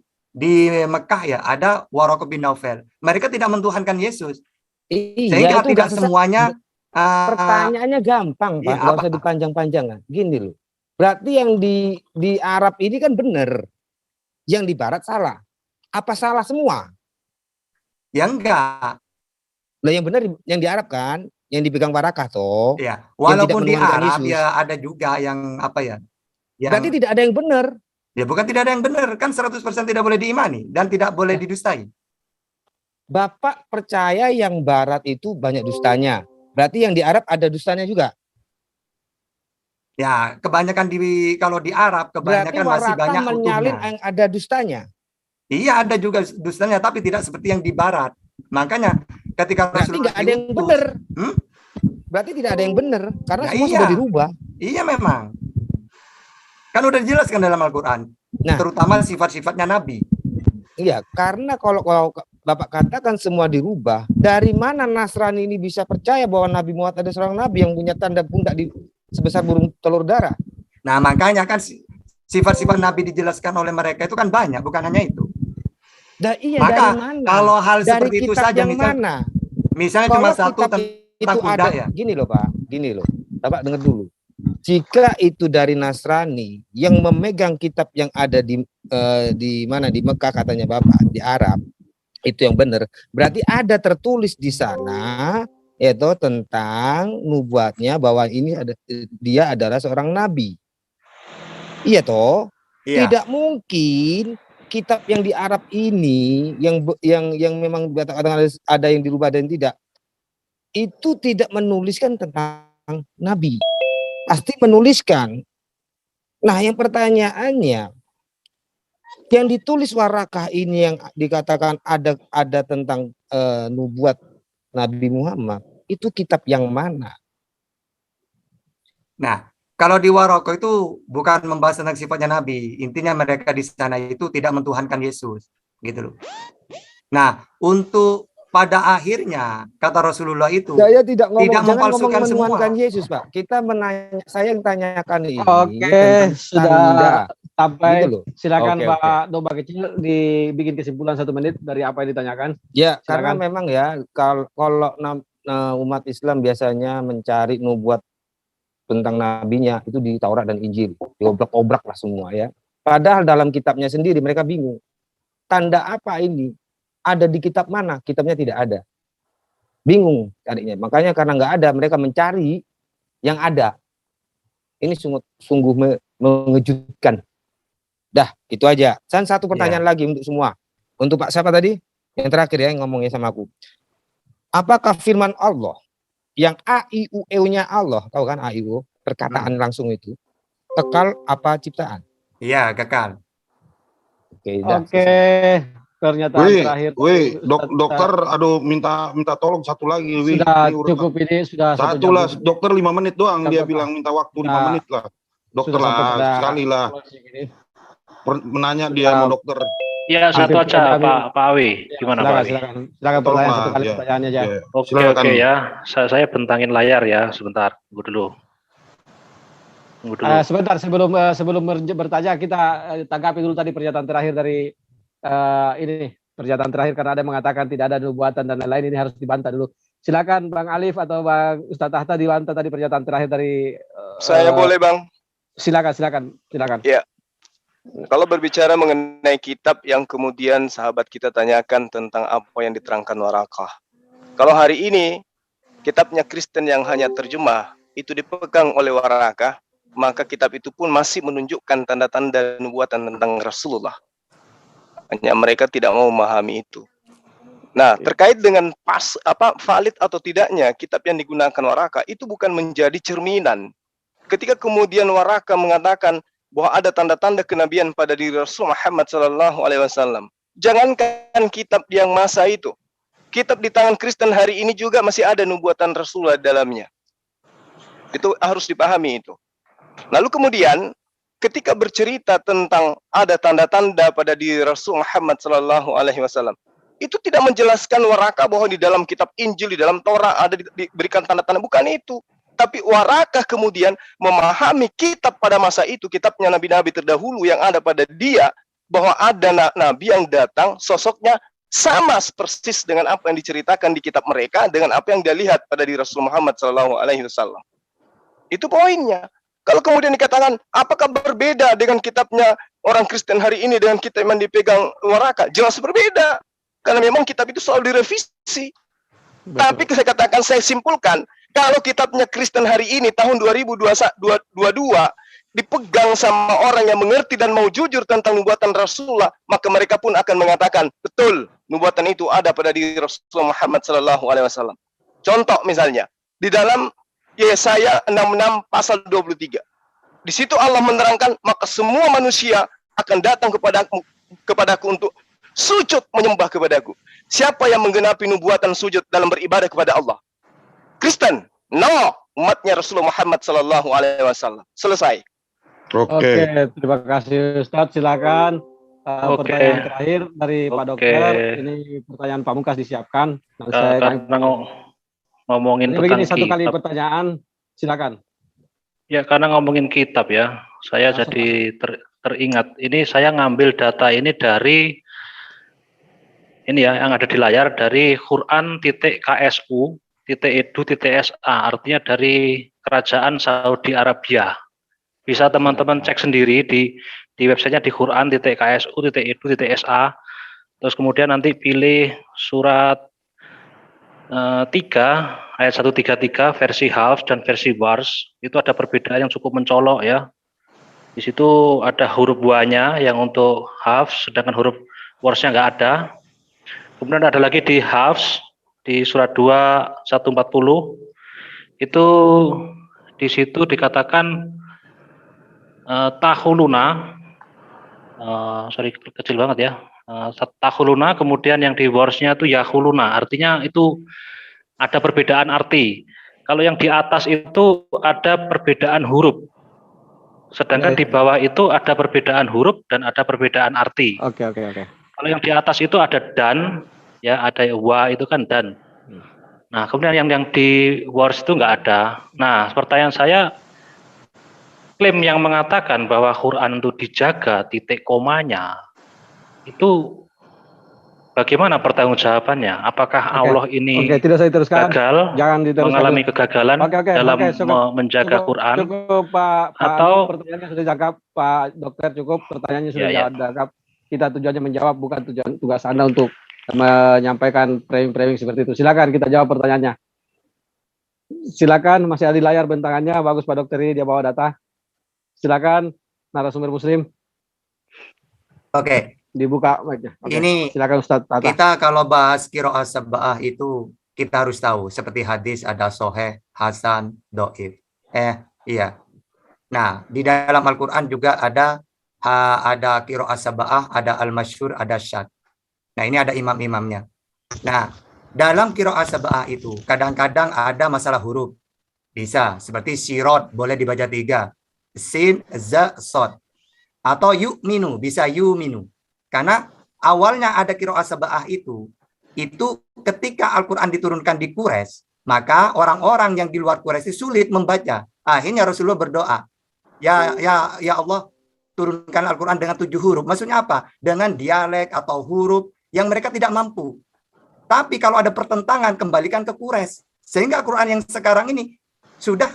Mekah ya ada Waraqah bin Naufal. Mereka tidak mentuhankan Yesus. Sehingga Itu tidak semuanya pertanyaannya gampang, Pak. Nggak usah dipanjang-panjangan. Gini loh. Berarti yang di Arab ini kan benar. Yang di barat salah. Apa salah semua? Ya enggak. Lah yang benar yang di Arab kan, yang dipegang Warakah toh. Iya, walaupun di Arab ya ada juga yang apa ya? Yang, berarti tidak ada yang benar. Ya bukan tidak ada yang benar, kan 100% tidak boleh diimani dan tidak boleh didustai. Bapak percaya yang barat itu banyak dustanya. Berarti yang di Arab ada dustanya juga. Ya, kebanyakan kalau di Arab kebanyakan masih banyak menyalin utuhnya. yang ada dustanya. Iya, ada juga dustanya tapi tidak seperti yang di barat. Makanya ketika berarti nggak ada yang benar. Berarti tidak ada yang benar karena ya, semua sudah dirubah. Iya memang. Kan udah dijelaskan dalam Al-Qur'an. Nah, terutama sifat-sifatnya Nabi. Iya, karena kalau Bapak katakan semua dirubah, dari mana Nasrani ini bisa percaya bahwa Nabi Muhammad ada seorang nabi yang punya tanda pundak sebesar burung telur darah? Nah, makanya kan sifat-sifat Nabi dijelaskan oleh mereka itu kan banyak, bukan hanya itu. Iya, maka dari mana? kalau hal dari seperti itu saja misalnya cuma satu tentang kuda ya. Gini loh Pak, gini loh. Bapak dengar dulu. Jika itu dari Nasrani yang memegang kitab yang ada di mana di Mekah katanya Bapak, di Arab, itu yang benar. Berarti ada tertulis di sana yaitu tentang nubuatnya bahwa ini dia adalah seorang nabi. Iya toh? Iya. Tidak mungkin kitab yang di Arab ini yang memang ada yang dirubah dan tidak itu tidak menuliskan tentang nabi. Pasti menuliskan. Nah, yang pertanyaannya yang ditulis Warakah ini yang dikatakan ada tentang nubuat Nabi Muhammad, itu kitab yang mana? Nah, kalau di Warakah itu bukan membahas tentang sifatnya Nabi. Intinya mereka di sana itu tidak mentuhankan Yesus, gitu loh. Nah, untuk pada akhirnya kata Rasulullah itu saya tidak memalsukan semua. Yesus, Pak. Kita saya yang tanyakan ini. Oke, sudah sampai gitu silakan Pak Domba Kecil dibikin kesimpulan 1 menit dari apa yang ditanyakan. Ya, silakan. Karena memang ya kalau umat Islam biasanya mencari nubuat tentang nabinya itu di Taurat dan Injil, diobrak-obrak lah semua ya. Padahal dalam kitabnya sendiri mereka bingung. Tanda apa ini? Ada di kitab mana? Kitabnya tidak ada. Bingung carinya. Makanya karena nggak ada, mereka mencari yang ada. Ini sungguh mengejutkan. Dah, itu aja. Dan satu pertanyaan lagi untuk semua. Untuk Pak siapa tadi? Yang terakhir ya, yang ngomongnya sama aku. Apakah firman Allah yang A-I-U-E-nya Allah, tahu kan A-I-U, perkataan langsung itu, kekal apa ciptaan? Iya, kekal. Oke. Pernyataan terakhir. Dokter, aduh minta tolong satu lagi. Sudah cukup ini sudah satu lah. Dokter 5 menit doang dia bilang minta waktu 5 menit lah. Dokter lah sekali lah. Menanya dia mau dokter. Iya satu aja Pak Awi. Gimana Pak Awi? Silakan pertanyaan satu kali pertanyaannya aja. Oke ya. Saya bentangin layar ya sebentar. Tunggu dulu. Sebentar sebelum bertanya kita tanggapi dulu tadi pernyataan terakhir dari ini pernyataan terakhir karena ada yang mengatakan tidak ada nubuatan dan lain-lain, ini harus dibantah dulu. Silakan Bang Alif atau Bang Ustadz Tahta dibantah tadi pernyataan terakhir dari saya boleh Bang? Silakan. Ya. Kalau berbicara mengenai kitab yang kemudian sahabat kita tanyakan tentang apa yang diterangkan Warakah. Kalau hari ini kitabnya Kristen yang hanya terjemah itu dipegang oleh Warakah, maka kitab itu pun masih menunjukkan tanda-tanda nubuatan tentang Rasulullah. Hanya mereka tidak mau memahami itu. Nah, terkait dengan valid atau tidaknya kitab yang digunakan Warakah itu bukan menjadi cerminan. Ketika kemudian Warakah mengatakan bahwa ada tanda-tanda kenabian pada diri Rasul Muhammad SAW. Jangankan kitab yang masa itu, kitab di tangan Kristen hari ini juga masih ada nubuatan Rasulullah dalamnya. Itu harus dipahami itu. Lalu kemudian ketika bercerita tentang ada tanda-tanda pada diri Rasul Muhammad sallallahu alaihi wasallam, itu tidak menjelaskan Waraka bahwa di dalam kitab Injil, di dalam Torah ada diberikan tanda-tanda, bukan itu. Tapi Waraka kemudian memahami kitab pada masa itu, kitabnya nabi-nabi terdahulu yang ada pada dia, bahwa ada nabi yang datang, sosoknya sama persis dengan apa yang diceritakan di kitab mereka, dengan apa yang dia lihat pada diri Rasul Muhammad sallallahu alaihi wasallam. Itu poinnya. Kalau kemudian dikatakan, apakah berbeda dengan kitabnya orang Kristen hari ini dengan kitab yang dipegang Waraka? Jelas berbeda. Karena memang kitab itu selalu direvisi. Betul. Tapi saya katakan, saya simpulkan, kalau kitabnya Kristen hari ini, tahun 2022, dipegang sama orang yang mengerti dan mau jujur tentang nubuatan Rasulullah, maka mereka pun akan mengatakan, betul, nubuatan itu ada pada diri Rasulullah Muhammad SAW. Contoh misalnya, di dalam Yesaya 66 pasal 23. Di situ Allah menerangkan, maka semua manusia akan datang kepadaku untuk sujud menyembah kepadaku. Siapa yang menggenapi nubuatan sujud dalam beribadah kepada Allah? Kristen? No, umatnya Rasulullah Muhammad sallallahu alaihi wasallam. Selesai. Oke, terima kasih Ustadz. Silakan pertanyaan terakhir dari Pak Dokter. Ini pertanyaan pamungkas disiapkan. Ngomongin begini, tentang satu kali kitab. pertanyaan, silakan. Ya, karena ngomongin kitab ya, saya jadi teringat. Ini saya ngambil data ini dari ini ya, yang ada di layar, dari Quran.ksu.edu.sa, artinya dari Kerajaan Saudi Arabia. Bisa teman-teman cek sendiri di websitenya di Quran.ksu.edu.sa. Terus kemudian nanti pilih surat 3 ayat 133 versi Hafs dan versi Wars. Itu ada perbedaan yang cukup mencolok ya. Di situ ada huruf buahnya yang untuk Hafs, sedangkan huruf Warsnya nggak ada. Kemudian ada lagi di Hafs di surat 2 140 itu di situ dikatakan tahuluna, sorry kecil banget ya. Tahuluna, kemudian yang di Warsnya itu yahuluna, artinya itu ada perbedaan arti. Kalau yang di atas itu ada perbedaan huruf, sedangkan di bawah itu ada perbedaan huruf dan ada perbedaan arti. Oke. Kalau yang di atas itu ada dan, ya ada wa itu kan dan. Nah kemudian yang di Wars itu nggak ada. Nah pertanyaan saya, klaim yang mengatakan bahwa Quran itu dijaga titik komanya, itu bagaimana pertanggungjawabannya? Apakah Allah ini tidak saya teruskan. gagal, Jangan diteruskan. mengalami kegagalan dalam menjaga Quran? Cukup Pak, atau pertanyaannya sudah jawab Pak Dokter, cukup pertanyaannya sudah jawab. Kita tujuannya menjawab, bukan tugas Anda untuk menyampaikan framing-framing seperti itu. Silakan kita jawab pertanyaannya. Silakan, masih ada di layar bentangannya. Bagus Pak Dokter, ini dia bawa data. Silakan narasumber Muslim. Oke. Dibuka mic-nya. Ini silakan Ustaz Tata. Kita kalau bahas qiraah sab'ah itu kita harus tahu seperti hadis ada sahih, hasan, dhaif. Iya. Nah, di dalam Al-Qur'an juga ada qiraah sab'ah, ada al-masyhur, ada syadz. Nah, ini ada imam-imamnya. Nah, dalam qiraah sab'ah itu kadang-kadang ada masalah huruf. Bisa seperti sirot boleh dibaca 3. Sin, za, sod. Atau yu'minu, bisa yu'minu. Karena awalnya ada qiraah sab'ah itu ketika Al-Quran diturunkan di Quraisy, maka orang-orang yang di luar Quraisy sulit membaca. Akhirnya Rasulullah berdoa, ya Allah, turunkan Al-Quran dengan 7 huruf. Maksudnya apa? Dengan dialek atau huruf yang mereka tidak mampu. Tapi kalau ada pertentangan, kembalikan ke Quraisy. Sehingga Al-Quran yang sekarang ini sudah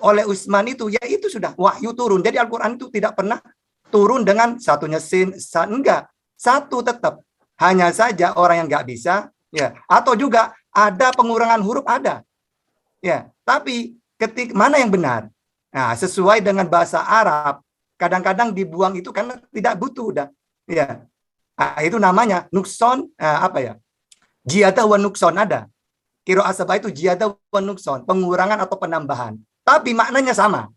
oleh Utsman itu, ya itu sudah wahyu turun. Jadi Al-Quran itu tidak pernah turun dengan satunya sin, enggak. Satu tetap. Hanya saja orang yang nggak bisa, ya. Atau juga ada pengurangan huruf, ada. Ya, tapi mana yang benar? Nah, sesuai dengan bahasa Arab, kadang-kadang dibuang itu karena tidak butuh udah. Ya. Nah, itu namanya nukson, Jiyadah wa nukson ada. Qiraah sab'ah itu jiyadah wa nukson, pengurangan atau penambahan. Tapi maknanya sama.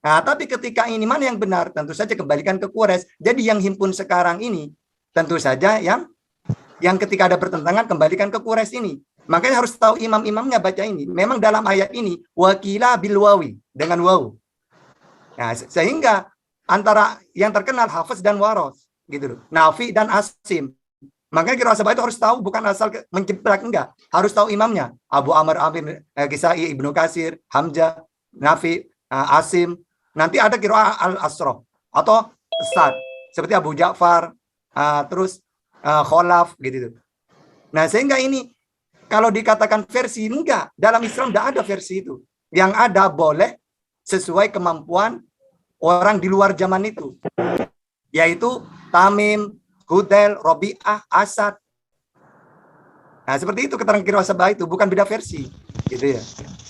Nah, tapi ketika ini mana yang benar? Tentu saja kembalikan ke Quraisy. Jadi yang himpun sekarang ini tentu saja yang ketika ada pertentangan kembalikan ke Quraisy ini. Makanya harus tahu imam-imamnya baca ini. Memang dalam ayat ini wakila bil wawi dengan waw. Nah, sehingga antara yang terkenal Hafiz dan Waros gitu loh. Nafi dan Asim. Makanya qiraat sabah itu harus tahu, bukan asal menceplak, enggak. Harus tahu imamnya. Abu Amr Amir Kisai, Ibnu Katsir, Hamzah, Nafi, Asim. Nanti ada qiraat al-asroh atau Sad seperti Abu Ja'far, terus Kholaf gitu. Nah, sehingga ini kalau dikatakan versi, enggak. Dalam Islam tidak ada versi itu. Yang ada boleh sesuai kemampuan orang di luar zaman itu. Yaitu Tamim, Hudel, Robi'ah, Asad. Nah, seperti itu keterangan qiraat sabah itu, bukan beda versi. Gitu ya.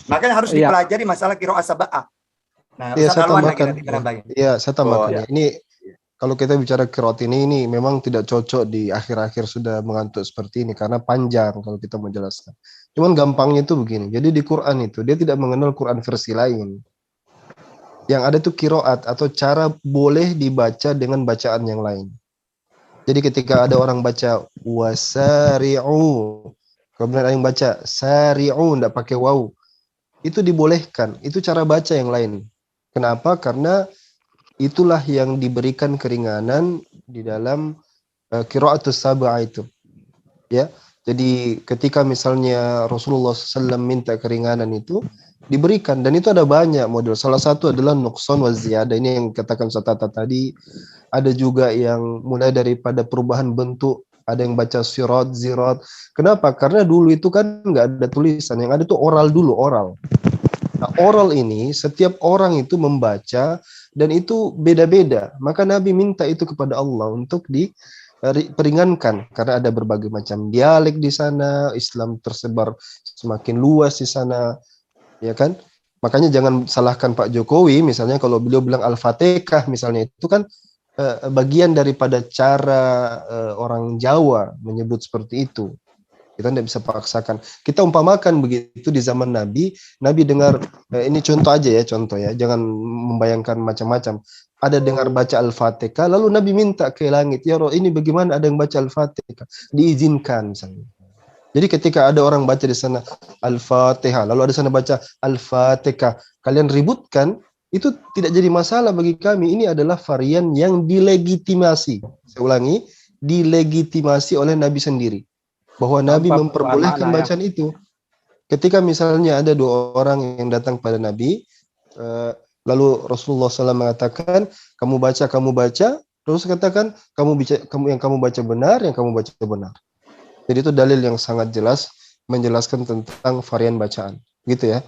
Makanya harus dipelajari masalah qiraat sabah. Nah, saya tambahkan. Iya, saya ya. tambahkan. Ini kalau kita bicara qiraat ini memang tidak cocok di akhir-akhir sudah mengantuk seperti ini karena panjang kalau kita menjelaskan. Cuman gampangnya itu begini. Jadi di Quran itu dia tidak mengenal Quran versi lain. Yang ada itu qiraat atau cara boleh dibaca dengan bacaan yang lain. Jadi ketika ada orang baca wasari'u, kemudian ada yang baca sari'u tidak pakai waw, itu dibolehkan. Itu cara baca yang lain. Kenapa? Karena itulah yang diberikan keringanan di dalam qiraatus sab'ah itu. Ya. Jadi ketika misalnya Rasulullah SAW minta keringanan itu diberikan, dan itu ada banyak model. Salah satu adalah nuqsan wa ziyadah, ini yang katakan Ustaz Tata tadi. Ada juga yang mulai daripada perubahan bentuk, ada yang baca sirat, zirat. Kenapa? Karena dulu itu kan nggak ada tulisan, yang ada itu oral dulu, oral. Nah, oral ini setiap orang itu membaca dan itu beda-beda. Maka Nabi minta itu kepada Allah untuk diperingankan karena ada berbagai macam dialek di sana, Islam tersebar semakin luas di sana, ya kan? Makanya jangan salahkan Pak Jokowi misalnya kalau beliau bilang Al-Fatihah misalnya, itu kan bagian daripada cara orang Jawa menyebut seperti itu. Kita tidak bisa paksakan. Kita umpamakan begitu di zaman Nabi dengar, ini contoh aja ya, jangan membayangkan macam-macam. Ada dengar baca Al-Fatihah, lalu Nabi minta ke langit, ya Roh, ini bagaimana ada yang baca Al-Fatihah? Diizinkan misalnya. Jadi ketika ada orang baca di sana Al-Fatihah, lalu ada sana baca Al-Fatihah, kalian ributkan, itu tidak jadi masalah bagi kami. Ini adalah varian yang dilegitimasi. Saya ulangi, dilegitimasi oleh Nabi sendiri. Bahwa Nabi memperbolehkan bacaan itu. Ketika misalnya ada dua orang yang datang pada Nabi, lalu Rasulullah SAW mengatakan, kamu baca, terus katakan, yang kamu baca benar, yang kamu baca benar. Jadi itu dalil yang sangat jelas menjelaskan tentang varian bacaan, gitu ya.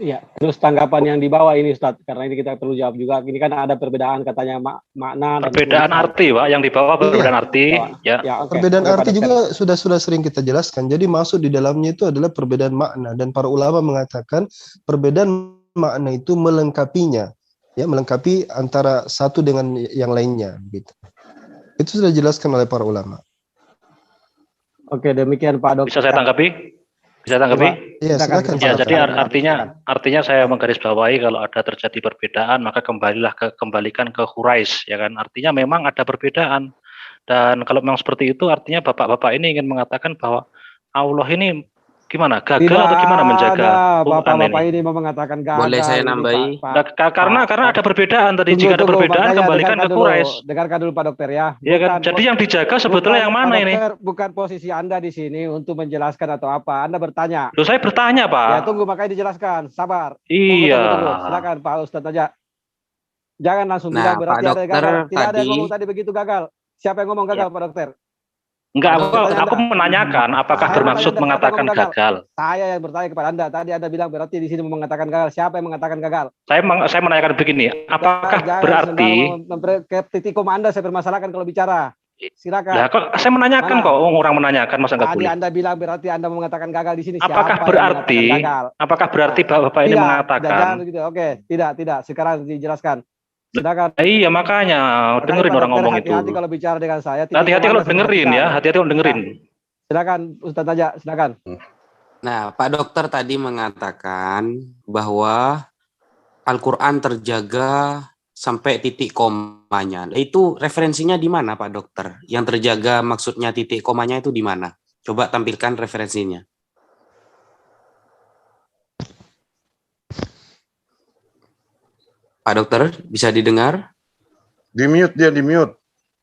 Iya, terus tanggapan yang di bawah ini Ustaz, karena ini kita perlu jawab juga. Ini kan ada perbedaan katanya makna dan perbedaan arti, Pak, yang di bawah perbedaan arti. Ya. Perbedaan arti juga sudah sering kita jelaskan. Jadi masuk di dalamnya itu adalah perbedaan makna, dan para ulama mengatakan perbedaan makna itu melengkapinya, ya, melengkapi antara satu dengan yang lainnya, gitu. Itu sudah dijelaskan oleh para ulama. Oke, demikian Pak Dokter. Bisa saya tanggapi? Bisa tanggapi? Iya, silakan. Ya, jadi artinya saya menggarisbawahi kalau ada terjadi perbedaan maka kembalikan ke Quraisy, ya kan? Artinya memang ada perbedaan. Dan kalau memang seperti itu artinya bapak-bapak ini ingin mengatakan bahwa Allah ini gimana? Gagal atau gimana menjaga bapak-bapak ini mau mengatakan gagal. Boleh saya nambahi? Karena ada perbedaan tadi. Jika ada perbedaan kembalikan ke Quraisy. Dengarkan dulu Pak Dokter ya. Ya kan? Jadi yang dijaga sebetulnya yang mana ini? Bukan posisi Anda di sini untuk menjelaskan atau apa. Anda bertanya. Loh, saya bertanya, Pak. Ya, tunggu makanya dijelaskan. Sabar. Iya. Tunggu. Silakan Pak Ustadz aja. Jangan langsung bilang berarti ada yang gagal. Tidak ada yang ngomong tadi begitu gagal. Siapa yang ngomong gagal, Pak Dokter? Enggak, aku menanyakan apakah bermaksud mengatakan gagal. Saya yang bertanya kepada Anda. Tadi Anda bilang berarti di sini mengatakan gagal. Siapa yang mengatakan gagal? Saya menanyakan begini, apakah berarti ke titik koma Anda saya permasalahkan kalau bicara. Silakan. Nah, kok saya menanyakan kok orang menanyakan masa enggak boleh. Tadi Anda bilang berarti Anda mengatakan gagal di sini. Apakah berarti Bapak ini mengatakan? Gitu. Oke, tidak. Sekarang dijelaskan. Silakan. Iya, makanya dengerin orang ngomong itu. Hati-hati kalau bicara dengan saya. Hati-hati kalau dengerin ya, hati-hati kalau dengerin. Silakan Ustaz aja, silakan. Nah, Pak Dokter tadi mengatakan bahwa Al-Qur'an terjaga sampai titik komanya. Itu referensinya di mana, Pak Dokter? Yang terjaga maksudnya titik komanya itu di mana? Coba tampilkan referensinya. Pak Dokter, bisa didengar? Di mute dia, di mute.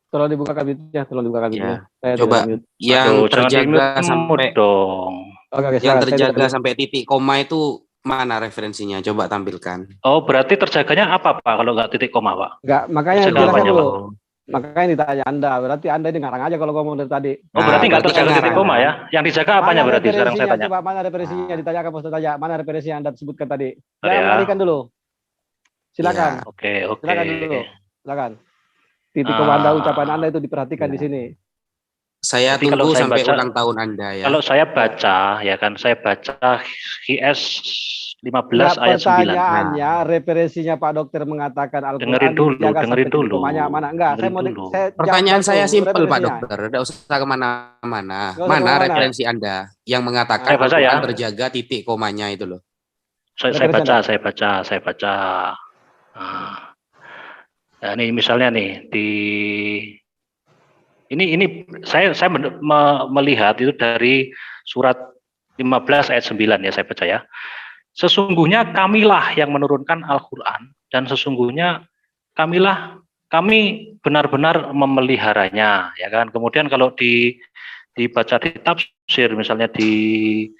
Tolong dibuka kabinnya, Ya. Saya Coba tidak mute. yang Aduh, jangan terjaga di-mute sampai dong. Oke, yang silakan. Saya terjaga tidak sampai titik koma itu mana referensinya? Coba tampilkan. Oh, berarti terjaganya apa, Pak, kalau nggak titik koma, Pak? Enggak, makanya Terjaga dijelaskan apanya, dulu. Pak? Makanya ditanya Anda, berarti Anda ini ngarang aja kalau ngomong dari tadi. Oh, berarti nggak berarti terjaga kan titik koma ya? Yang dijaga apanya Mana berarti sekarang saya referensinya? tanya? Coba mana referensinya? Ditanyakan Pak Ustaz aja. Mana referensi yang Anda sebutkan tadi? Bentar Jangan ya. mengalihkan dulu. Silakan. Oke. Silakan dulu. Silakan. Titik koma Anda, ucapan Anda itu diperhatikan di sini. Saya Jadi kalau tunggu saya sampai baca- ulang tahun Anda ya. Kalau saya baca, ya kan, saya baca QS 15 Enggak, ayat 9. pertanyaannya referensinya Pak Dokter mengatakan Al-Quran Dengerin dulu, dijaga dengerin sampai titik dulu. komanya mana? Enggak, saya mau Dengerin dulu. Pertanyaan jawab saya dulu simpel Pak referensinya. Dokter, tidak usah kemana-mana. Nggak usah Mana kemana-mana. referensi Anda yang mengatakan Saya baca Al-Quran ya. terjaga titik komanya itu loh? Saya baca. Nah, ini misalnya nih di ini saya melihat itu dari surat 15 ayat 9 ya, saya baca ya. Sesungguhnya kamilah yang menurunkan Al-Qur'an dan sesungguhnya kami benar-benar memeliharanya, ya kan. Kemudian kalau dibaca di tafsir misalnya ini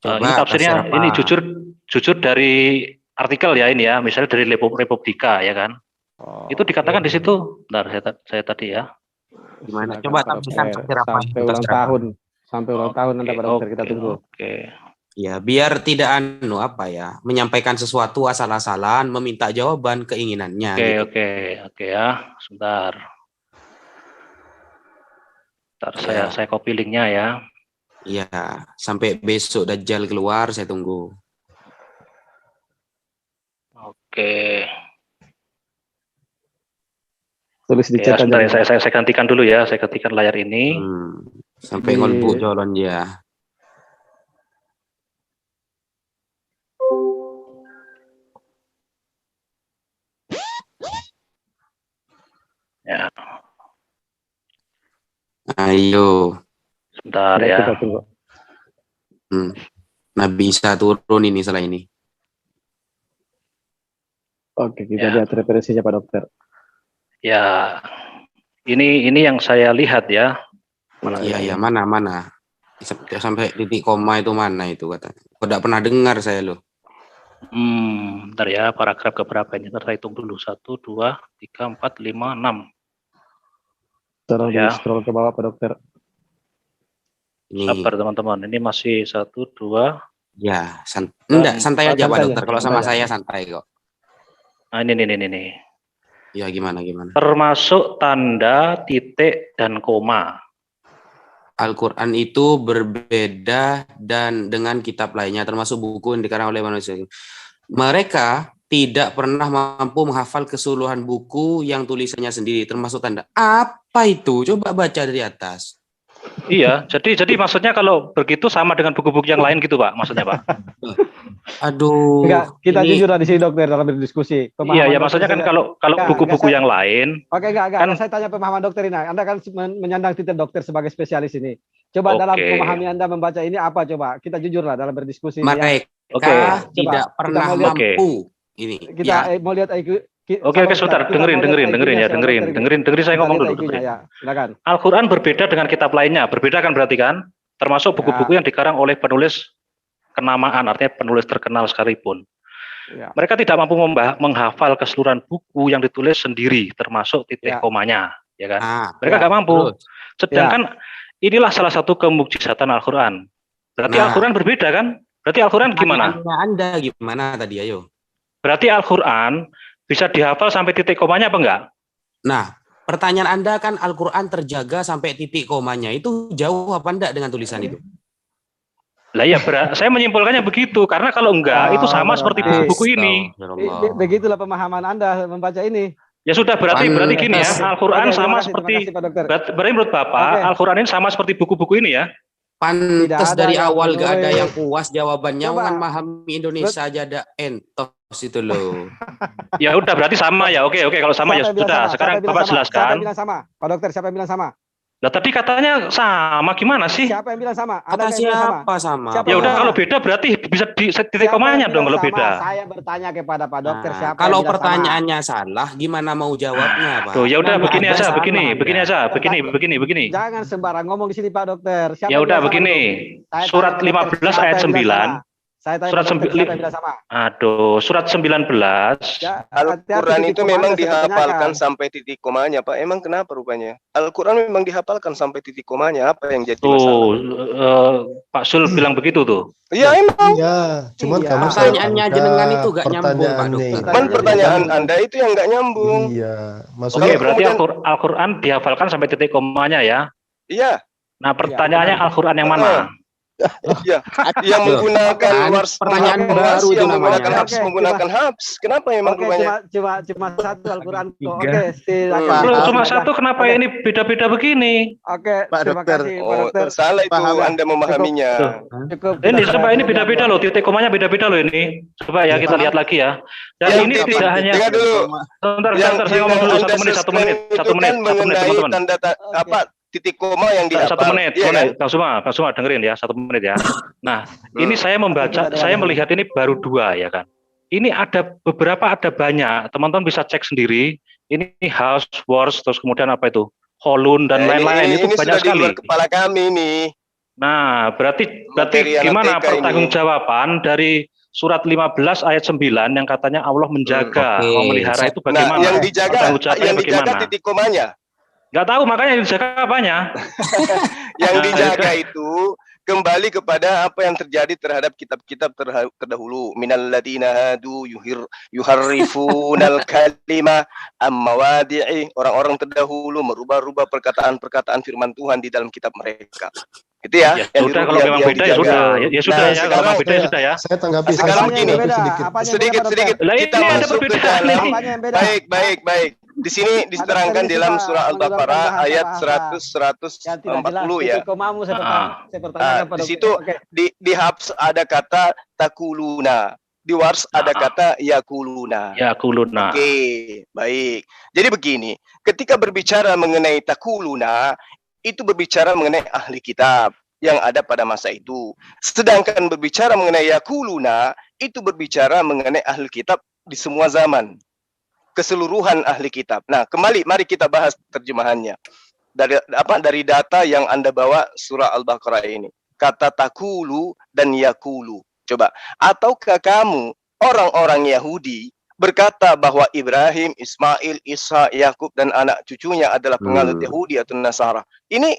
tafsirnya ini jujur dari artikel ya ini ya, misalnya dari Republika ya kan. Itu dikatakan di situ. Bentar, saya tadi ya. Gimana? Coba tampilkan tafsir apa? Sampai ulang tahun. Sampai ulang tahun Anda Pak Dokter, kita tunggu. Ya, biar tidak menyampaikan sesuatu asal-asalan, meminta jawaban keinginannya. Oke ya, sebentar. Saya copy linknya ya. Iya, sampai besok Dajjal keluar, saya tunggu. Oke. Tulis di Ya, chat sebentar aja. ya, saya gantikan dulu ya, saya gantikan layar ini. Sampai ngolbu jalan dia. Ya. Ayo. Sebentar ya. Nabi Isa turun ini setelah ini. Oke, kita lihat referensinya Pak Dokter. Ya. Ini yang saya lihat ya. Iya, mana. Sampai titik koma itu mana itu katanya. Kok tidak pernah dengar saya loh. Bentar ya, paragraf keberapa ini? Ntar saya hitung dulu. 1, 2, 3, 4, 5, 6. Tolong Ya. di-scroll ke bawah Pak Dokter. Sabar teman-teman, ini masih 1, 2. Ya, santai aja Pak Dokter. Kalau sama saya santai kok. Nah, ini. Ya, gimana? Termasuk tanda titik dan koma. Al-Quran itu berbeda dan dengan kitab lainnya, termasuk buku yang dikarang oleh manusia. Mereka tidak pernah mampu menghafal keseluruhan buku yang tulisannya sendiri, termasuk tanda. Apa itu? Coba baca dari atas. Iya, jadi maksudnya kalau begitu sama dengan buku-buku yang lain gitu Pak, maksudnya Pak. Aduh. Enggak, kita jujur di sini Dokter dalam berdiskusi. Iya, maksudnya kan kalau buku-buku yang lain. Oke, enggak. Saya tanya pemahaman Dokter ini. Anda kan menyandang titel dokter sebagai spesialis ini. Coba dalam memahami Anda membaca ini apa coba? Kita jujur lah dalam berdiskusi. Mereka tidak pernah mampu. Ini. Kita mau lihat IQ. Oke, sebentar. Dengerin saya ngomong dulu. Silakan. Al-Quran berbeda dengan kitab lainnya. Berbeda kan berarti kan? Termasuk buku-buku yang dikarang oleh penulis kenamaan, artinya penulis terkenal sekalipun. Ya. Mereka tidak mampu menghafal keseluruhan buku yang ditulis sendiri, termasuk titik komanya, ya kan? Mereka nggak mampu. Sedangkan inilah salah satu kemukjizatan Al-Quran. Berarti Al-Quran berbeda kan? Berarti Al-Quran gimana? Anda gimana tadi, ayo? Berarti Al-Quran bisa dihafal sampai titik komanya apa enggak? Nah, pertanyaan Anda kan Al-Quran terjaga sampai titik komanya. Itu jauh apa enggak dengan tulisan itu? Lah ya, saya menyimpulkannya begitu. Karena kalau enggak, itu sama seperti buku-buku ini. Begitulah pemahaman Anda membaca ini. Ya sudah, berarti gini ya. Al-Quran sama seperti, berarti menurut Bapak, Al-Quran ini sama seperti buku-buku ini ya? Pantes dari awal gak ada yang puas jawabannya. Kan memahami Indonesia aja ada entos itu loh. Ya udah berarti sama ya. Oke kalau sama ya sudah. Sekarang Bapak jelaskan. Siapa yang bilang sama? Pak Dokter, siapa yang bilang sama? Lah tadi katanya sama, gimana sih? Siapa yang bilang sama? Kata Ada yang bilang siapa sama? Siapa Ya yang udah bilang kalau sama? beda berarti bisa di titik Siapa komanya yang dong bilang kalau sama? beda. Saya bertanya kepada Pak Dokter, Nah, siapa kalau yang bilang sama? pertanyaannya salah, gimana mau jawabnya, Pak? Tuh, ya udah Kan begini ada aja, salah begini ya. aja, begini. Jangan sembarang ngomong di sini Pak Dokter. Siapa Ya yang udah bilang sama begini. dulu? Saya Surat tanya Pak Dokter, 15 siapa ayat yang bilang sama? 9. Saya tanya Surat Pak Dokter, siapa yang bilang sama? Aduh, surat 19. Ya, hati-hati Al-Quran titik itu koma memang Anda saya dihafalkan pertanyakan. sampai titik komanya, Pak. Emang kenapa rupanya? Al-Quran memang dihafalkan sampai titik komanya. Apa yang jadi Tuh, masalah? Pak Sul bilang begitu tuh. Iya, emang. Iya, cuman Iya. kamu salah Pertanyaannya tangkap jenengan itu gak nyambung, Pak pertanyaannya. Dokter. Cuman pertanyaan Anda itu yang nggak nyambung. Iya, Oke, maksudnya berarti kemudian- Al-Quran dihafalkan sampai titik komanya ya. Iya. Nah, pertanyaannya Al-Quran yang mana? Iya, yang menggunakan Kan wars, pertanyaan menggunakan baru wars, itu yang menggunakan namanya. habs, Oke, menggunakan habs. Kenapa emang Oke, rupanya? cuma satu Al-Quran kok. Tiga. Oke, silakan. Loh, cuma Silakan. satu, kenapa Oke. ini beda-beda begini? Oke, Pak terima Dokter. kasih Pak Oh, Dokter. salah itu Paham. Anda memahaminya. Cukup. Ini sudah coba saya ini beda-beda loh, titik komanya beda-beda loh ini. Coba ya kita lihat lagi ya. Dan Yang ini titik- tidak hanya dengar dulu. Sebentar, saya ngomong dulu Anda 1 menit, subscribe itu kan mengenai teman-teman. tanda apa titik koma yang dihafal. 1 menit, Iya kan? Kang Suma dengerin ya, 1 menit ya. Nah, ini saya membaca, saya melihat ini baru 2 ya kan. Ini ada beberapa, ada banyak. Teman-teman bisa cek sendiri. Ini House Wars, terus kemudian apa itu? Holun dan Nah, lain-lain itu ini banyak sudah di sekali. luar kepala kami nih. Nah, berarti Materi anak gimana TK ini. pertanggungjawaban dari surat 15 ayat 9 yang katanya Allah menjaga, Oke. memelihara itu Nah, bagaimana? yang dijaga Pertanggungjawabannya bagaimana? titik komanya. Nggak tahu, makanya yang dijaga apanya? Yang Nah, dijaga itu kembali kepada apa yang terjadi terhadap kitab-kitab terdahulu. Minal ladina hadu yuharrifunal kalima ammawadi'i. Orang-orang terdahulu merubah-rubah perkataan-perkataan firman Tuhan di dalam kitab mereka. Itu ya. Ya yang sudah, di- kalau yang- memang yang beda ya dijaga. sudah. Ya sudah Nah, ya, kalau sekarang memang beda ya sudah ya. saya tanggapi Sekarang saya begini, tanggapi sedikit. sedikit Lah, kita ini ada masuk ke perbedaan dalam. ini. Apanya yang beda? Baik. Di sini diterangkan Dokter, dalam ini surah suka Al-Baqarah menyebabkan ayat bahasa-bahasa 100 yang tidak jelas. 140 ya. Titik komamu saya Ah, pertanyakan Pak di Dokter. situ Oke. di Habs ada kata takuluna, di Wars ada kata yakuluna. Ya, kuluna. Oke, baik. Jadi begini, ketika berbicara mengenai takuluna, itu berbicara mengenai ahli kitab yang ada pada masa itu. Sedangkan berbicara mengenai yakuluna, itu berbicara mengenai ahli kitab di semua zaman. Keseluruhan ahli kitab. Nah, kembali mari kita bahas terjemahannya. Dari data yang Anda bawa surah Al-Baqarah ini. Kata takulu dan yakulu. Coba, ataukah kamu orang-orang Yahudi berkata bahwa Ibrahim, Ismail, Isa, Yakub dan anak cucunya adalah penganut Yahudi atau Nasara? Ini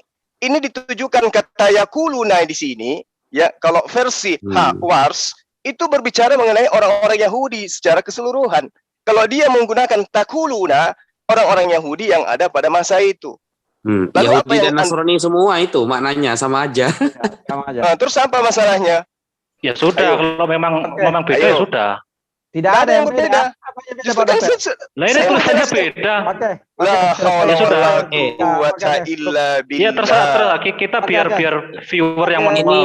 ditujukan kata yakuluna di sini, ya. Kalau versi Wars itu berbicara mengenai orang-orang Yahudi secara keseluruhan. Kalau dia menggunakan takuluna, orang-orang Yahudi yang ada pada masa itu. Lalu apa Yahudi yang dan Nasrani semua itu maknanya sama aja. Nah, terus apa masalahnya? Ya sudah, Ayo. kalau memang beda Ayo. ya sudah. Tidak Nggak ada yang beda. Apa yang beda Justru Pak kan Dokter? Lah ini saya tulisannya menjelaskan. beda. Oke. La haula Ya sudah. wala quwwata illa Ya terserah billah. kita biar viewer yang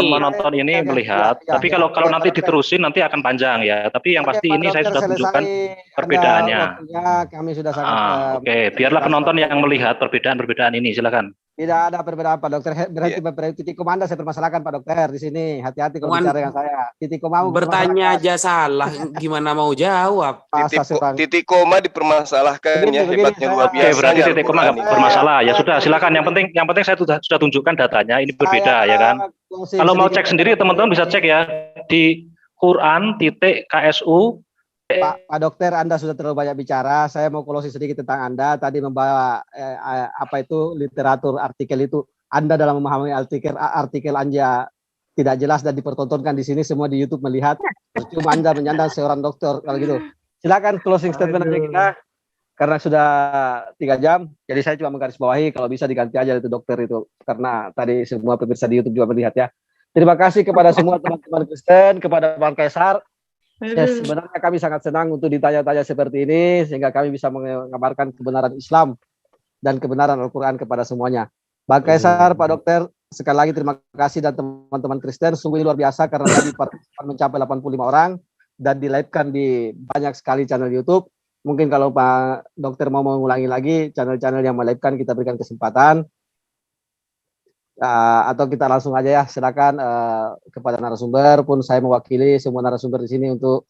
menonton ini melihat. Tapi kalau nanti diterusin nanti akan panjang ya. Tapi yang pasti Pak ini saya Dokter, sudah tunjukkan selesai perbedaannya. Anda waktunya, kami sudah sangat Oke, biarlah penonton yang melihat perbedaan-perbedaan ini, silakan. tidak ada perbedaan Pak Dokter. Berarti titik koma Anda saya permasalahkan Pak Dokter di sini. Hati-hati kalau bicara dengan saya. Titik komamu Bertanya aja salah, gimana mau jawab? Titik koma dipermasalahkan ya, hebatnya luar Oke, biasa. berarti titik koma nggak bermasalah. Ya sudah, silakan. Yang penting saya sudah tunjukkan datanya. Ini berbeda ya kan. Kalau mau cek sendiri teman-teman bisa cek ya di Quran.KSU. Pak Dokter, Anda sudah terlalu banyak bicara. Saya mau closing sedikit tentang Anda. Tadi membawa apa itu literatur artikel itu. Anda dalam memahami artikel Anda tidak jelas dan dipertontonkan di sini, semua di YouTube melihat. Cuma Anda menyandang seorang dokter kalau gitu. Silakan closing statement aja kita. Karena sudah 3 jam, jadi saya cuma menggarisbawahi kalau bisa diganti aja itu dokter itu. Karena tadi semua pemirsa di YouTube juga melihat ya. Terima kasih kepada semua teman-teman Kristen, kepada Bang Kaisar. Ya, sebenarnya kami sangat senang untuk ditanya-tanya seperti ini sehingga kami bisa mengabarkan kebenaran Islam dan kebenaran Al-Quran kepada semuanya. Bang Kaisar, Pak Dokter, sekali lagi terima kasih dan teman-teman Kristen, sungguh luar biasa karena tadi partisipan mencapai 85 orang dan di-live-kan di banyak sekali channel YouTube. Mungkin kalau Pak Dokter mau mengulangi lagi channel-channel yang melive-kan kita berikan kesempatan. Atau kita langsung aja ya, silakan kepada narasumber pun saya mewakili semua narasumber di sini untuk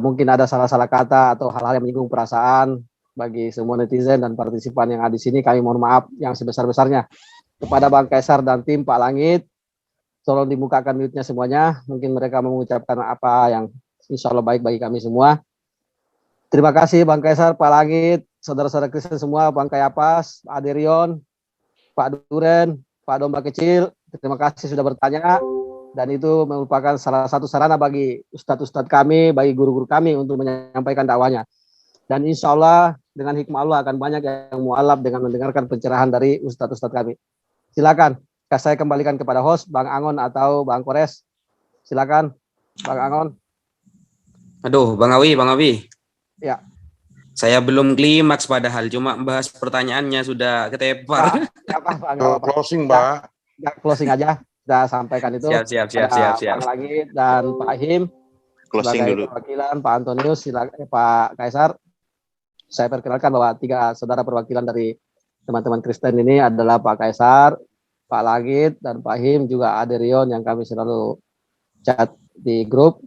mungkin ada salah-salah kata atau hal-hal yang menyinggung perasaan bagi semua netizen dan partisipan yang ada di sini. Kami mohon maaf yang sebesar-besarnya. Kepada Bang Kaisar dan tim Pak Langit, tolong dibukakan mute-nya semuanya. Mungkin mereka mengucapkan apa yang insya Allah baik bagi kami semua. Terima kasih Bang Kaisar, Pak Langit, saudara-saudara Kristen semua, Bang Kayapas, Pak Aderion, Pak Duren, Pak Domba Kecil, terima kasih sudah bertanya. Dan itu merupakan salah satu sarana bagi ustadz-ustadz kami, bagi guru-guru kami untuk menyampaikan dakwanya. Dan insya Allah dengan hikmah Allah akan banyak yang mualaf dengan mendengarkan pencerahan dari ustadz-ustadz kami. Silakan, saya kembalikan kepada host, Bang Angon atau Bang Kores. Silakan, Bang Angon. Aduh, Bang Awi. Ya. Saya belum klimaks padahal, cuma bahas pertanyaannya sudah ketepar. Closing, Mbak. Ya, closing aja. Sudah sampaikan itu. Siap. Bang Langit dan Pak Him. Closing dulu. Perwakilan Pak Antonius, silakan Pak Kaisar. Saya perkenalkan bahwa 3 saudara perwakilan dari teman-teman Kristen ini adalah Pak Kaisar, Pak Langit, dan Pak Him, juga Aderion yang kami selalu chat di grup.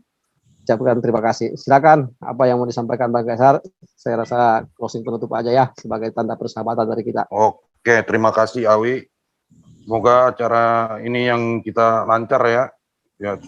Ucapkan terima kasih. Silakan apa yang mau disampaikan Bang Kaisar. Saya rasa closing penutup aja ya sebagai tanda persahabatan dari kita. Oke, terima kasih Awi. Semoga acara ini yang kita lancar ya. Ya,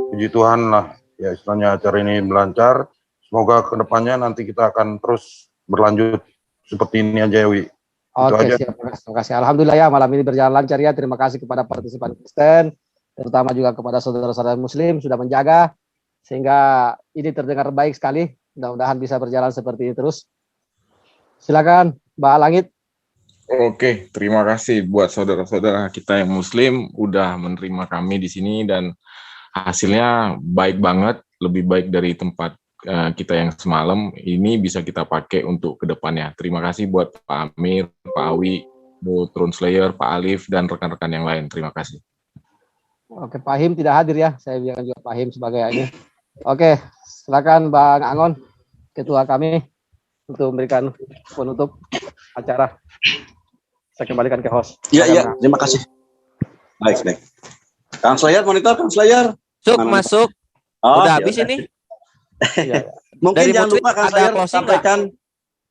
puji Tuhan lah. Ya, istilahnya acara ini melancar. Semoga kedepannya nanti kita akan terus berlanjut seperti ini aja ya, Wi. Oke, siap. Terima kasih. Alhamdulillah ya, malam ini berjalan lancar ya. Terima kasih kepada partisipan Kristen, terutama juga kepada saudara-saudara Muslim sudah menjaga sehingga ini terdengar baik sekali. Mudah-mudahan bisa berjalan seperti ini terus. Silakan, Mbak Langit. Oke, terima kasih buat saudara-saudara kita yang Muslim udah menerima kami di sini dan hasilnya baik banget, lebih baik dari tempat kita yang semalam. Ini bisa kita pakai untuk kedepannya. Terima kasih buat Pak Amir, Pak Awi, Bu Throne Slayer, Pak Alif, dan rekan-rekan yang lain. Terima kasih. Oke, Pak Him tidak hadir ya. Saya biarkan juga Pak Him sebagai ini. Oke, silakan Bang Angon, ketua kami, untuk memberikan penutup acara. Saya kembalikan ke host. Iya, terima kasih. Baik. Kang Slayer, monitor Kang Slayer. Masuk. Udah habis ini. Mungkin Dari jangan lupa Kang Slayer sampaikan.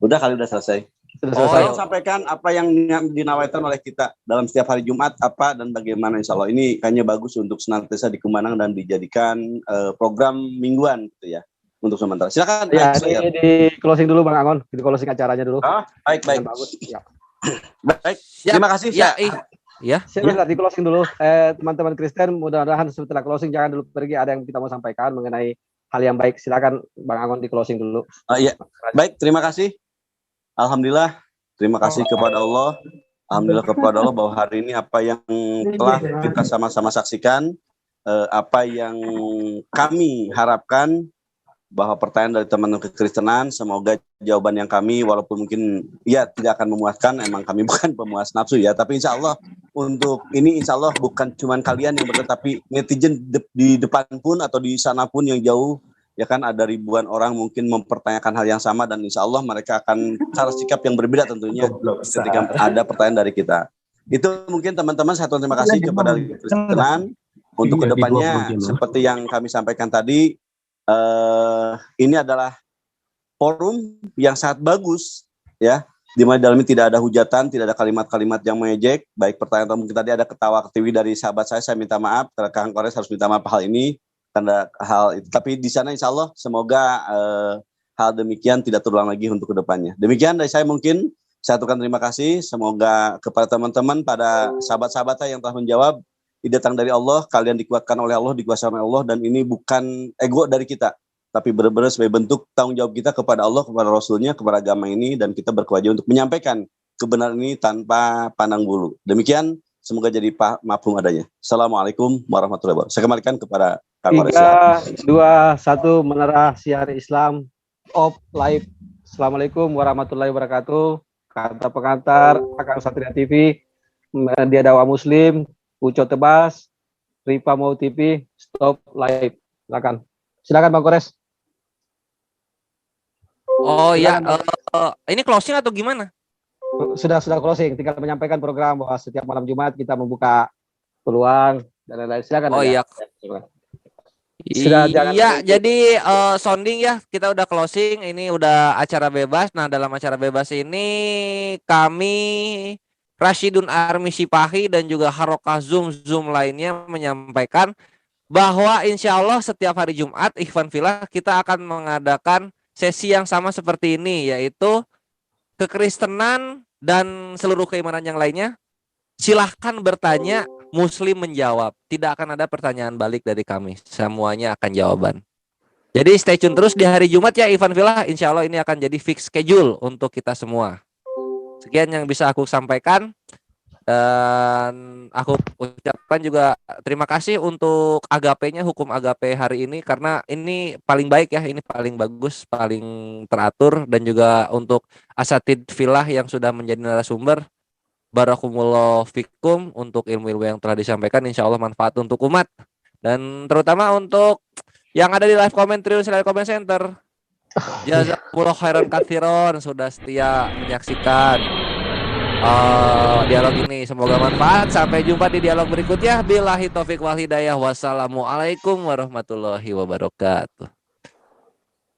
Udah selesai. Tolong sampaikan apa yang dinawaikan oleh kita dalam setiap hari Jumat apa dan bagaimana, insya Allah ini kayaknya bagus untuk senantiasa dikembangkan dan dijadikan program mingguan gitu ya untuk sementara. Silakan. Ya, ini di closing dulu Bang Angon, di closing acaranya dulu. Baik. Bagus. Ya. Baik. Terima kasih. Saya di closing dulu. Teman-teman Kristen, mudah-mudahan setelah closing jangan dulu pergi. Ada yang kita mau sampaikan mengenai hal yang baik. Silakan Bang Angon di closing dulu. Iya. Baik, terima kasih. Alhamdulillah, terima kasih kepada Allah. Alhamdulillah kepada Allah bahwa hari ini apa yang telah kita sama-sama saksikan, apa yang kami harapkan, bahwa pertanyaan dari teman-teman kekristenan, semoga jawaban yang kami, walaupun mungkin ya tidak akan memuaskan, emang kami bukan pemuas nafsu ya, tapi insya Allah untuk ini insya Allah bukan cuma kalian yang tapi netizen di depan pun atau di sana pun yang jauh, ya kan ada ribuan orang mungkin mempertanyakan hal yang sama dan insya Allah mereka akan cara sikap yang berbeda tentunya ketika ada pertanyaan dari kita. Itu mungkin teman-teman, saya terima kasih kepada Kristen untuk kedepannya seperti yang kami sampaikan tadi, ini adalah forum yang sangat bagus ya, di mana dalamnya tidak ada hujatan, tidak ada kalimat-kalimat yang mengejek, baik pertanyaan atau mungkin tadi ada ketawa ketiwi dari sahabat saya minta maaf, karena Kang Kores harus minta maaf hal ini. Karena hal itu, tapi di sana insya Allah semoga hal demikian tidak terulang lagi untuk kedepannya. Demikian dari saya, mungkin saya aturkan terima kasih. Semoga kepada teman-teman, pada sahabat-sahabat saya yang telah menjawab, ini datang dari Allah, kalian dikuatkan oleh Allah, dikuasai oleh Allah, dan ini bukan ego dari kita, tapi benar-benar sebagai bentuk tanggung jawab kita kepada Allah, kepada Rasulnya, kepada agama ini, dan kita berkewajiban untuk menyampaikan kebenaran ini tanpa pandang bulu. Demikian. Semoga jadi mafhum adanya. Assalamualaikum warahmatullahi wabarakatuh. Saya kembalikan kepada Kang Kores. 3, 2, 1, Menara Siar Islam off live. Assalamualaikum warahmatullahi wabarakatuh. Kata pengantar Akang Satria TV, Media Dakwah Muslim, Uco Tebas, Ripa Mau TV, stop live. Silakan Bang Kores. Oh ya, ini closing atau gimana? Sudah closing, tinggal menyampaikan program bahwa setiap malam Jumat kita membuka peluang dan lain-lain. Silakan. Oh aja. Iya. Iya, jadi sounding ya, kita udah closing, ini udah acara bebas. Nah, dalam acara bebas ini kami Rashidun Army Sipahi dan juga Harokah Zoom lainnya menyampaikan bahwa insya Allah setiap hari Jumat Ikhwan Fillah kita akan mengadakan sesi yang sama seperti ini, yaitu kekristenan dan seluruh keimanan yang lainnya. Silahkan bertanya, Muslim menjawab. Tidak akan ada pertanyaan balik dari kami. Semuanya akan jawaban. Jadi stay tune terus di hari Jumat ya Ikhwan Fillah. Insya Allah ini akan jadi fix schedule untuk kita semua. Sekian yang bisa aku sampaikan. Dan aku ucapkan juga terima kasih untuk agape-nya, hukum agape hari ini. Karena ini paling baik ya, ini paling bagus, paling teratur. Dan juga untuk asatid Fillah yang sudah menjadi narasumber. Barakumullah fikum untuk ilmu-ilmu yang telah disampaikan, insya Allah manfaat untuk umat dan terutama untuk yang ada di live comment Triliun Silat Comment Center. Jazakumullah khairan katsiron sudah setia menyaksikan dialog ini, semoga manfaat. Sampai jumpa di dialog berikutnya. Billahi taufik wal hidayah. Wassalamualaikum warahmatullahi wabarakatuh.